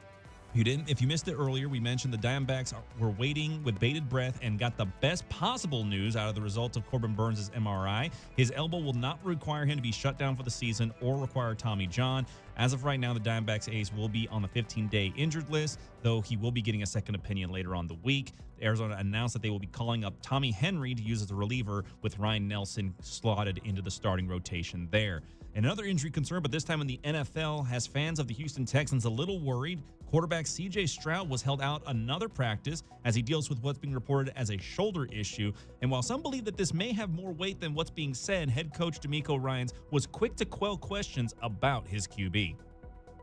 If you missed it earlier, we mentioned the Diamondbacks were waiting with bated breath and got the best possible news out of the results of Corbin Burns' MRI. His elbow will not require him to be shut down for the season or require Tommy John. As of right now, the Diamondbacks ace will be on the 15-day injured list, though he will be getting a second opinion later on the week. Arizona announced that they will be calling up Tommy Henry to use as a reliever, with Ryan Nelson slotted into the starting rotation there. And another injury concern, but this time in the NFL, has fans of the Houston Texans a little worried. Quarterback C.J. Stroud was held out another practice as he deals with what's being reported as a shoulder issue. And while some believe that this may have more weight than what's being said, head coach DeMeco Ryans was quick to quell questions about his QB.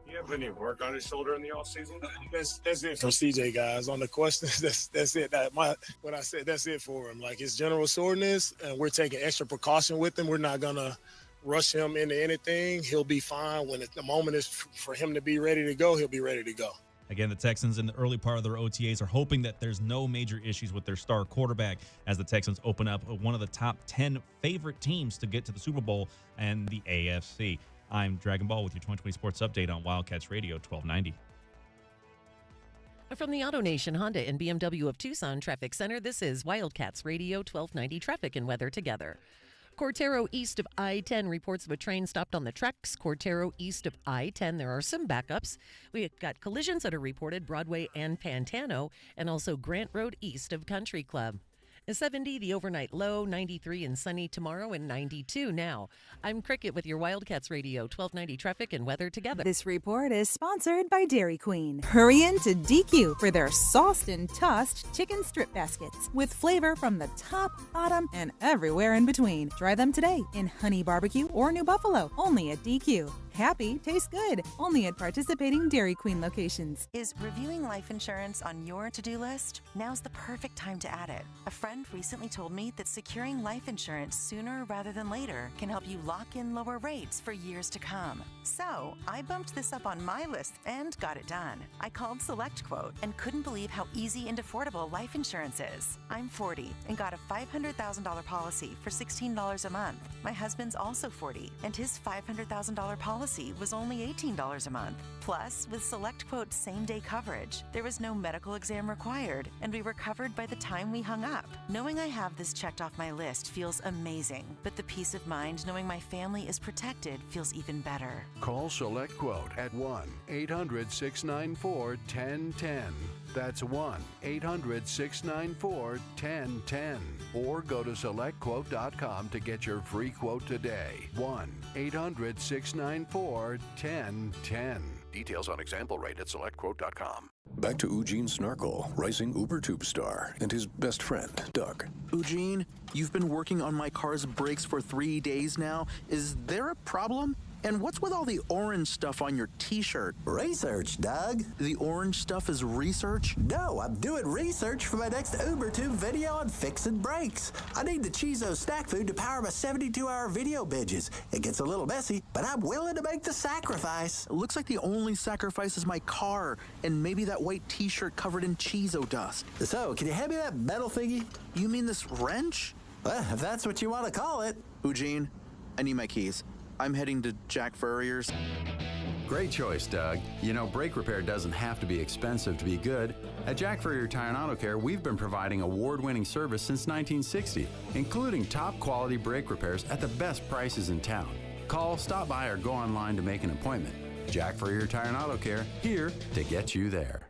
You have any work on his shoulder in the offseason? That's it for CJ, guys. On the questions, that's it. What I said, that's it for him. Like, it's general soreness, and we're taking extra precaution with him. We're not gonna rush him into anything. He'll be fine. When the moment is for him to be ready to go, he'll be ready to go. Again, the Texans in the early part of their OTAs are hoping that there's no major issues with their star quarterback as the Texans open up one of the top 10 favorite teams to get to the Super Bowl and the AFC. I'm Dragon Ball with your 2020 Sports Update on Wildcats Radio 1290. From the AutoNation Honda and BMW of Tucson Traffic Center, this is Wildcats Radio 1290 Traffic and Weather Together. Cortero east of I-10 reports of a train stopped on the tracks. Cortero east of I-10, there are some backups. We've got collisions that are reported Broadway and Pantano, and also Grant Road east of Country Club. 70, the overnight low, 93 and sunny tomorrow, and 92 now. I'm Cricket with your Wildcats Radio 1290 Traffic and Weather Together. This report is sponsored by Dairy Queen. Hurry into DQ for their sauced and tossed chicken strip baskets with flavor from the top, bottom, and everywhere in between. Try them today in Honey Barbecue or New Buffalo, only at DQ. Happy tastes good, only at participating Dairy Queen locations. Is reviewing life insurance on your to-do list? Now's the perfect time to add it. A friend recently told me that securing life insurance sooner rather than later can help you lock in lower rates for years to come. So I bumped this up on my list and got it done. I called SelectQuote and couldn't believe how easy and affordable life insurance is. I'm 40 and got a $500,000 policy for $16 a month. My husband's also 40 and his $500,000 policy was only $18 a month. Plus, with SelectQuote same-day coverage, there was no medical exam required, and we were covered by the time we hung up. Knowing I have this checked off my list feels amazing, but the peace of mind knowing my family is protected feels even better. Call SelectQuote at 1-800-694-1010. That's 1-800-694-1010. Or go to SelectQuote.com to get your free quote today. 1-800-694-1010. Details on example rate at SelectQuote.com. Back to Eugene Snarkle, rising UberTube star, and his best friend, Doug. Eugene, you've been working on my car's brakes for 3 days now. Is there a problem? And what's with all the orange stuff on your t-shirt? Research, Doug. The orange stuff is research? No, I'm doing research for my next UberTube video on fixing brakes. I need the Chizo snack food to power my 72-hour video binges. It gets a little messy, but I'm willing to make the sacrifice. It looks like the only sacrifice is my car, and maybe that white t-shirt covered in Chizo dust. So, can you hand me that metal thingy? You mean this wrench? Well, if that's what you want to call it. Eugene, I need my keys. I'm heading to Jack Furrier's. Great choice, Doug. You know, brake repair doesn't have to be expensive to be good. At Jack Furrier Tire and Auto Care, we've been providing award-winning service since 1960, including top-quality brake repairs at the best prices in town. Call, stop by, or go online to make an appointment. Jack Furrier Tire and Auto Care, here to get you there.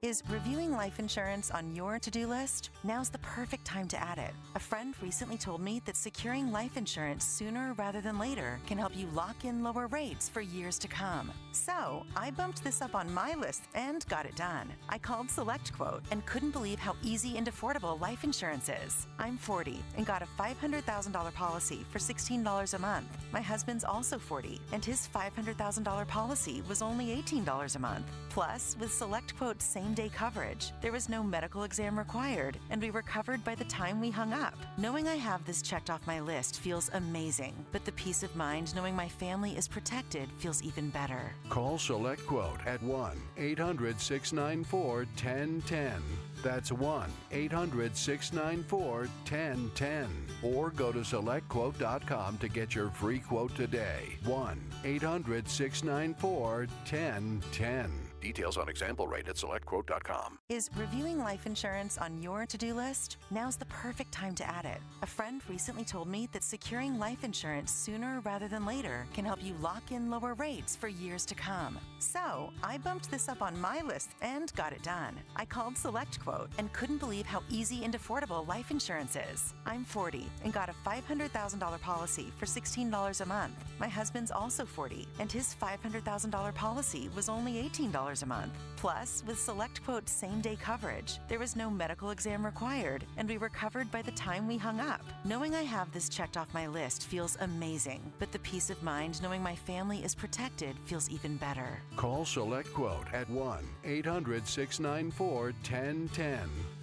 Is reviewing life insurance on your to-do list? Now's the perfect time to add it. A friend recently told me that securing life insurance sooner rather than later can help you lock in lower rates for years to come. So I bumped this up on my list and got it done. I called SelectQuote and couldn't believe how easy and affordable life insurance is. I'm 40 and got a $500,000 policy for $16 a month. My husband's also 40 and his $500,000 policy was only $18 a month. Plus, with SelectQuote same-day coverage, there was no medical exam required, and we were covered by the time we hung up. Knowing I have this checked off my list feels amazing, but the peace of mind knowing my family is protected feels even better. Call SelectQuote at 1-800-694-1010. That's 1-800-694-1010. Or go to SelectQuote.com to get your free quote today. 1-800-694-1010. Details on example rate at selectquote.com. Is reviewing life insurance on your to-do list? Now's the perfect time to add it. A friend recently told me that securing life insurance sooner rather than later can help you lock in lower rates for years to come. So I bumped this up on my list and got it done. I called SelectQuote and couldn't believe how easy and affordable life insurance is. I'm 40 and got a $500,000 policy for $16 a month. My husband's also 40 and his $500,000 policy was only $18 a month. Plus, with SelectQuote's same-day coverage, there was no medical exam required, and we were covered by the time we hung up. Knowing I have this checked off my list feels amazing, but the peace of mind knowing my family is protected feels even better. Call SelectQuote at 1-800-694-1010.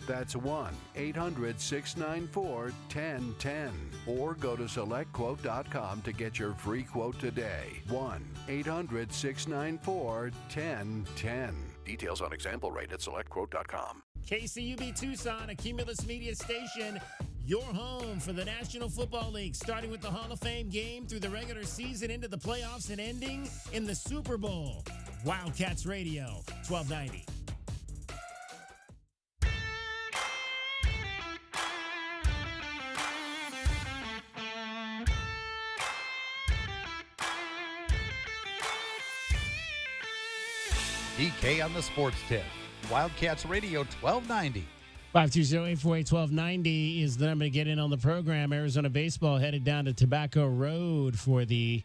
That's 1-800-694-1010. Or go to selectquote.com to get your free quote today. 1-800-694-1010. Details on example rate at selectquote.com. KCUB Tucson, a Cumulus Media station, your home for the National Football League, starting with the Hall of Fame game through the regular season into the playoffs and ending in the Super Bowl. Wildcats Radio, 1290. DK on the Sports Tip. Wildcats Radio 1290. 520-848-1290 is the number to get in on the program. Arizona baseball headed down to Tobacco Road for the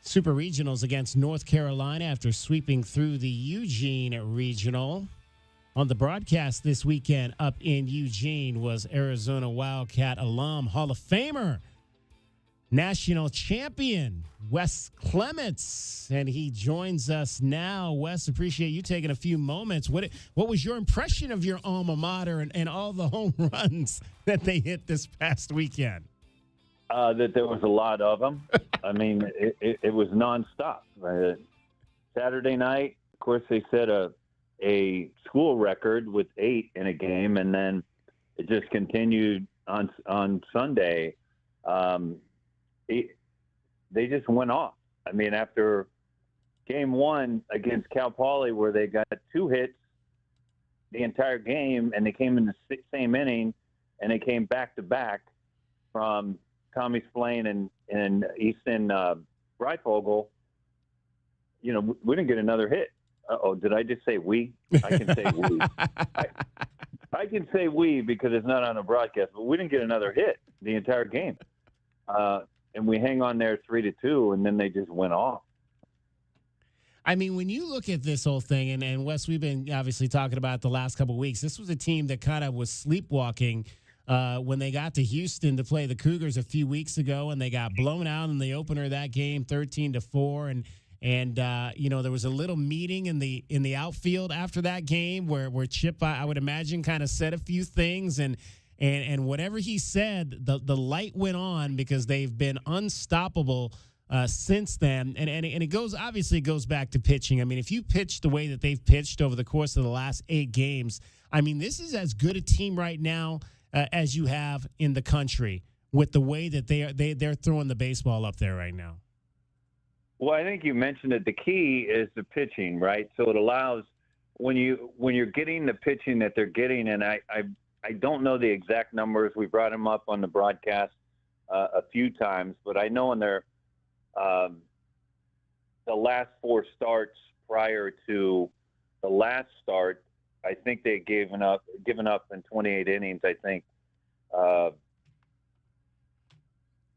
Super Regionals against North Carolina after sweeping through the Eugene Regional. On the broadcast this weekend up in Eugene was Arizona Wildcat alum, Hall of Famer, national champion, Wes Clements, and he joins us now. Wes, appreciate you taking a few moments. What was your impression of your alma mater and all the home runs that they hit this past weekend? That there was a lot of them. I mean, it was nonstop. Saturday night, of course, they set a school record with 8 in a game, and then it just continued on Sunday. They just went off. I mean, after game 1 against Cal Poly, where they got 2 hits the entire game, and they came in the same inning, and they came back to back from Tommy Splain and Easton Breifogel. You know, we didn't get another hit. Uh-oh, did I just say we? I can say we. I can say we because it's not on a broadcast, but we didn't get another hit the entire game. And we hang on there 3-2, and then they just went off. I mean, when you look at this whole thing, and Wes, we've been obviously talking about the last couple of weeks, this was a team that kind of was sleepwalking when they got to Houston to play the Cougars a few weeks ago, and they got blown out in the opener of that game, 13-4, and you know, there was a little meeting in the outfield after that game where Chip, I would imagine, kind of said a few things, and whatever he said, the light went on because they've been unstoppable since then. And it goes back to pitching. I mean, if you pitch the way that they've pitched over the course of the last 8 games, I mean, this is as good a team right now as you have in the country with the way that they're throwing the baseball up there right now. Well, I think you mentioned it. The key is the pitching, right? So it allows when you're getting the pitching that they're getting, and I don't know the exact numbers. We brought them up on the broadcast a few times, but I know in their the last 4 starts prior to the last start, I think they given up in 28 innings. I think 2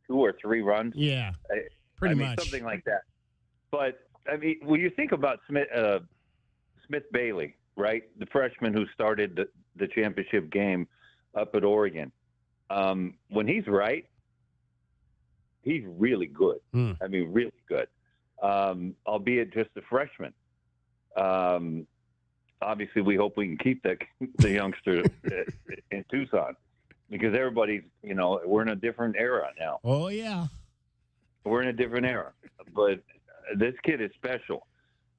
or 3 runs. Yeah, pretty much something like that. But I mean, when you think about Smith Bailey, right, the freshman who started the championship game up at Oregon, when he's right, he's really good. I mean, really good, albeit just a freshman. Obviously, we hope we can keep the youngster in Tucson because everybody's, you know, we're in a different era now. Oh, yeah. We're in a different era. But this kid is special.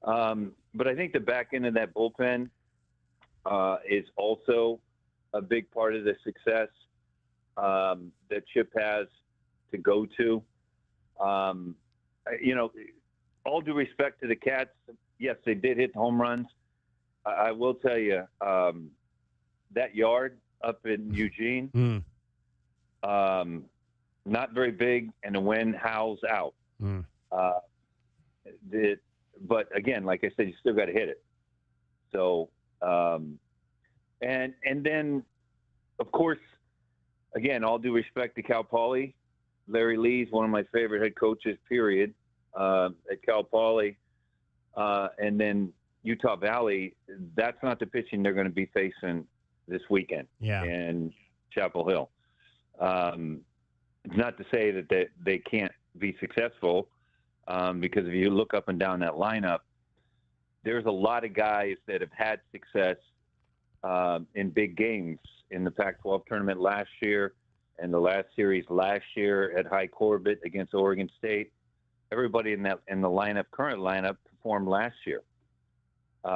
But I think the back end of that bullpen is also a big part of the success that Chip has to go to. You know, all due respect to the Cats, yes, they did hit home runs, I will tell you, that yard up in Eugene, not very big, and the wind howls out. But again, like I said, you still got to hit it. So, and then, of course, again, all due respect to Cal Poly, Larry Lee's one of my favorite head coaches, period, at Cal Poly. And then Utah Valley, that's not the pitching they're going to be facing this weekend in Chapel Hill. It's not to say that they can't be successful, because if you look up and down that lineup, there's a lot of guys that have had success in big games in the Pac-12 tournament last year and the last series last year at High Corbett against Oregon State. Everybody in the current lineup performed last year,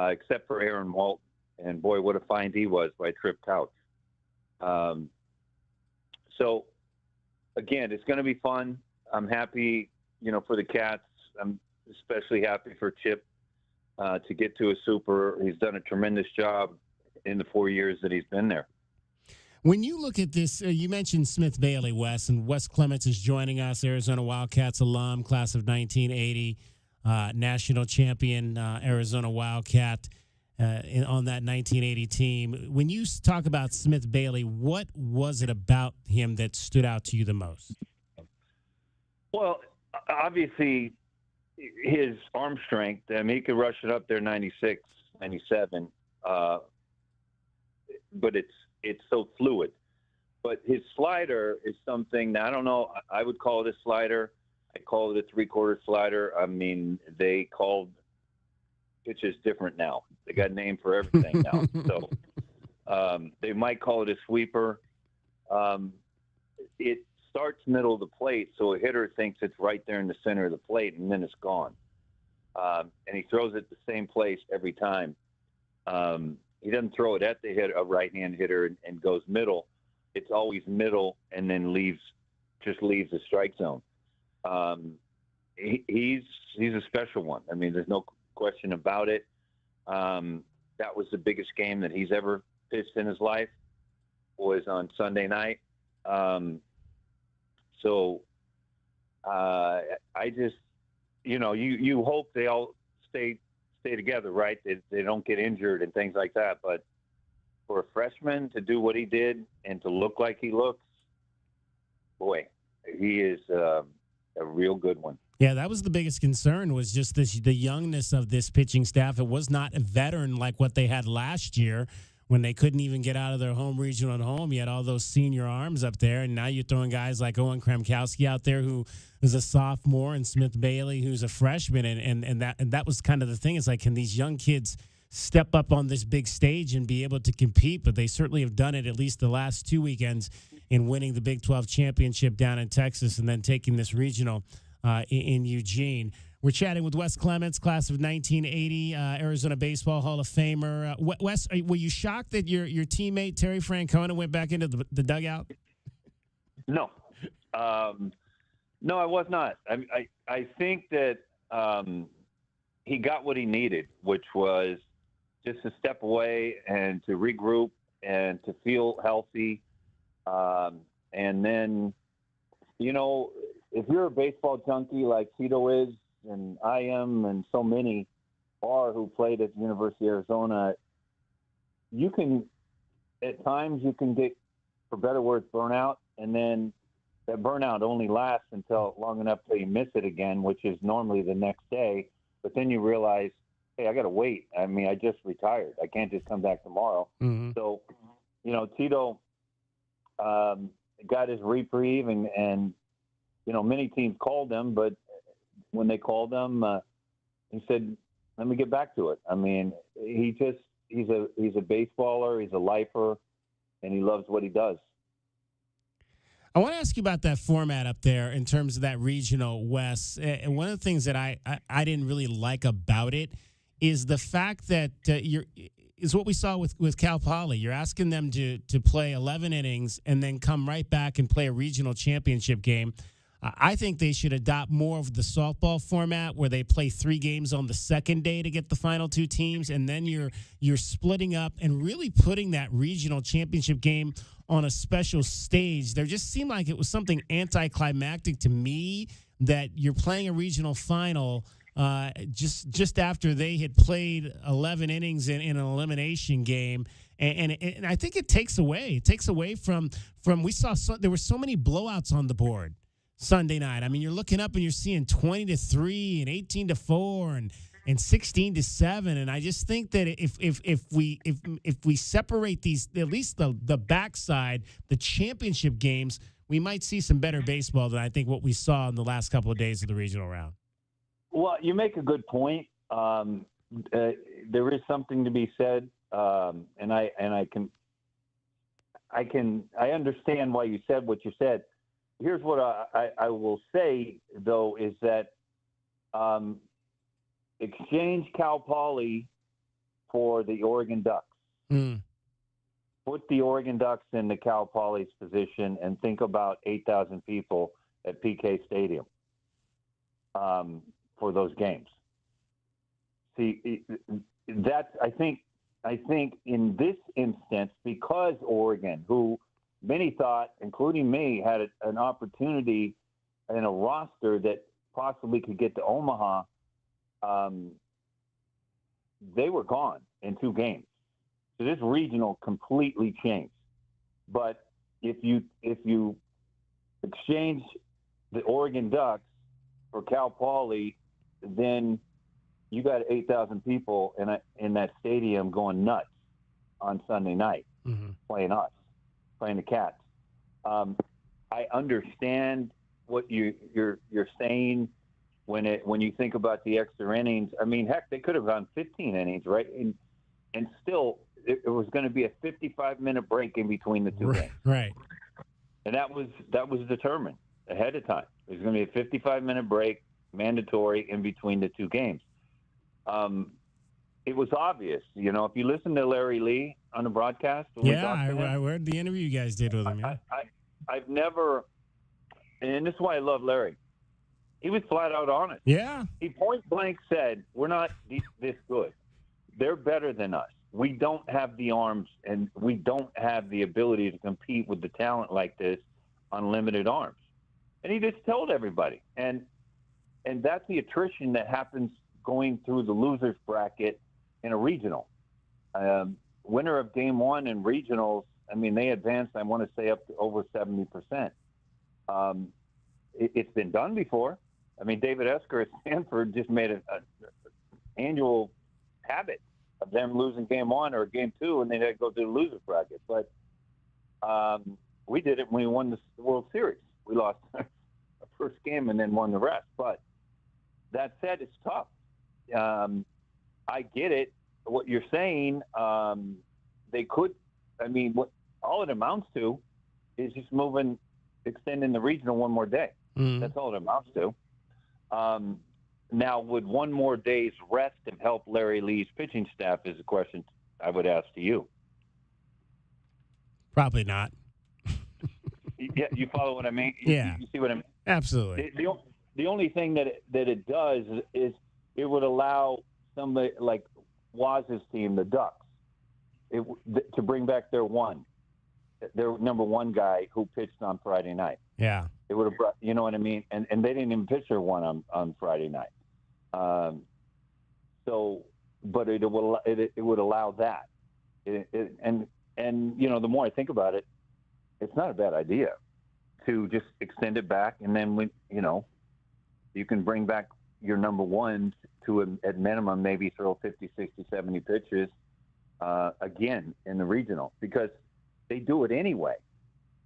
except for Aaron Walt. And boy, what a find he was by Trip Couch. So again, it's going to be fun. I'm happy, for the Cats. I'm especially happy for Chip to get to a super. He's done a tremendous job in the 4 years that he's been there. When you look at this, you mentioned Smith Bailey, Wes, and Wes Clements is joining us, Arizona Wildcats alum, class of 1980, national champion, Arizona Wildcat on that 1980 team. When you talk about Smith Bailey, what was it about him that stood out to you the most? Well, obviously, his arm strength. I mean, he could rush it up there 96, 97, but it's so fluid. But his slider is something that I don't know. I would call it a slider. I call it a three-quarter slider. I mean, they called pitches different now. They got a name for everything now. So they might call it a sweeper. It starts middle of the plate, so a hitter thinks it's right there in the center of the plate, and then it's gone. And he throws it the same place every time. He doesn't throw it at a right-hand hitter and goes middle. It's always middle and then just leaves the strike zone. He's a special one. I mean, there's no question about it. That was the biggest game that he's ever pitched in his life, was on Sunday night. So I just, you hope they all stay together, right? They don't get injured and things like that. But for a freshman to do what he did and to look like he looks, boy, he is a real good one. Yeah, that was the biggest concern, was just the youngness of this pitching staff. It was not a veteran like what they had last year when they couldn't even get out of their home regional at home. You had all those senior arms up there, and now you're throwing guys like Owen Kramkowski out there, who is a sophomore, and Smith Bailey, who's a freshman, and that was kind of the thing. It's like, can these young kids step up on this big stage and be able to compete? But they certainly have done it, at least the last 2 weekends, in winning the Big 12 championship down in Texas and then taking this regional in Eugene. We're chatting with Wes Clements, class of 1980, Arizona Baseball Hall of Famer. Wes, were you shocked that your teammate Terry Francona went back into the dugout? No. No, I was not. I think that he got what he needed, which was just to step away and to regroup and to feel healthy. And then, if you're a baseball junkie like Tito is, and I am, and so many are who played at the University of Arizona, at times you can get, for better words, burnout, and then that burnout only lasts until long enough till you miss it again, which is normally the next day. But then you realize, hey, I got to wait. I mean, I just retired. I can't just come back tomorrow. Mm-hmm. So, Tito got his reprieve, and many teams called him, but when they called him, he said, let me get back to it. I mean, he's a baseballer, he's a lifer, and he loves what he does. I want to ask you about that format up there in terms of that regional, Wes. And one of the things that I didn't really like about it is the fact that is what we saw with Cal Poly. You're asking them to play 11 innings and then come right back and play a regional championship game. I think they should adopt more of the softball format where they play 3 games on the second day to get the final 2 teams, and then you're splitting up and really putting that regional championship game on a special stage. There just seemed like it was something anticlimactic to me that you're playing a regional final just after they had played 11 innings in an elimination game. And I think it takes away from we saw there were so many blowouts on the board Sunday night. I mean, you're looking up and you're seeing 20-3 and 18-4 and 16-7. And I just think that if we separate these, at least the backside, the championship games, we might see some better baseball than I think what we saw in the last couple of days of the regional round. Well, you make a good point. There is something to be said, and I understand why you said what you said. Here's what I will say though is that exchange Cal Poly for the Oregon Ducks. Put the Oregon Ducks in the Cal Poly's position and think about 8,000 people at PK Stadium for those games. See, that's I think in this instance, because Oregon, who many thought, including me, had an opportunity in a roster that possibly could get to Omaha, they were gone in 2 games. So this regional completely changed. But if you exchange the Oregon Ducks for Cal Poly, then you got 8,000 people in that stadium going nuts on Sunday night, playing the Cats. I understand what you're saying when you think about the extra innings. I mean, heck, they could have gone 15 innings, right? And still, it was going to be a 55-minute break in between the 2 games. Right. And that was determined ahead of time. There's going to be a 55-minute break, mandatory, in between the 2 games. It was obvious, if you listen to Larry Lee on the broadcast. I heard the interview you guys did with him. Yeah. I've never, and this is why I love Larry. He was flat out honest. Yeah. He point blank said, "We're not this good. They're better than us. We don't have the arms, and we don't have the ability to compete with the talent like this on limited arms." And he just told everybody. And that's the attrition that happens going through the losers bracket in a regional. Winner of game 1 in regionals, I mean, they advanced, I want to say, up to over 70%. It's been done before. I mean, David Esker at Stanford just made an annual habit of them losing game 1 or game 2, and they had to go to the losers bracket. But we did it when we won the World Series. We lost our first game and then won the rest. But that said, it's tough. I get it. What you're saying, they could. I mean, what all it amounts to is just extending the regional one more day. That's all it amounts to. Now, would one more day's rest have helped Larry Lee's pitching staff? Is a question I would ask to you. Probably not. Yeah, you follow what I mean? Yeah. You see what I mean? Absolutely. The only thing that it does is it would allow somebody like Waz's team, the Ducks, to bring back their number 1 guy who pitched on Friday night. Yeah. It would have brought, you know what I mean? And they didn't even pitch their 1 on Friday night. But it would allow that. And the more I think about it, it's not a bad idea to just extend it back. And then you can bring back your number 1 to at minimum maybe throw 50, 60, 70 pitches again in the regional, because they do it anyway.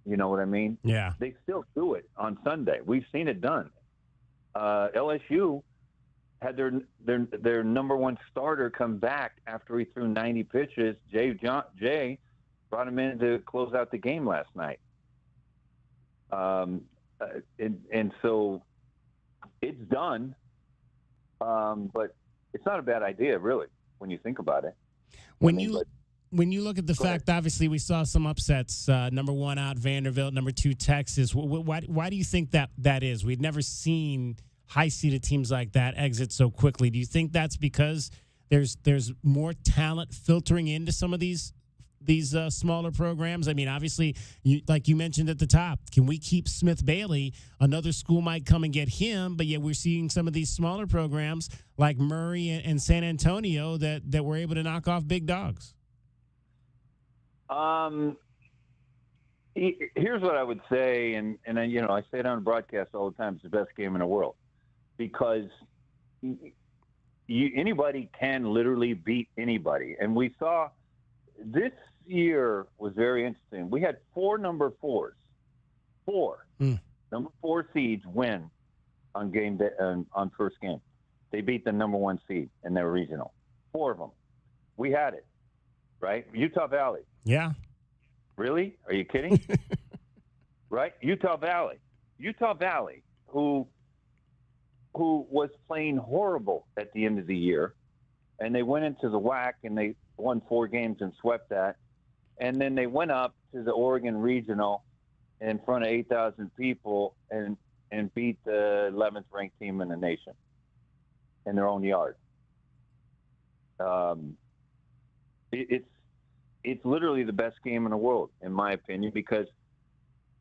You know what I mean? Yeah. They still do it on Sunday. We've seen it done. LSU had their number 1 starter come back after he threw 90 pitches. Jay brought him in to close out the game last night. And so it's done. But it's not a bad idea, really, when you think about it. when you look at the fact, obviously we saw some upsets. Number 1 out Vanderbilt, number 2 Texas. Why do you think that is? We've never seen high-seeded teams like that exit so quickly. Do you think that's because there's more talent filtering into some of these smaller programs? I mean, obviously, like you mentioned at the top, can we keep Smith Bailey? Another school might come and get him, but yet we're seeing some of these smaller programs like Murray and San Antonio that were able to knock off big dogs. Here's what I would say, and I say it on broadcast all the time. It's the best game in the world because anybody can literally beat anybody, and we saw this year was very interesting. We had 4 number 4s, number 4 seeds win on game day, on first game. They beat the number 1 seed in their regional. 4 of them. We had it, right? Utah Valley. Yeah. Really? Are you kidding? Right? Utah Valley, who was playing horrible at the end of the year, and they went into the WAC and they won 4 games and swept that, and then they went up to the Oregon Regional in front of 8,000 people and beat the 11th ranked team in the nation in their own yard. It's literally the best game in the world, in my opinion, because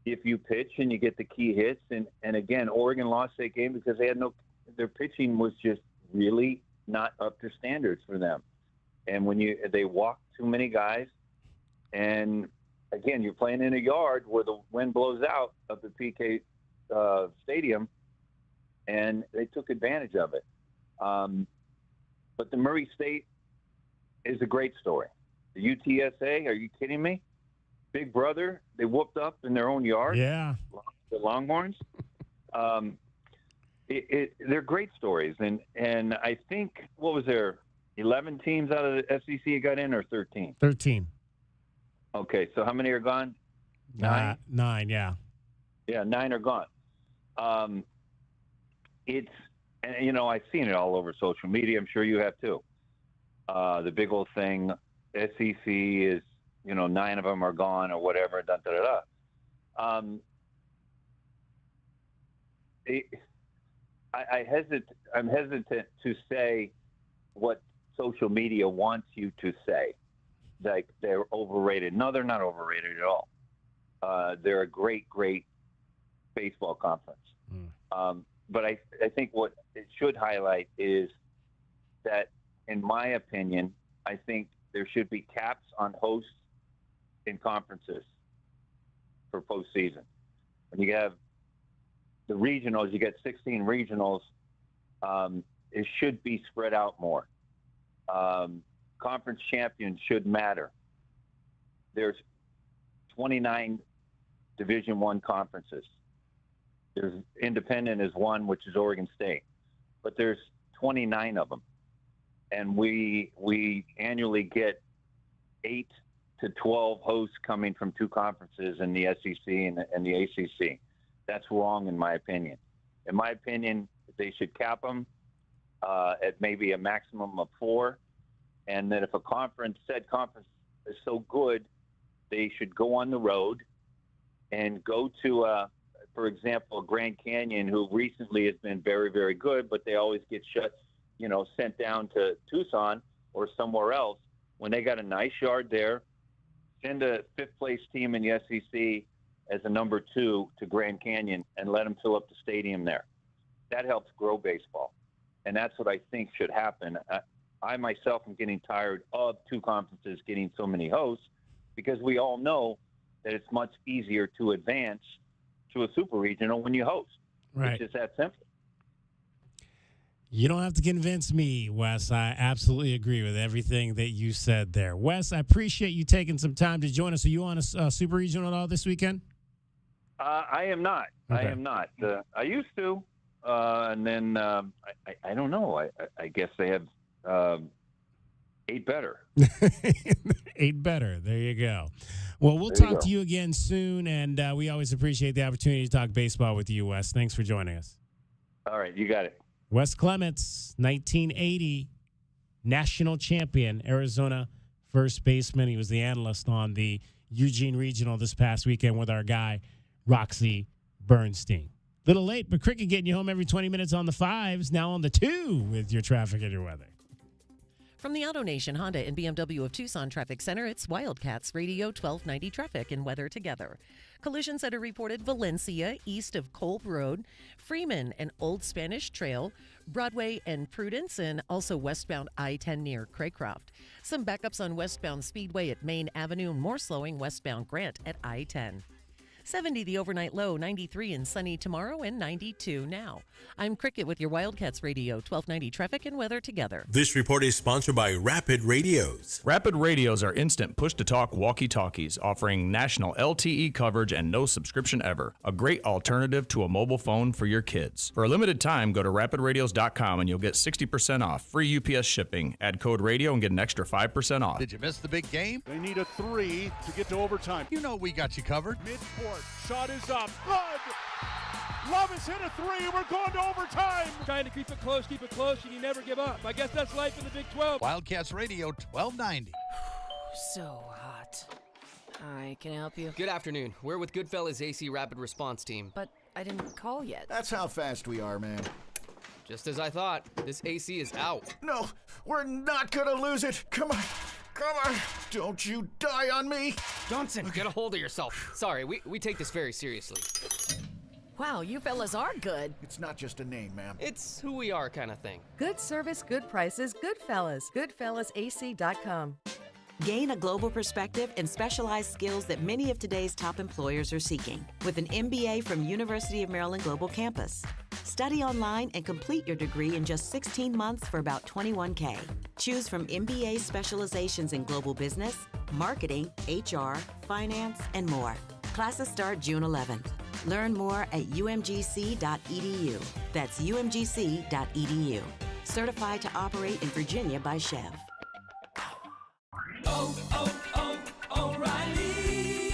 if you pitch and you get the key hits, and again, Oregon lost that game because they had their pitching was just really not up to standards for them. And when they walked too many guys, and again, you're playing in a yard where the wind blows out of the PK stadium, and they took advantage of it. But the Murray State is a great story. The UTSA, are you kidding me? Big Brother, they whooped up in their own yard. Yeah. The Longhorns. They're great stories. And I think, what was there, 11 teams out of the SEC got in, or 13? 13. Okay, so how many are gone? 9? 9, yeah. Yeah, 9 are gone. And I've seen it all over social media. I'm sure you have too. The big old thing, SEC is, 9 of them are gone or whatever, I'm hesitant to say what social media wants you to say, like they're overrated. No, they're not overrated at all. They're a great, great baseball conference. But I think what it should highlight is that, in my opinion, I think there should be caps on hosts in conferences for postseason. When you have the regionals, you get 16 regionals. It should be spread out more. Conference champions should matter. There's 29 Division I conferences. There's independent is one, which is Oregon State, but there's 29 of them, and we annually get 8 to 12 hosts coming from 2 conferences in the SEC and the ACC. That's wrong, in my opinion. In my opinion, they should cap them at maybe a maximum of 4, and that if said conference is so good, they should go on the road and go to, for example, Grand Canyon, who recently has been very, very good, but they always get sent down to Tucson or somewhere else when they got a nice yard there. Send a 5th place team in the SEC as a number 2 to Grand Canyon and let them fill up the stadium there. That helps grow baseball. And that's what I think should happen. I myself am getting tired of 2 conferences getting so many hosts, because we all know that it's much easier to advance to a super regional when you host. Right. It's just that simple. You don't have to convince me, Wes. I absolutely agree with everything that you said there. Wes, I appreciate you taking some time to join us. Are you on a super regional at all this weekend? I am not. Okay. I am not. I used to, and then I don't know. I guess they have 8 better. 8 better. There you go. Well, we'll talk to you again soon, and we always appreciate the opportunity to talk baseball with you, Wes. Thanks for joining us. All right, you got it. Wes Clements, 1980 national champion, Arizona first baseman. He was the analyst on the Eugene Regional this past weekend with our guy, Roxy Bernstein. Little late, but Cricket getting you home every 20 minutes on the 5s, now on the 2 with your traffic and your weather. From the Auto Nation Honda and BMW of Tucson Traffic Center, it's Wildcats Radio 1290 Traffic and Weather Together. Collisions that are reported Valencia, east of Kolb Road, Freeman and Old Spanish Trail, Broadway and Prudence, and also westbound I-10 near Craycroft. Some backups on westbound Speedway at Main Avenue and more slowing westbound Grant at I-10. 70 the overnight low, 93 and sunny tomorrow, and 92 now. I'm Cricket with your Wildcats Radio 1290 Traffic and Weather Together. This report is sponsored by Rapid Radios. Rapid Radios are instant push-to-talk walkie-talkies offering national LTE coverage and no subscription ever. A great alternative to a mobile phone for your kids. For a limited time, go to rapidradios.com and you'll get 60% off, free UPS shipping. Add code radio and get an extra 5% off. Did you miss the big game? They need a 3 to get to overtime. You know we got you covered. Mid-court. Shot is up. Good. Love has hit a 3. We're going to overtime. Trying to keep it close, and you never give up. I guess that's life in the Big 12. Wildcats Radio 1290. So hot. Hi, can I help you? Good afternoon. We're with Goodfellas AC Rapid Response Team. But I didn't call yet. That's how fast we are, man. Just as I thought. This AC is out. No, we're not gonna lose it. Come on. Come on. Don't you die on me. Johnson, get a hold of yourself. Sorry, we take this very seriously. Wow, you fellas are good. It's not just a name, ma'am. It's who we are kind of thing. Good service, good prices, Goodfellas. Goodfellasac.com. Gain a global perspective and specialized skills that many of today's top employers are seeking with an MBA from University of Maryland Global Campus. Study online and complete your degree in just 16 months for about $21K. Choose from MBA specializations in global business, marketing, HR, finance, and more. Classes start June 11th. Learn more at umgc.edu. That's umgc.edu. Certified to operate in Virginia by Chev. O'Reilly.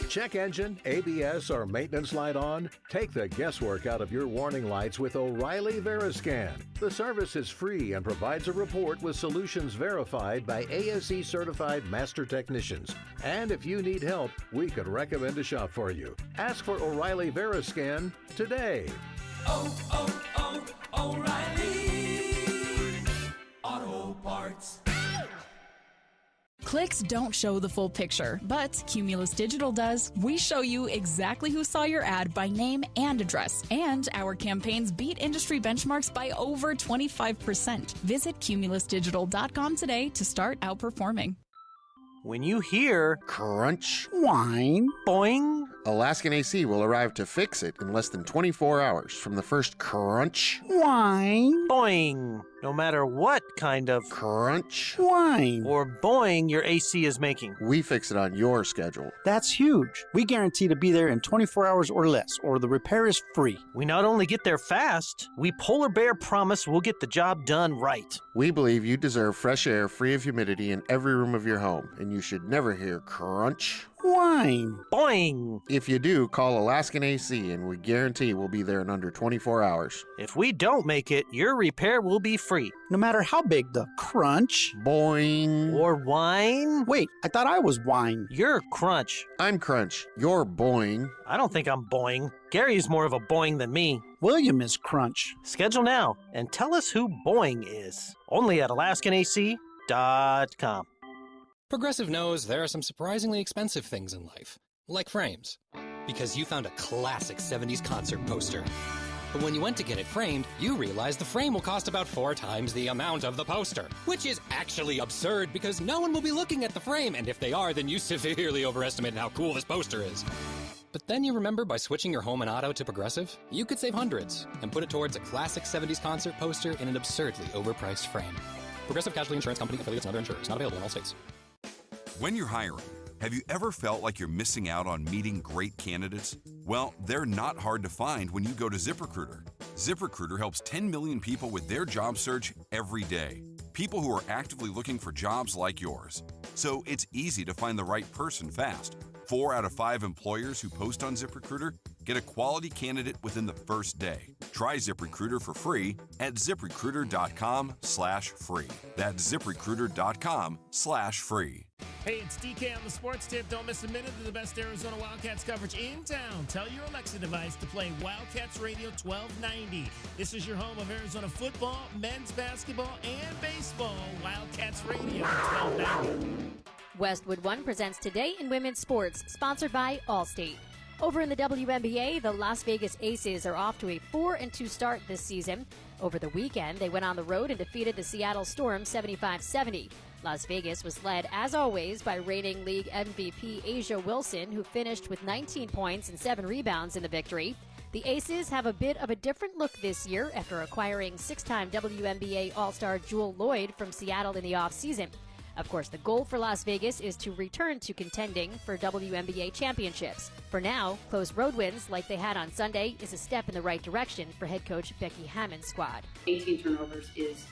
Check engine, ABS, or maintenance light on? Take the guesswork out of your warning lights with O'Reilly Veriscan. The service is free and provides a report with solutions verified by ASE certified master technicians. And if you need help, we could recommend a shop for you. Ask for O'Reilly Veriscan today. O'Reilly Auto Parts. Clicks don't show the full picture, but Cumulus Digital does. We show you exactly who saw your ad by name and address, and our campaigns beat industry benchmarks by over 25%. Visit cumulusdigital.com today to start outperforming. When you hear crunch, whine, boing, Alaskan AC will arrive to fix it in less than 24 hours from the first crunch, whine, boing. No matter what kind of crunch, whine, or boing your AC is making. We fix it on your schedule. That's huge. We guarantee to be there in 24 hours or less, or the repair is free. We not only get there fast, we polar bear promise we'll get the job done right. We believe you deserve fresh air free of humidity in every room of your home, and you should never hear crunch, whine, boing. If you do, call Alaskan AC, and we guarantee we'll be there in under 24 hours. If we don't make it, your repair will be free. No matter how big the crunch, boing, or whine. Wait, I thought I was whine. You're crunch. I'm crunch. You're boing. I don't think I'm boing. Gary's more of a boing than me. William is crunch. Schedule now and tell us who boing is. Only at AlaskanAC.com. Progressive knows there are some surprisingly expensive things in life, like frames, because you found a classic 70s concert poster. But when you went to get it framed, you realized the frame will cost about 4 times the amount of the poster, which is actually absurd because no one will be looking at the frame, and if they are, then you severely overestimated how cool this poster is. But then you remember by switching your home and auto to Progressive, you could save hundreds and put it towards a classic 70s concert poster in an absurdly overpriced frame. Progressive Casualty Insurance Company, affiliates, and other insurers. Not available in all states. When you're hiring, have you ever felt like you're missing out on meeting great candidates? Well, they're not hard to find when you go to ZipRecruiter. ZipRecruiter helps 10 million people with their job search every day. People who are actively looking for jobs like yours. So it's easy to find the right person fast. 4 out of 5 employers who post on ZipRecruiter Get a quality candidate within the first day. Try ZipRecruiter for free at ZipRecruiter.com/free. That's ZipRecruiter.com/free. Hey, it's DK on the Sports Tip. Don't miss a minute of the best Arizona Wildcats coverage in town. Tell your Alexa device to play Wildcats Radio 1290. This is your home of Arizona football, men's basketball, and baseball. Wildcats Radio 1290. Westwood One presents Today in Women's Sports, sponsored by Allstate. Over in the WNBA, the Las Vegas Aces are off to a 4-2 start this season. Over the weekend, they went on the road and defeated the Seattle Storm 75-70. Las Vegas was led, as always, by reigning league MVP Asia Wilson, who finished with 19 points and 7 rebounds in the victory. The Aces have a bit of a different look this year after acquiring 6-time WNBA All-Star Jewel Lloyd from Seattle in the offseason. Of course, the goal for Las Vegas is to return to contending for WNBA championships. For now, close road wins like they had on Sunday is a step in the right direction for head coach Becky Hammond's squad. 18 turnovers is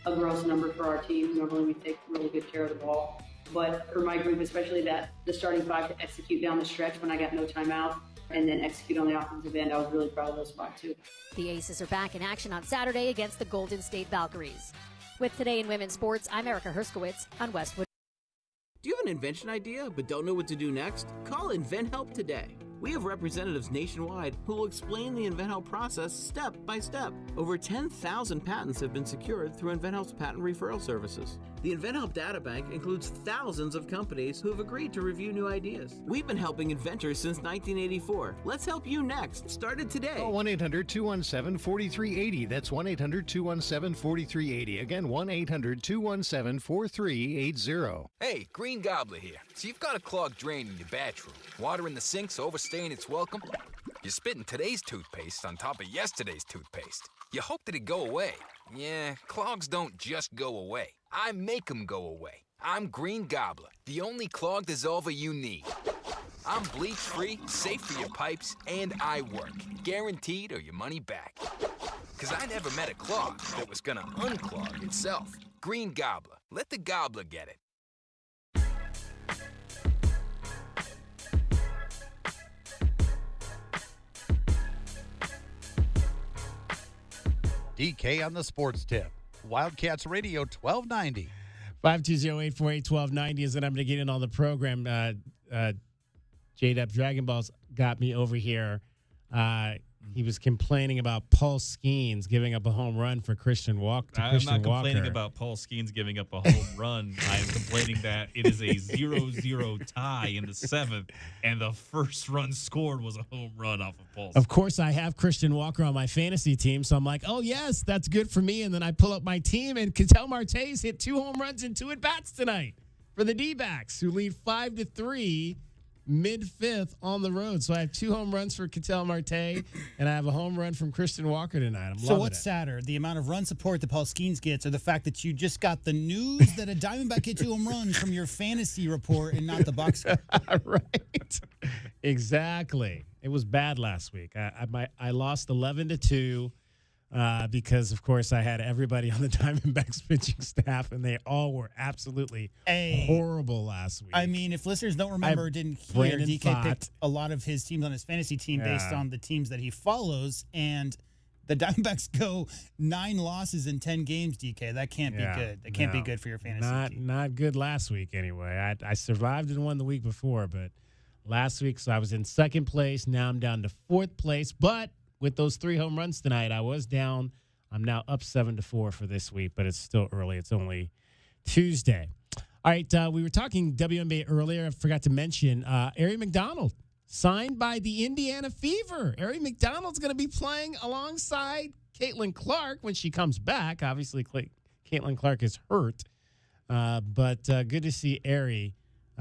a gross number for our team. Normally we take really good care of the ball. But for my group, especially that the starting five to execute down the stretch when I got no timeout and then execute on the offensive end, I was really proud of those five too. The Aces are back in action on Saturday against the Golden State Valkyries. With Today in Women's Sports, I'm Erica Herskowitz on Westwood. Do you have an invention idea but don't know what to do next? Call InventHelp today. We have representatives nationwide who will explain the InventHelp process step by step. Over 10,000 patents have been secured through InventHelp's patent referral services. The InventHelp data bank includes thousands of companies who have agreed to review new ideas. We've been helping inventors since 1984. Let's help you next. Started today. Call 1-800-217-4380. That's 1-800-217-4380. Again, 1-800-217-4380. Hey, Green Gobbler here. So you've got a clogged drain in your bathroom. Water in the sink's overstaying its welcome. You're spitting today's toothpaste on top of yesterday's toothpaste. You hope that it go away. Yeah, clogs don't just go away. I make them go away. I'm Green Gobbler, the only clog dissolver you need. I'm bleach-free, safe for your pipes, and I work. Guaranteed or your money back. Because I never met a clog that was gonna unclog itself. Green Gobbler. Let the gobbler get it. DK on the Sports Tip. Wildcats Radio 1290. 520-848-1290 is the number to get in on the program. J-Dub Dragon Balls got me over here. He was complaining about Paul Skeens giving up a home run for Christian Walker. I'm not complaining about Paul Skeens giving up a home run. I am complaining that it is a 0-0 tie in the 7th, and the first run scored was a home run off of Paul Skeens. Of course, I have Christian Walker on my fantasy team, so I'm like, oh, yes, that's good for me. And then I pull up my team, and Ketel Marte's hit 2 home runs and 2 at-bats tonight for the D-backs, who lead 5-3 mid-5th on the road. So I have 2 home runs for Ketel Marte, and I have a home run from Christian Walker tonight. I'm loving it. So what's sadder, the amount of run support that Paul Skeens gets, or the fact that you just got the news that a Diamondback hit 2 home runs from your fantasy report and not the box score? Right. Exactly. It was bad last week. I lost 11-2 because, of course, I had everybody on the Diamondbacks pitching staff, and they all were absolutely horrible last week. I mean, if listeners don't remember or didn't hear, Brandon DK Pfaadt picked a lot of his teams on his fantasy team based on the teams that he follows, and the Diamondbacks go 9 losses in 10 games, DK. That can't be good. That can't be good for your fantasy team. Not good last week, anyway. I survived and won the week before, but last week, so I was in 2nd place. Now I'm down to 4th place, but with those 3 home runs tonight, I was down. I'm now up 7-4 for this week, but it's still early. It's only Tuesday. All right, we were talking WNBA earlier. I forgot to mention Aari McDonald signed by the Indiana Fever. Aari McDonald's going to be playing alongside Caitlin Clark when she comes back. Obviously, Caitlin Clark is hurt, but good to see Aari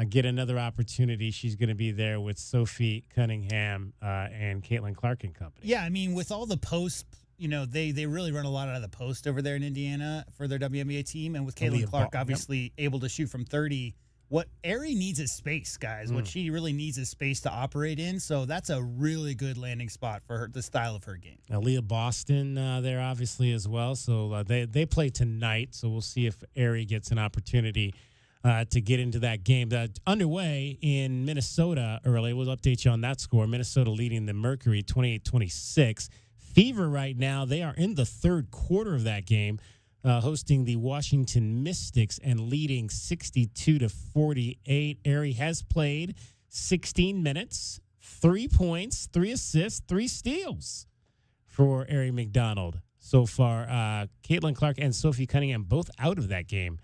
get another opportunity. She's going to be there with Sophie Cunningham and Caitlin Clark and company. Yeah, I mean, with all the posts, they really run a lot out of the post over there in Indiana for their WNBA team. And with Caitlin Clark, obviously able to shoot from 30, what Aari needs is space, guys. What she really needs is space to operate in. So that's a really good landing spot for her, the style of her game. Aaliyah Boston there, obviously, as well. So they play tonight. So we'll see if Aari gets an opportunity to get into that game. Underway in Minnesota early. We'll update you on that score. Minnesota leading the Mercury 28-26. Fever right now, they are in the third quarter of that game, hosting the Washington Mystics and leading 62-48. Aerie has played 16 minutes, 3 points, 3 assists, 3 steals for Aerie McDonald so far. Caitlin Clark and Sophie Cunningham both out of that game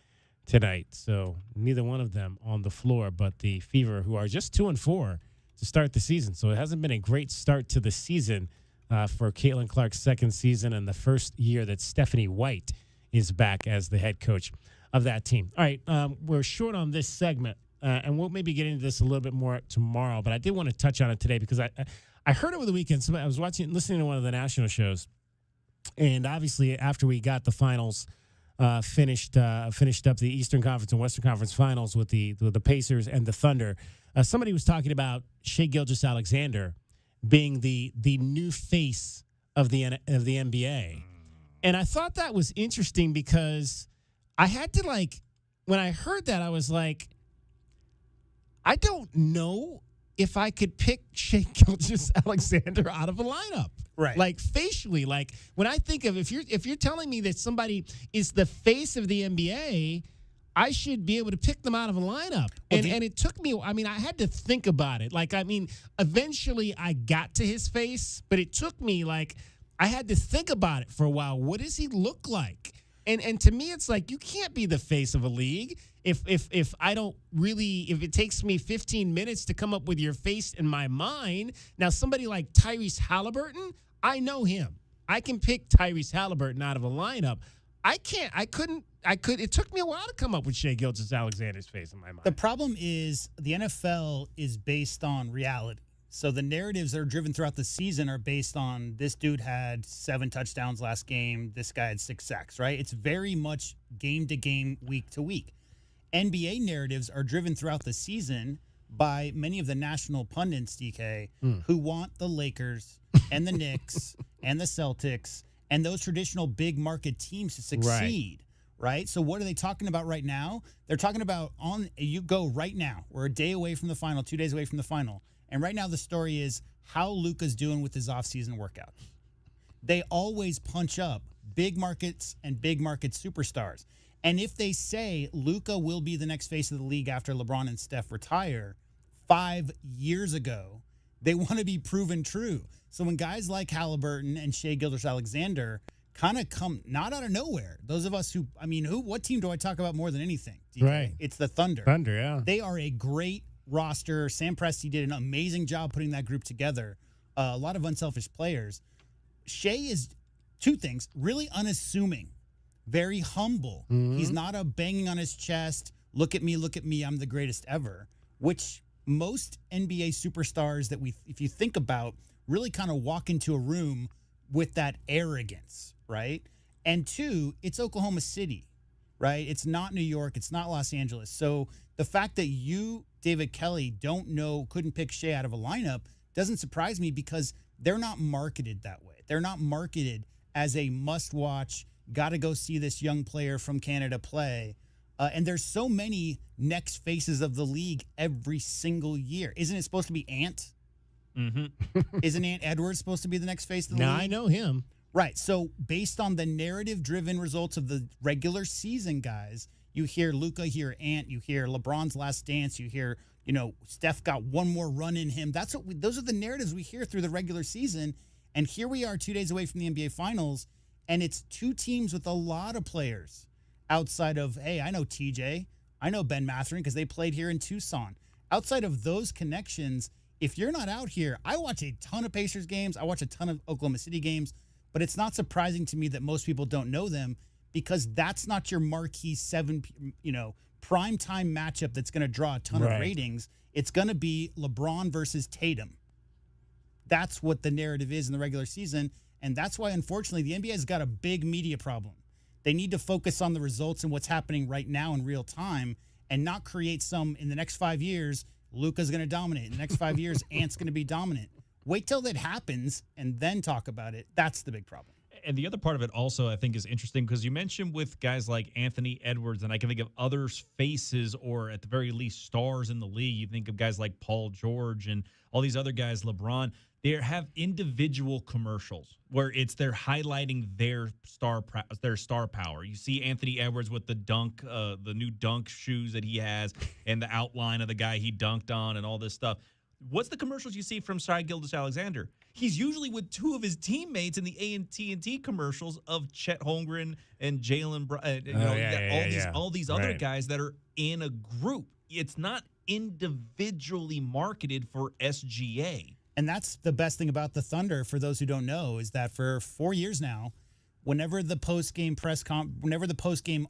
tonight, so neither one of them on the floor, but the Fever, who are just 2-4 to start the season. So it hasn't been a great start to the season for Caitlin Clark's second season and the first year that Stephanie White is back as the head coach of that team. All right, we're short on this segment, and we'll maybe get into this a little bit more tomorrow, but I did want to touch on it today because I heard over the weekend. I was listening to one of the national shows, and obviously after we got the finals finished up the Eastern Conference and Western Conference finals with the Pacers and the Thunder, somebody was talking about Shai Gilgeous-Alexander being the new face of the NBA. And I thought that was interesting because I had to, when I heard that, I was like, I don't know if I could pick Shai Gilgeous-Alexander out of a lineup. Right. Like facially, when I think of, if you're telling me that somebody is the face of the NBA, I should be able to pick them out of a lineup. And it took me, I had to think about it. Eventually I got to his face, but it took me, I had to think about it for a while. What does he look like? And to me, it's like, you can't be the face of a league if it takes me 15 minutes to come up with your face in my mind. Now, somebody like Tyrese Halliburton, I know him. I can pick Tyrese Halliburton out of a lineup. It took me a while to come up with Shai Gilgeous-Alexander's face in my mind. The problem is the NFL is based on reality. So the narratives that are driven throughout the season are based on this dude had 7 touchdowns last game, this guy had 6 sacks, right? It's very much game to game, week to week. NBA narratives are driven throughout the season by many of the national pundits, DK, who want the Lakers and the Knicks and the Celtics and those traditional big market teams to succeed, right? So what are they talking about right now? They're talking about you go right now. We're a day away from the final, 2 days away from the final. And right now the story is how Luka's doing with his offseason workout. They always punch up big markets and big market superstars. And if they say Luka will be the next face of the league after LeBron and Steph retire 5 years ago, they want to be proven true. So when guys like Halliburton and Shai Gilgeous-Alexander kind of come not out of nowhere, those of us what team do I talk about more than anything? DK? Right. It's the Thunder. Thunder, yeah. They are a great roster. Sam Presti did an amazing job putting that group together. A lot of unselfish players. Shai is 2 things: really unassuming, very humble. Mm-hmm. He's not a banging on his chest, look at me, I'm the greatest ever, which most NBA superstars that if you think about, really kind of walk into a room with that arrogance, right? And 2, it's Oklahoma City, right? It's not New York. It's not Los Angeles. So the fact that you, David Kelly, couldn't pick Shai out of a lineup doesn't surprise me because they're not marketed that way. They're not marketed as a must-watch, got to go see this young player from Canada play. And there's so many next faces of the league every single year. Isn't it supposed to be Ant? Mm-hmm. Isn't Ant Edwards supposed to be the next face of the league? Now I know him. Right. So based on the narrative-driven results of the regular season, guys, you hear Luka, you hear Ant, you hear LeBron's last dance, you hear, Steph got one more run in him. Those are the narratives we hear through the regular season. And here we are 2 days away from the NBA Finals, and it's 2 teams with a lot of players outside of, hey, I know TJ, I know Ben Mathurin because they played here in Tucson. Outside of those connections, if you're not out here, I watch a ton of Pacers games, I watch a ton of Oklahoma City games, but it's not surprising to me that most people don't know them because that's not your marquee primetime matchup that's going to draw a ton of ratings. It's going to be LeBron versus Tatum. That's what the narrative is in the regular season, and that's why, unfortunately, the NBA has got a big media problem. They need to focus on the results and what's happening right now in real time and not create in the next 5 years, Luka's going to dominate. In the next 5 years, Ant's going to be dominant. Wait till that happens and then talk about it. That's the big problem. And the other part of it also, I think, is interesting because you mentioned with guys like Anthony Edwards, and I can think of other faces or at the very least stars in the league. You think of guys like Paul George and all these other guys, LeBron. They have individual commercials where they're highlighting their star power. You see Anthony Edwards with the new dunk shoes that he has, and the outline of the guy he dunked on, and all this stuff. What's the commercials you see from Shai Gilgeous-Alexander? He's usually with two of his teammates in the AT&T commercials of Chet Holmgren and Jalen Brown. All these other guys that are in a group. It's not individually marketed for SGA. And that's the best thing about the Thunder, for those who don't know, is that for 4 years now, whenever the post-game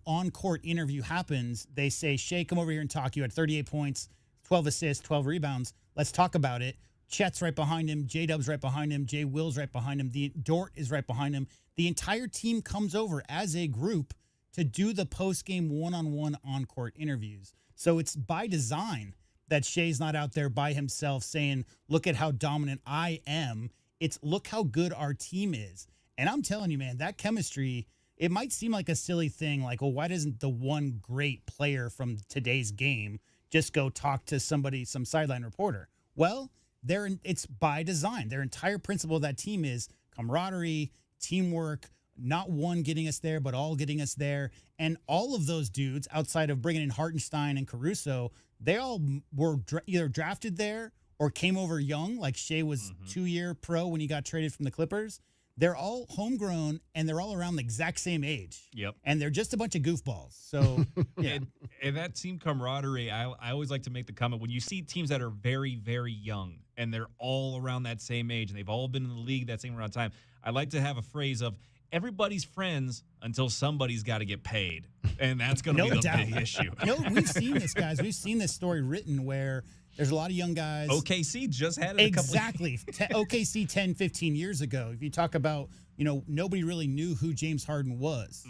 on-court interview happens, they say, Shea, come over here and talk. You had 38 points, 12 assists, 12 rebounds. Let's talk about it. Chet's right behind him. J-Dub's right behind him. Jay Will's right behind him. Dort is right behind him. The entire team comes over as a group to do the post-game one-on-one on-court interviews. So it's by design that Shea's not out there by himself saying, look at how dominant I am. It's look how good our team is. And I'm telling you, man, that chemistry, it might seem like a silly thing. Like, well, why doesn't the one great player from today's game just go talk to somebody, some sideline reporter? Well, it's by design. Their entire principle of that team is camaraderie, teamwork, not one getting us there, but all getting us there. And all of those dudes, outside of bringing in Hartenstein and Caruso, they all were either drafted there or came over young, like Shea was 2-year pro when he got traded from the Clippers. They're all homegrown, and they're all around the exact same age. Yep. And they're just a bunch of goofballs. So, yeah. And that team camaraderie, I always like to make the comment, when you see teams that are very, very young, and they're all around that same age, and they've all been in the league that same amount of time, I like to have a phrase of, everybody's friends until somebody's got to get paid. And that's going to be the big issue. We've seen this, guys. We've seen this story written where there's a lot of young guys. OKC just had it exactly. OKC 10, 15 years ago. If you talk about, nobody really knew who James Harden was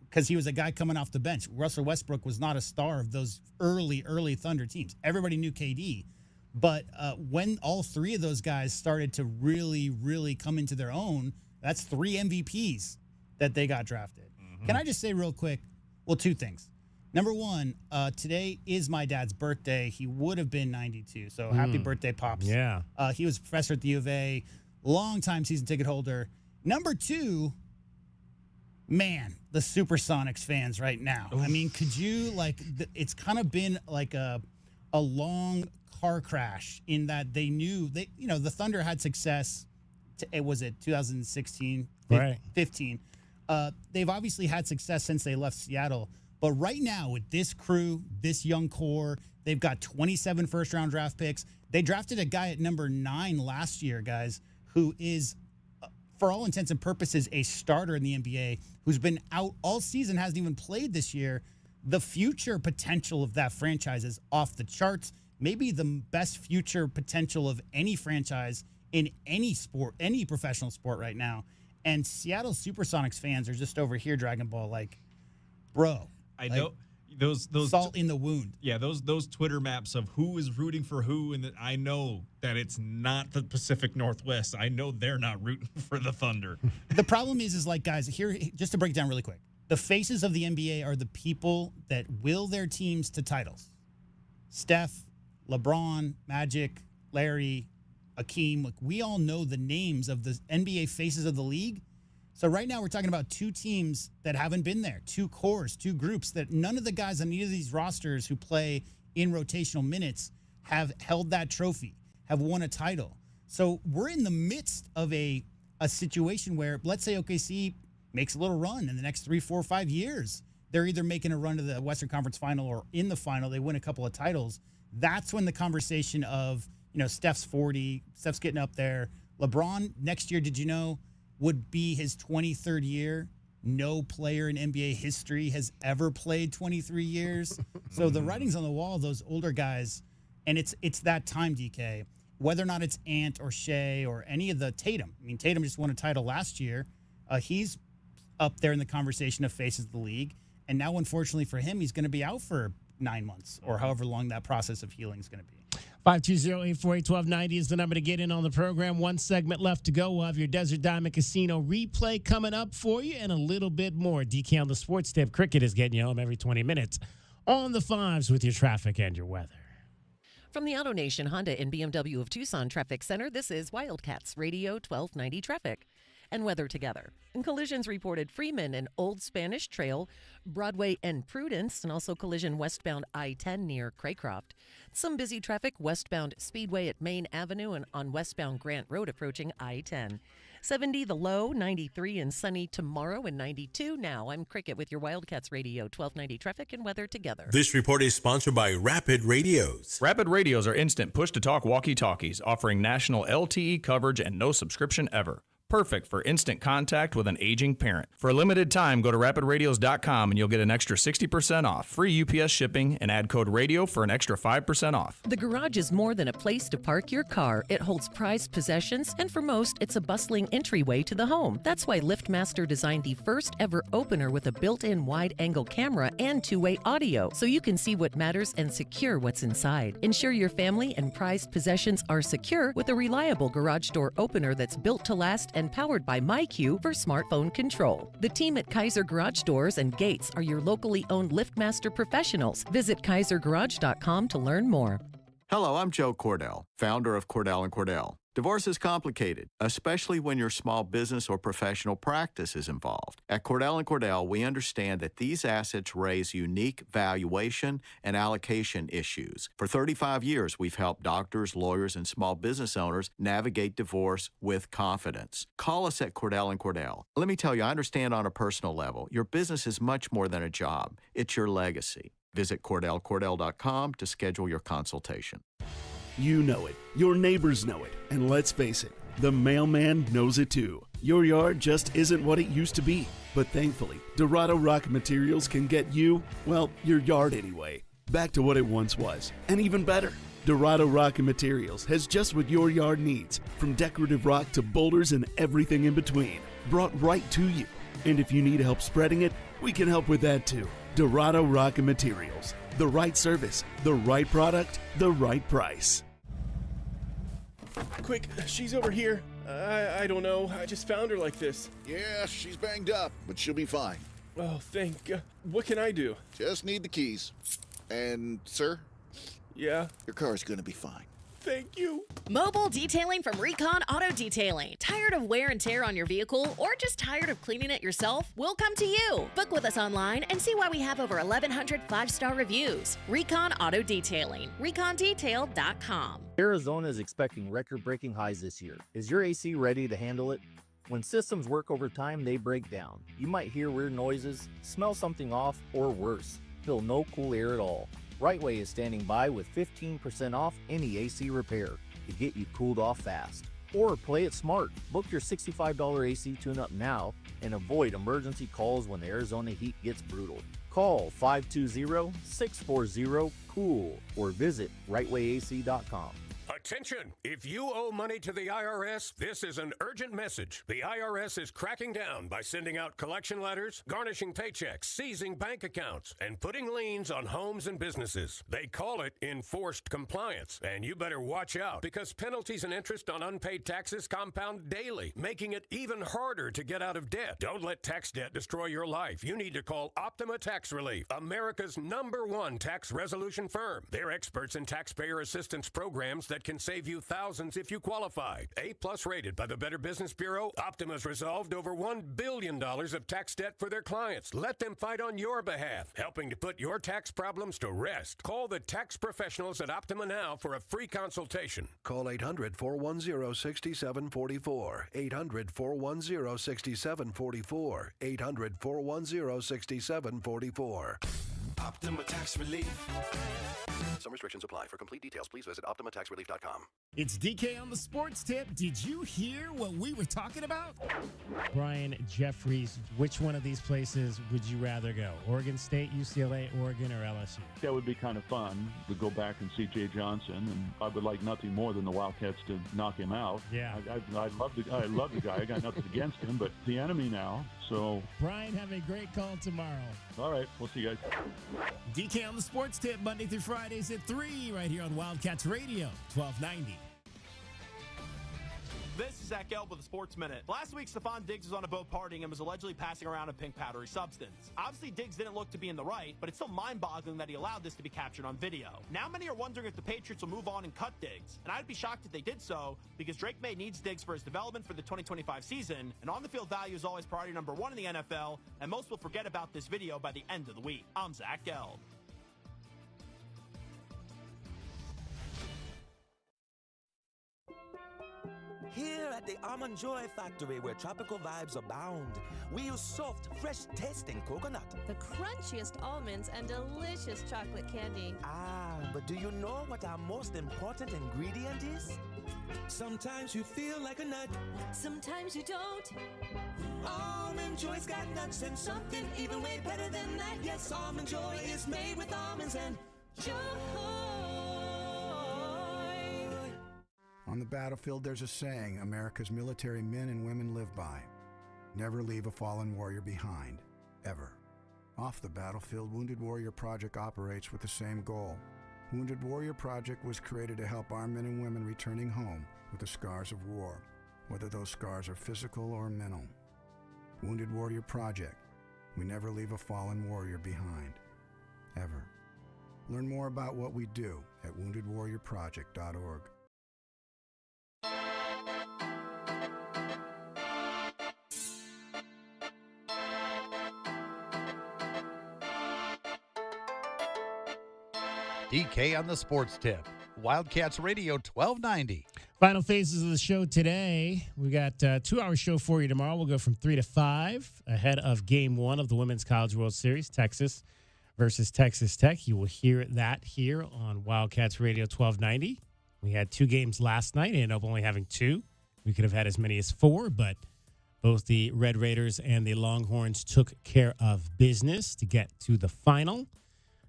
because he was a guy coming off the bench. Russell Westbrook was not a star of those early Thunder teams. Everybody knew KD. But when all three of those guys started to really, really come into their own, that's 3 MVPs that they got drafted. Can I just say real quick, well, 2 things. Number one, today is my dad's birthday. He would have been 92, so happy birthday, Pops. Yeah. He was a professor at the U of A, long-time season ticket holder. Number 2, man, the Supersonics fans right now. Oof. I mean, could you, it's kind of been like a long car crash in that they knew, the Thunder had success. It was 2016, right? 15. They've obviously had success since they left Seattle. But right now, with this crew, this young core, they've got 27 first-round draft picks. They drafted a guy at number 9 last year, guys, who is, for all intents and purposes, a starter in the NBA, who's been out all season, hasn't even played this year. The future potential of that franchise is off the charts. Maybe the best future potential of any franchise in any sport, any professional sport right now. And Seattle Supersonics fans are just over here, Dragon Ball, bro. I know those salt in the wound. Yeah, those Twitter maps of who is rooting for who, and I know that it's not the Pacific Northwest. I know they're not rooting for the Thunder. The problem is guys, here, just to break it down really quick, the faces of the NBA are the people that will their teams to titles. Steph, LeBron, Magic, Larry, Akeem, we all know the names of the NBA faces of the league. So right now we're talking about 2 teams that haven't been there, 2 cores, 2 groups that none of the guys on either of these rosters who play in rotational minutes have held that trophy, have won a title. So we're in the midst of a situation where, let's say OKC makes a little run in the next 3, 4, 5 years. They're either making a run to the Western Conference Final or in the final, they win a couple of titles. That's when the conversation of, Steph's 40, Steph's getting up there. LeBron, next year, did you know, would be his 23rd year. No player in NBA history has ever played 23 years. So the writing's on the wall, those older guys, and it's that time, DK. Whether or not it's Ant or Shea or any of the Tatum. I mean, Tatum just won a title last year. He's up there in the conversation of faces of the league. And now, unfortunately for him, he's going to be out for 9 months or however long that process of healing is going to be. 520-848-1290 is the number to get in on the program. One segment left to go. We'll have your Desert Diamond Casino replay coming up for you and a little bit more. DK on the Sports Tip. Cricket is getting you home every 20 minutes on the fives with your traffic and your weather. From the Auto Nation Honda and BMW of Tucson Traffic Center, this is Wildcats Radio 1290 Traffic and weather together. And collisions reported Freeman and Old Spanish Trail, Broadway and Prudence, and also collision westbound I-10 near Craycroft. Some busy traffic westbound Speedway at Main Avenue and on westbound Grant Road approaching I-10. 70 the low, 93 and sunny tomorrow, and 92 now. I'm Cricket with your Wildcats Radio 1290 Traffic and weather together. This report is sponsored by Rapid Radios. Rapid Radios are instant push-to-talk walkie-talkies offering national LTE coverage and no subscription ever. Perfect for instant contact with an aging parent. For a limited time, go to rapidradios.com and you'll get an extra 60% off, free UPS shipping, and add code RADIO for an extra 5% off. The garage is more than a place to park your car. It holds prized possessions, and for most, it's a bustling entryway to the home. That's why LiftMaster designed the first ever opener with a built-in wide-angle camera and two-way audio, so you can see what matters and secure what's inside. Ensure your family and prized possessions are secure with a reliable garage door opener that's built to last and powered by MyQ for smartphone control. The team at Kaiser Garage Doors and Gates are your locally owned LiftMaster professionals. Visit kaisergarage.com to learn more. Hello, I'm Joe Cordell, founder of Cordell & Cordell. Divorce is complicated, especially when your small business or professional practice is involved. At Cordell & Cordell, we understand that these assets raise unique valuation and allocation issues. For 35 years, we've helped doctors, lawyers, and small business owners navigate divorce with confidence. Call us at Cordell & Cordell. Let me tell you, I understand on a personal level, your business is much more than a job. It's your legacy. Visit CordellCordell.com to schedule your consultation. You know it. Your neighbors know it. And let's face it, the mailman knows it too. Your yard just isn't what it used to be. But thankfully, Dorado Rock Materials can get you, well, your yard anyway, back to what it once was. And even better. Dorado Rock Materials has just what your yard needs, from decorative rock to boulders and everything in between, brought right to you. And if you need help spreading it, we can help with that too. Dorado Rock Materials. The right service, the right product, the right price. Quick, she's over here. I don't know. I just found her like this. Yeah, she's banged up, but she'll be fine. Oh, thank God. What can I do? Just need the keys. And, sir? Yeah? Your car's gonna be fine. Thank you. Mobile detailing from Recon Auto Detailing. Tired of wear and tear on your vehicle or just tired of cleaning it yourself? We'll come to you. Book with us online and see why we have over 1,100 five-star reviews. Recon Auto Detailing. ReconDetail.com. Arizona is expecting record-breaking highs this year. Is your AC ready to handle it? When systems work overtime, they break down. You might hear weird noises, smell something off, or worse, feel no cool air at all. Rightway is standing by with 15% off any AC repair to get you cooled off fast. Or play it smart. Book your $65 AC tune-up now and avoid emergency calls when the Arizona heat gets brutal. Call 520-640-COOL or visit rightwayac.com. Attention! If you owe money to the IRS, this is an urgent message. The IRS is cracking down by sending out collection letters, garnishing paychecks, seizing bank accounts, and putting liens on homes and businesses. They call it enforced compliance, and you better watch out because penalties and interest on unpaid taxes compound daily, making it even harder to get out of debt. Don't let tax debt destroy your life. You need to call Optima Tax Relief, America's #1 tax resolution firm. They're experts in taxpayer assistance programs that can save you thousands if you qualify. A+ rated by the Better Business Bureau, Optima's resolved over $1 billion of tax debt for their clients. Let them fight on your behalf, helping to put your tax problems to rest. Call the tax professionals at Optima now for a free consultation. Call 800-410-6744. 800-410-6744. 800-410-6744. Optima Tax Relief. Some restrictions apply. For complete details, please visit OptimaTaxRelief.com. It's DK on the Sports Tip. Did you hear what we were talking about? Brian Jeffries, which one of these places would you rather go? Oregon State, UCLA, Oregon, or LSU? That would be kind of fun to go back and see Jay Johnson, and I would like nothing more than the Wildcats to knock him out. Yeah. I love the guy. I got nothing against him, but the enemy now, so. Brian, have a great call tomorrow. All right, we'll see you guys. DK on the Sports Tip, Monday through Fridays at 3, right here on Wildcats Radio, 1290. This is Zach Gelb with the Sports Minute. Last week, Stephon Diggs was on a boat partying and was allegedly passing around a pink powdery substance. Obviously, Diggs didn't look to be in the right, but it's still mind-boggling that he allowed this to be captured on video. Now many are wondering if the Patriots will move on and cut Diggs, and I'd be shocked if they did so, because Drake May needs Diggs for his development for the 2025 season, and on-the-field value is always priority number one in the NFL, and most will forget about this video by the end of the week. I'm Zach Gelb. Here at the Almond Joy Factory, where tropical vibes abound, we use soft, fresh-tasting coconut. The crunchiest almonds and delicious chocolate candy. Ah, but do you know what our most important ingredient is? Sometimes you feel like a nut. Sometimes you don't. Almond Joy's got nuts and something even way better than that. Yes, Almond Joy is made with almonds and joy. On the battlefield, there's a saying America's military men and women live by. Never leave a fallen warrior behind, ever. Off the battlefield, Wounded Warrior Project operates with the same goal. Wounded Warrior Project was created to help our men and women returning home with the scars of war, whether those scars are physical or mental. Wounded Warrior Project. We never leave a fallen warrior behind, ever. Learn more about what we do at woundedwarriorproject.org. DK on the Sports Tip. Wildcats Radio 1290. Final phases of the show today. We got a 2-hour show for you tomorrow. We'll go from 3 to 5 ahead of Game 1 of the Women's College World Series, Texas versus Texas Tech. You will hear that here on Wildcats Radio 1290. We had 2 games last night. Ended up only having 2. We could have had as many as 4, but both the Red Raiders and the Longhorns took care of business to get to the final.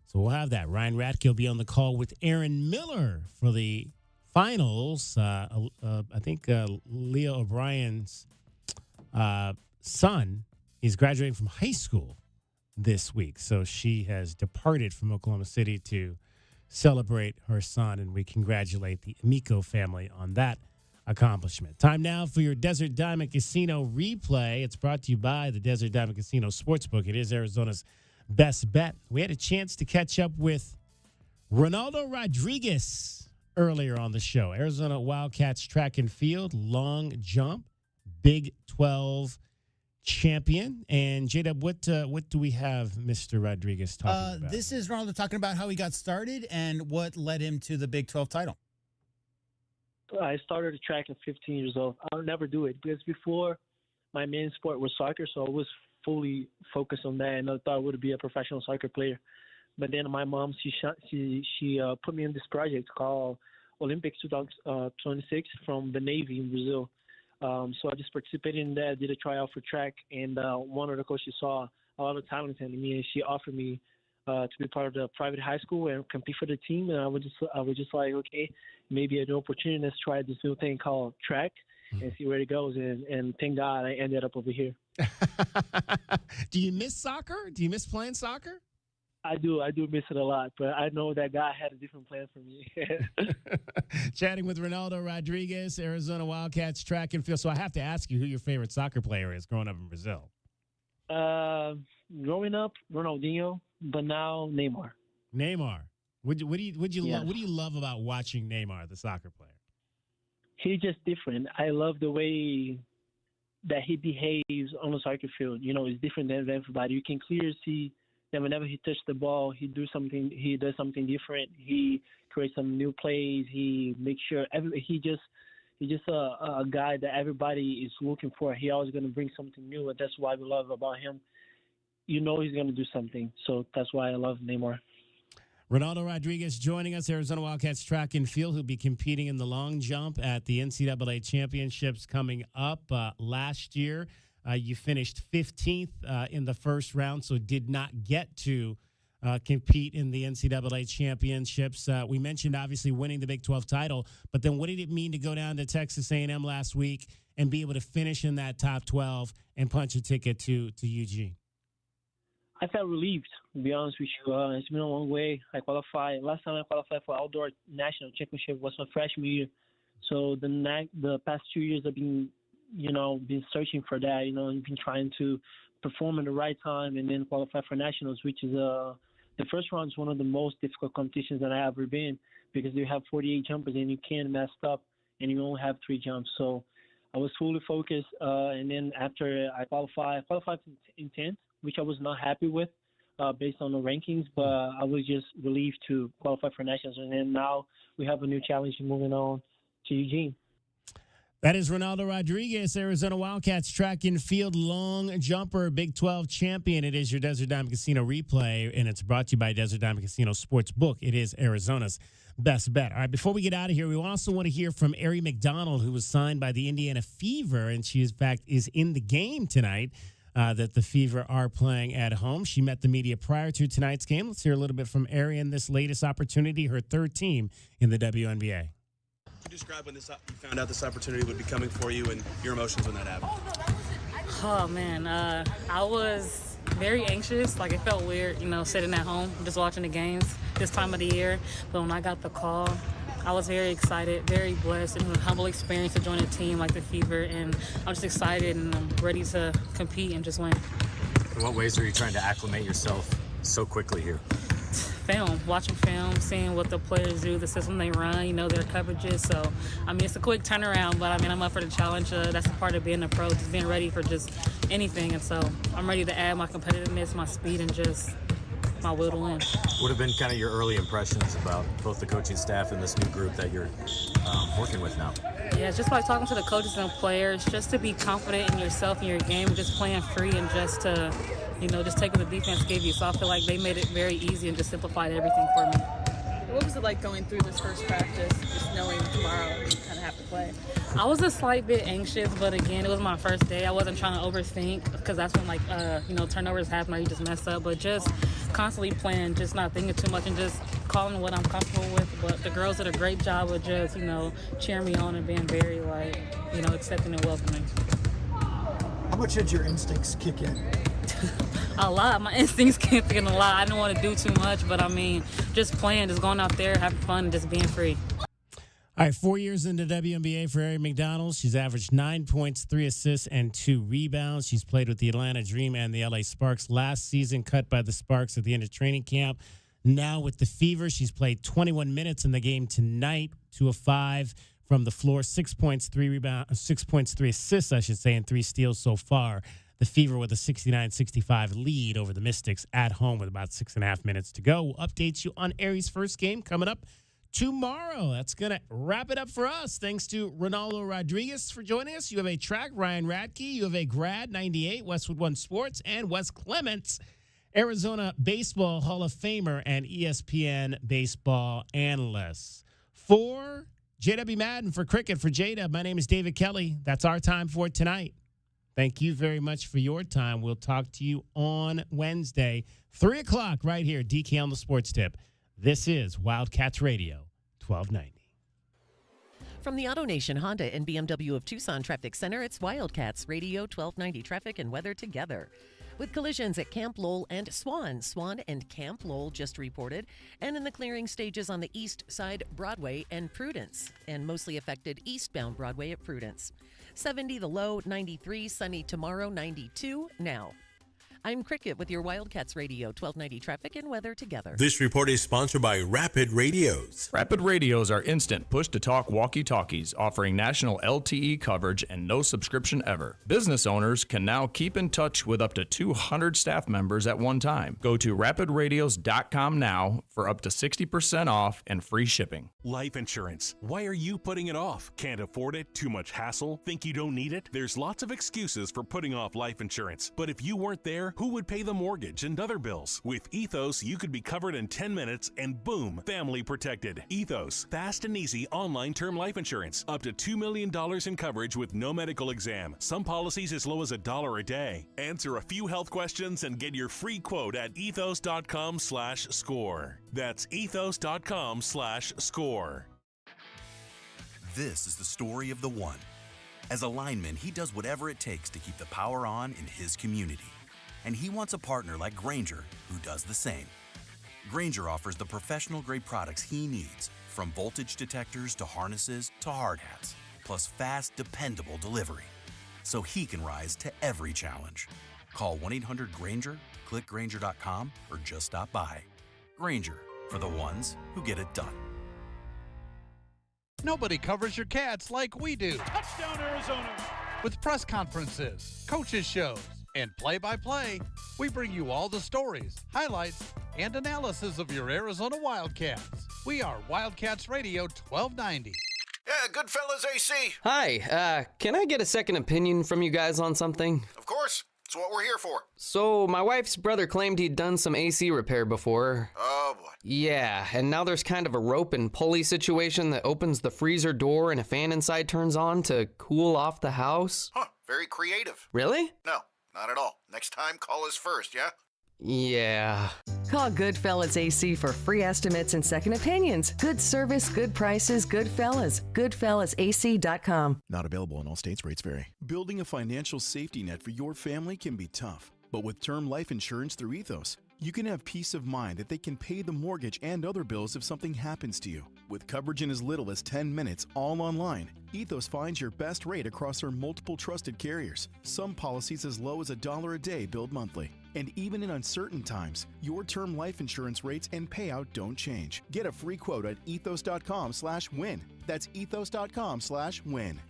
So we'll have that. Ryan Radke will be on the call with Aaron Miller for the finals. I think Leah O'Brien's son is graduating from high school this week. So she has departed from Oklahoma City to celebrate her son, and we congratulate the Amico family on that accomplishment. Time now for your Desert Diamond Casino replay. It's brought to you by the Desert Diamond Casino Sportsbook. It is Arizona's best bet. We had a chance to catch up with Ronaldo Rodriguez earlier on the show. Arizona Wildcats track and field, long jump, Big 12 champion. And J-Dub, what do we have Mr. Rodriguez talking about? This is Ronaldo talking about how he got started and what led him to the Big 12 title. I started track at 15 years old. I'll never do it because before my main sport was soccer, so I was fully focused on that, and I thought I would be a professional soccer player. But then my mom, she put me in this project called Olympics 2026 from the Navy in Brazil. So I just participated in that, did a tryout for track, and one of the coaches saw a lot of talent in me, and she offered me to be part of the private high school and compete for the team. And I was just like, okay, maybe an opportunity. Let's try this new thing called track and see where it goes. And thank God I ended up over here. Do you miss soccer? Do you miss playing soccer? I do miss it a lot, but I know that God had a different plan for me. Chatting with Ronaldo Rodriguez, Arizona Wildcats track and field. So I have to ask you who your favorite soccer player is growing up in Brazil. Growing up, Ronaldinho, but now Neymar. Neymar. What do you love about watching Neymar, the soccer player? He's just different. I love the way that he behaves on the soccer field. You know, it's different than everybody. You can clearly see that whenever he touches the ball, he does something different. He creates some new plays. He makes sure he's just a guy that everybody is looking for. He always going to bring something new, and that's why we love about him. You know he's going to do something, so that's why I love Neymar. Ronaldo Rodriguez joining us, Arizona Wildcats track and field, who'll be competing in the long jump at the NCAA championships coming up. Last year, you finished 15th in the first round, so did not get to compete in the NCAA championships. We mentioned, obviously, winning the Big 12 title, but then what did it mean to go down to Texas A&M last week and be able to finish in that top 12 and punch a ticket to UG? I felt relieved, to be honest with you. It's been a long way. I qualified. Last time I qualified for outdoor national championship was my freshman year. So the past 2 years I've been searching for that. I've been trying to perform at the right time and then qualify for nationals, which is the first round is one of the most difficult competitions that I've ever been because you have 48 jumpers and you can't mess up and you only have 3 jumps. So I was fully focused. And then after I qualified in 10th, which I was not happy with based on the rankings, but I was just relieved to qualify for nationals. And then now we have a new challenge moving on to Eugene. That is Ronaldo Rodriguez, Arizona Wildcats track and field long jumper, Big 12 champion. It is your Desert Diamond Casino replay, and it's brought to you by Desert Diamond Casino Sportsbook. It is Arizona's best bet. All right, before we get out of here, we also want to hear from Ari McDonald, who was signed by the Indiana Fever, and she, in fact, is in the game tonight that the Fever are playing at home. She met the media prior to tonight's game. Let's hear a little bit from Ari in this latest opportunity, her third team in the WNBA. Could you describe when you found out this opportunity would be coming for you and your emotions when that happened? Oh, man. I was very anxious. Like, it felt weird, sitting at home, just watching the games this time of the year. But when I got the call, I was very excited, very blessed, and a humble experience to join a team like the Fever. And I'm just excited and I'm ready to compete and just win. In what ways are you trying to acclimate yourself so quickly here? Watching film, seeing what the players do, the system they run, their coverages. So, it's a quick turnaround, but I'm up for the challenge. That's a part of being a pro, just being ready for just anything. And so I'm ready to add my competitiveness, my speed, and just my will to win. What have been kind of your early impressions about both the coaching staff and this new group that you're working with now? Yeah, it's just like talking to the coaches and players, just to be confident in yourself and your game, just playing free and just to just take what the defense gave you. So I feel like they made it very easy and just simplified everything for me. What was it like going through this first practice, just knowing tomorrow you kind of have to play? I was a slight bit anxious, but again, it was my first day. I wasn't trying to overthink because that's when turnovers happen or you just mess up. But just constantly playing, just not thinking too much and just calling what I'm comfortable with. But the girls did a great job of just cheering me on and being very accepting and welcoming. How much did your instincts kick in? A lot. My instincts kicked in a lot. I didn't want to do too much, but just playing, just going out there, having fun, and just being free. All right, 4 years into WNBA for Ari McDonald. She's averaged 9 points, 3 assists, and 2 rebounds. She's played with the Atlanta Dream and the LA Sparks last season, cut by the Sparks at the end of training camp. Now with the Fever, she's played 21 minutes in the game tonight, 2 of 5 from the floor, 6 points, 3 rebounds, 6 points, 3 assists, I should say, and 3 steals so far. The Fever with a 69-65 lead over the Mystics at home with about 6.5 minutes to go. We'll update you on Ari's first game coming up tomorrow. That's going to wrap it up for us. Thanks to Ronaldo Rodriguez for joining us. You have a track, Ryan Radke. You have a grad, 98, Westwood One Sports, and Wes Clements, Arizona Baseball Hall of Famer and ESPN baseball analyst. For JW Madden, for Cricket, for JW, my name is David Kelly. That's our time for tonight. Thank you very much for your time. We'll talk to you on Wednesday, 3 o'clock, right here, DK on the Sports Tip. This is Wildcats Radio, 1290. From the Auto Nation Honda and BMW of Tucson Traffic Center, it's Wildcats Radio 1290 traffic and weather together. With collisions at Camp Lowell and Swan. Swan and Camp Lowell just reported. And in the clearing stages on the east side, Broadway and Prudence. And mostly affected eastbound Broadway at Prudence. 70 the low, 93, sunny tomorrow, 92 now. I'm Cricket with your Wildcats Radio 1290 traffic and weather together. This report is sponsored by Rapid Radios. Rapid Radios are instant push-to-talk walkie-talkies offering national LTE coverage and no subscription ever. Business owners can now keep in touch with up to 200 staff members at one time. Go to rapidradios.com now for up to 60% off and free shipping. Life insurance. Why are you putting it off? Can't afford it? Too much hassle? Think you don't need it? There's lots of excuses for putting off life insurance. But if you weren't there, who would pay the mortgage and other bills? With Ethos, you could be covered in 10 minutes and boom, family protected. Ethos, fast and easy online term life insurance. Up to $2 million in coverage with no medical exam. Some policies as low as $1 a day. Answer a few health questions and get your free quote at ethos.com/score. That's ethos.com/score. This is the story of the one. As a lineman, he does whatever it takes to keep the power on in his community. and he wants a partner like Grainger who does the same. Grainger offers the professional-grade products he needs, from voltage detectors to harnesses to hard hats, plus fast, dependable delivery, so he can rise to every challenge. Call 1-800-GRAINGER, click Grainger.com, or just stop by. Grainger, for the ones who get it done. Nobody covers your Cats like we do. Touchdown, Arizona! With press conferences, coaches shows, and play-by-play, we bring you all the stories, highlights, and analysis of your Arizona Wildcats. We are Wildcats Radio 1290. Yeah, Goodfellas AC. Hi, can I get a second opinion from you guys on something? Of course. It's what we're here for. So, my wife's brother claimed he'd done some AC repair before. Oh, boy. Yeah, and now there's kind of a rope and pulley situation that opens the freezer door and a fan inside turns on to cool off the house. Huh, very creative. Really? No, not at all. Next time, call us first, yeah? Yeah. Call Goodfellas AC for free estimates and second opinions. Good service, good prices, Goodfellas. GoodfellasAC.com. Not available in all states. Rates vary. Building a financial safety net for your family can be tough, but with term life insurance through Ethos, you can have peace of mind that they can pay the mortgage and other bills if something happens to you. With coverage in as little as 10 minutes, all online, Ethos finds your best rate across their multiple trusted carriers. Some policies as low as $1 a day billed monthly. And even in uncertain times, your term life insurance rates and payout don't change. Get a free quote at ethos.com/win. That's ethos.com/win.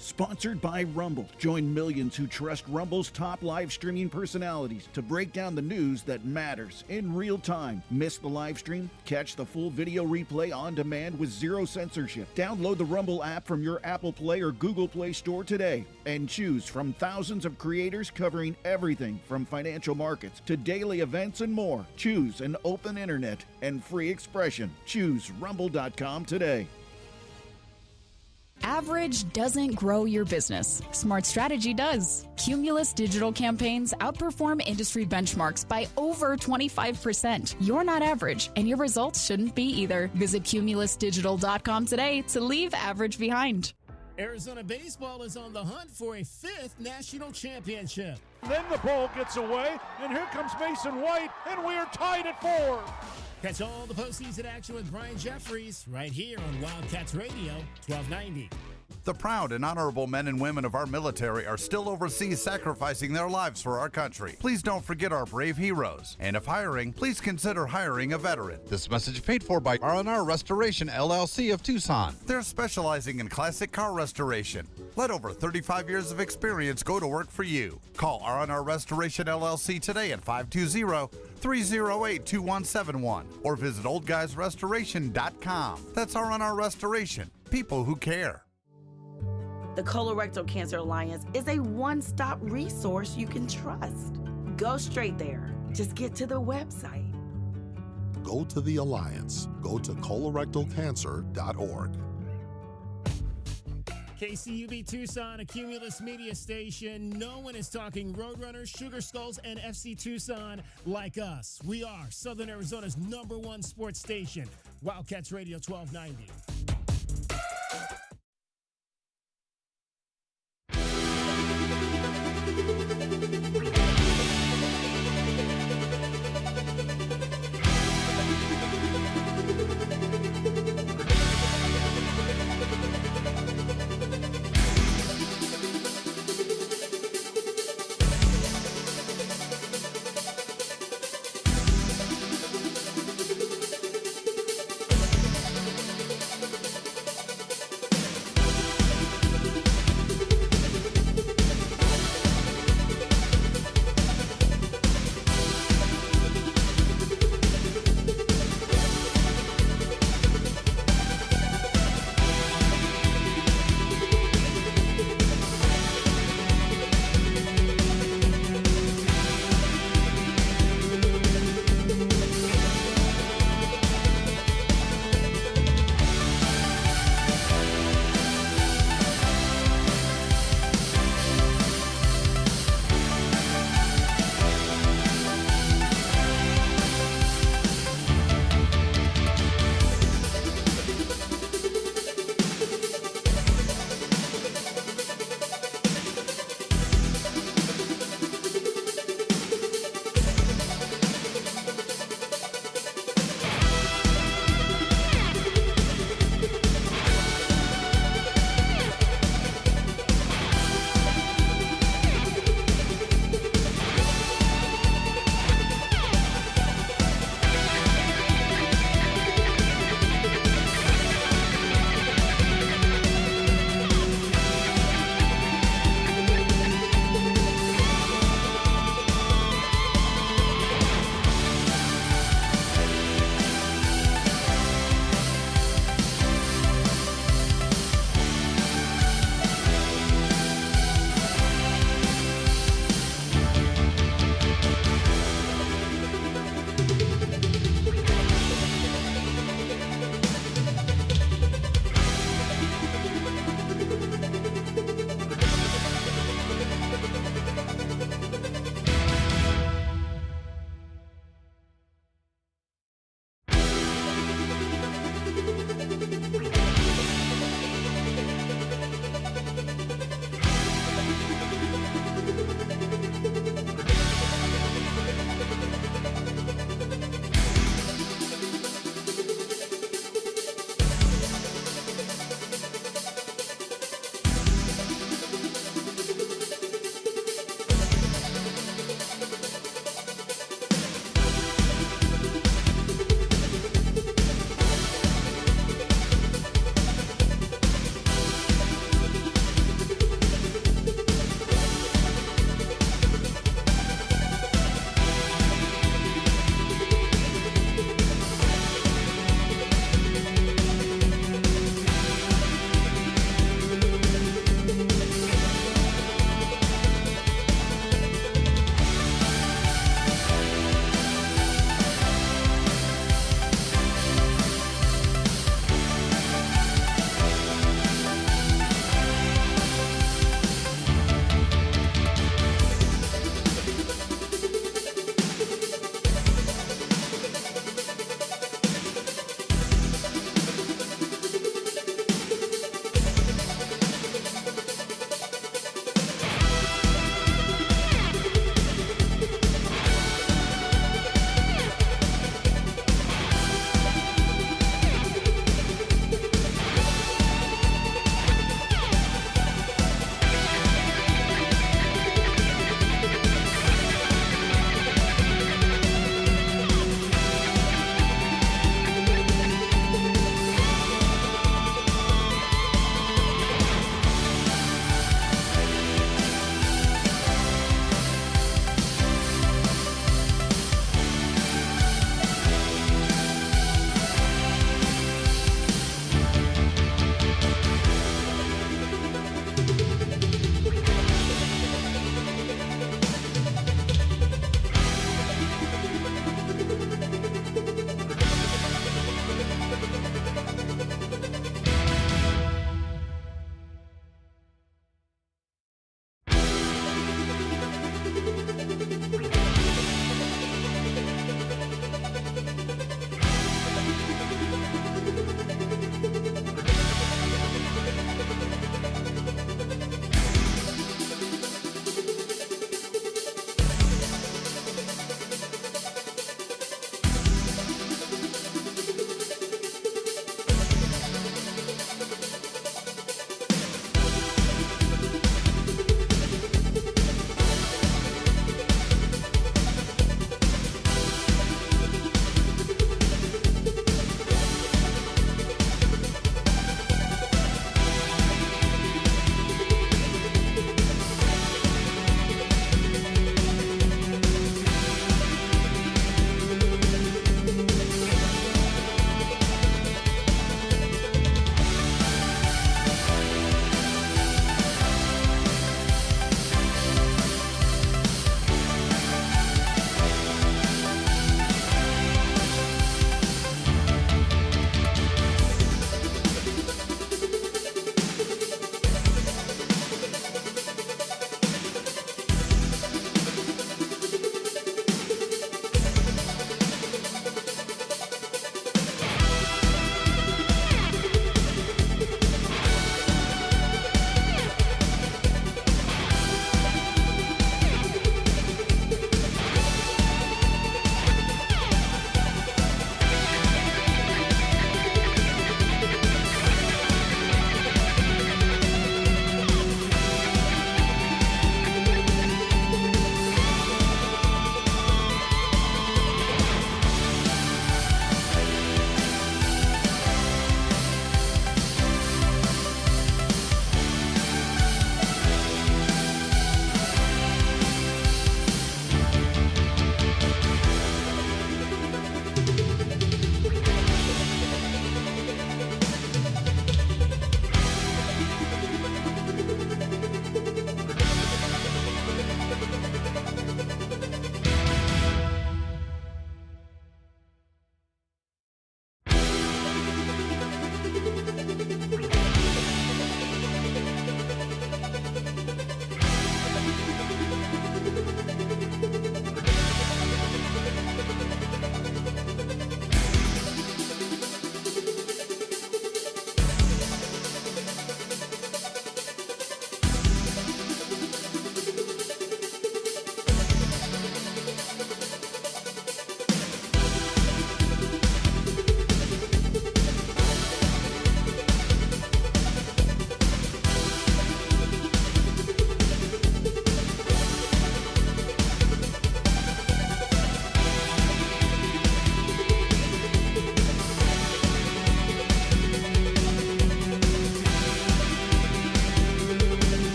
Sponsored by Rumble. Join millions who trust Rumble's top live streaming personalities to break down the news that matters in real time. Miss the live stream? Catch the full video replay on demand with zero censorship. Download the Rumble app from your Apple Play or Google Play store today and choose from thousands of creators covering everything from financial markets to daily events and more. Choose an open internet and free expression. Choose Rumble.com today. Average doesn't grow your business. Smart Strategy does. Cumulus digital campaigns outperform industry benchmarks by over 25%. You're not average, and your results shouldn't be either. Visit cumulusdigital.com today to leave average behind. Arizona baseball is on the hunt for a 5th national championship. Then the ball gets away, and here comes Mason White, and we are tied at 4. Catch all the postseason action with Brian Jeffries right here on Wildcats Radio 1290. The proud and honorable men and women of our military are still overseas sacrificing their lives for our country. Please don't forget our brave heroes. And if hiring, please consider hiring a veteran. This message paid for by R&R Restoration LLC of Tucson. They're specializing in classic car restoration. Let over 35 years of experience go to work for you. Call R&R Restoration LLC today at 520-308-2171 or visit oldguysrestoration.com. That's R&R Restoration. People who care. The Colorectal Cancer Alliance is a one-stop resource you can trust. Go straight there. Just get to the website. Go to the Alliance. Go to colorectalcancer.org. KCUB Tucson, a Cumulus media station. No one is talking Roadrunners, Sugar Skulls, and FC Tucson like us. We are Southern Arizona's #1 sports station, Wildcats Radio 1290.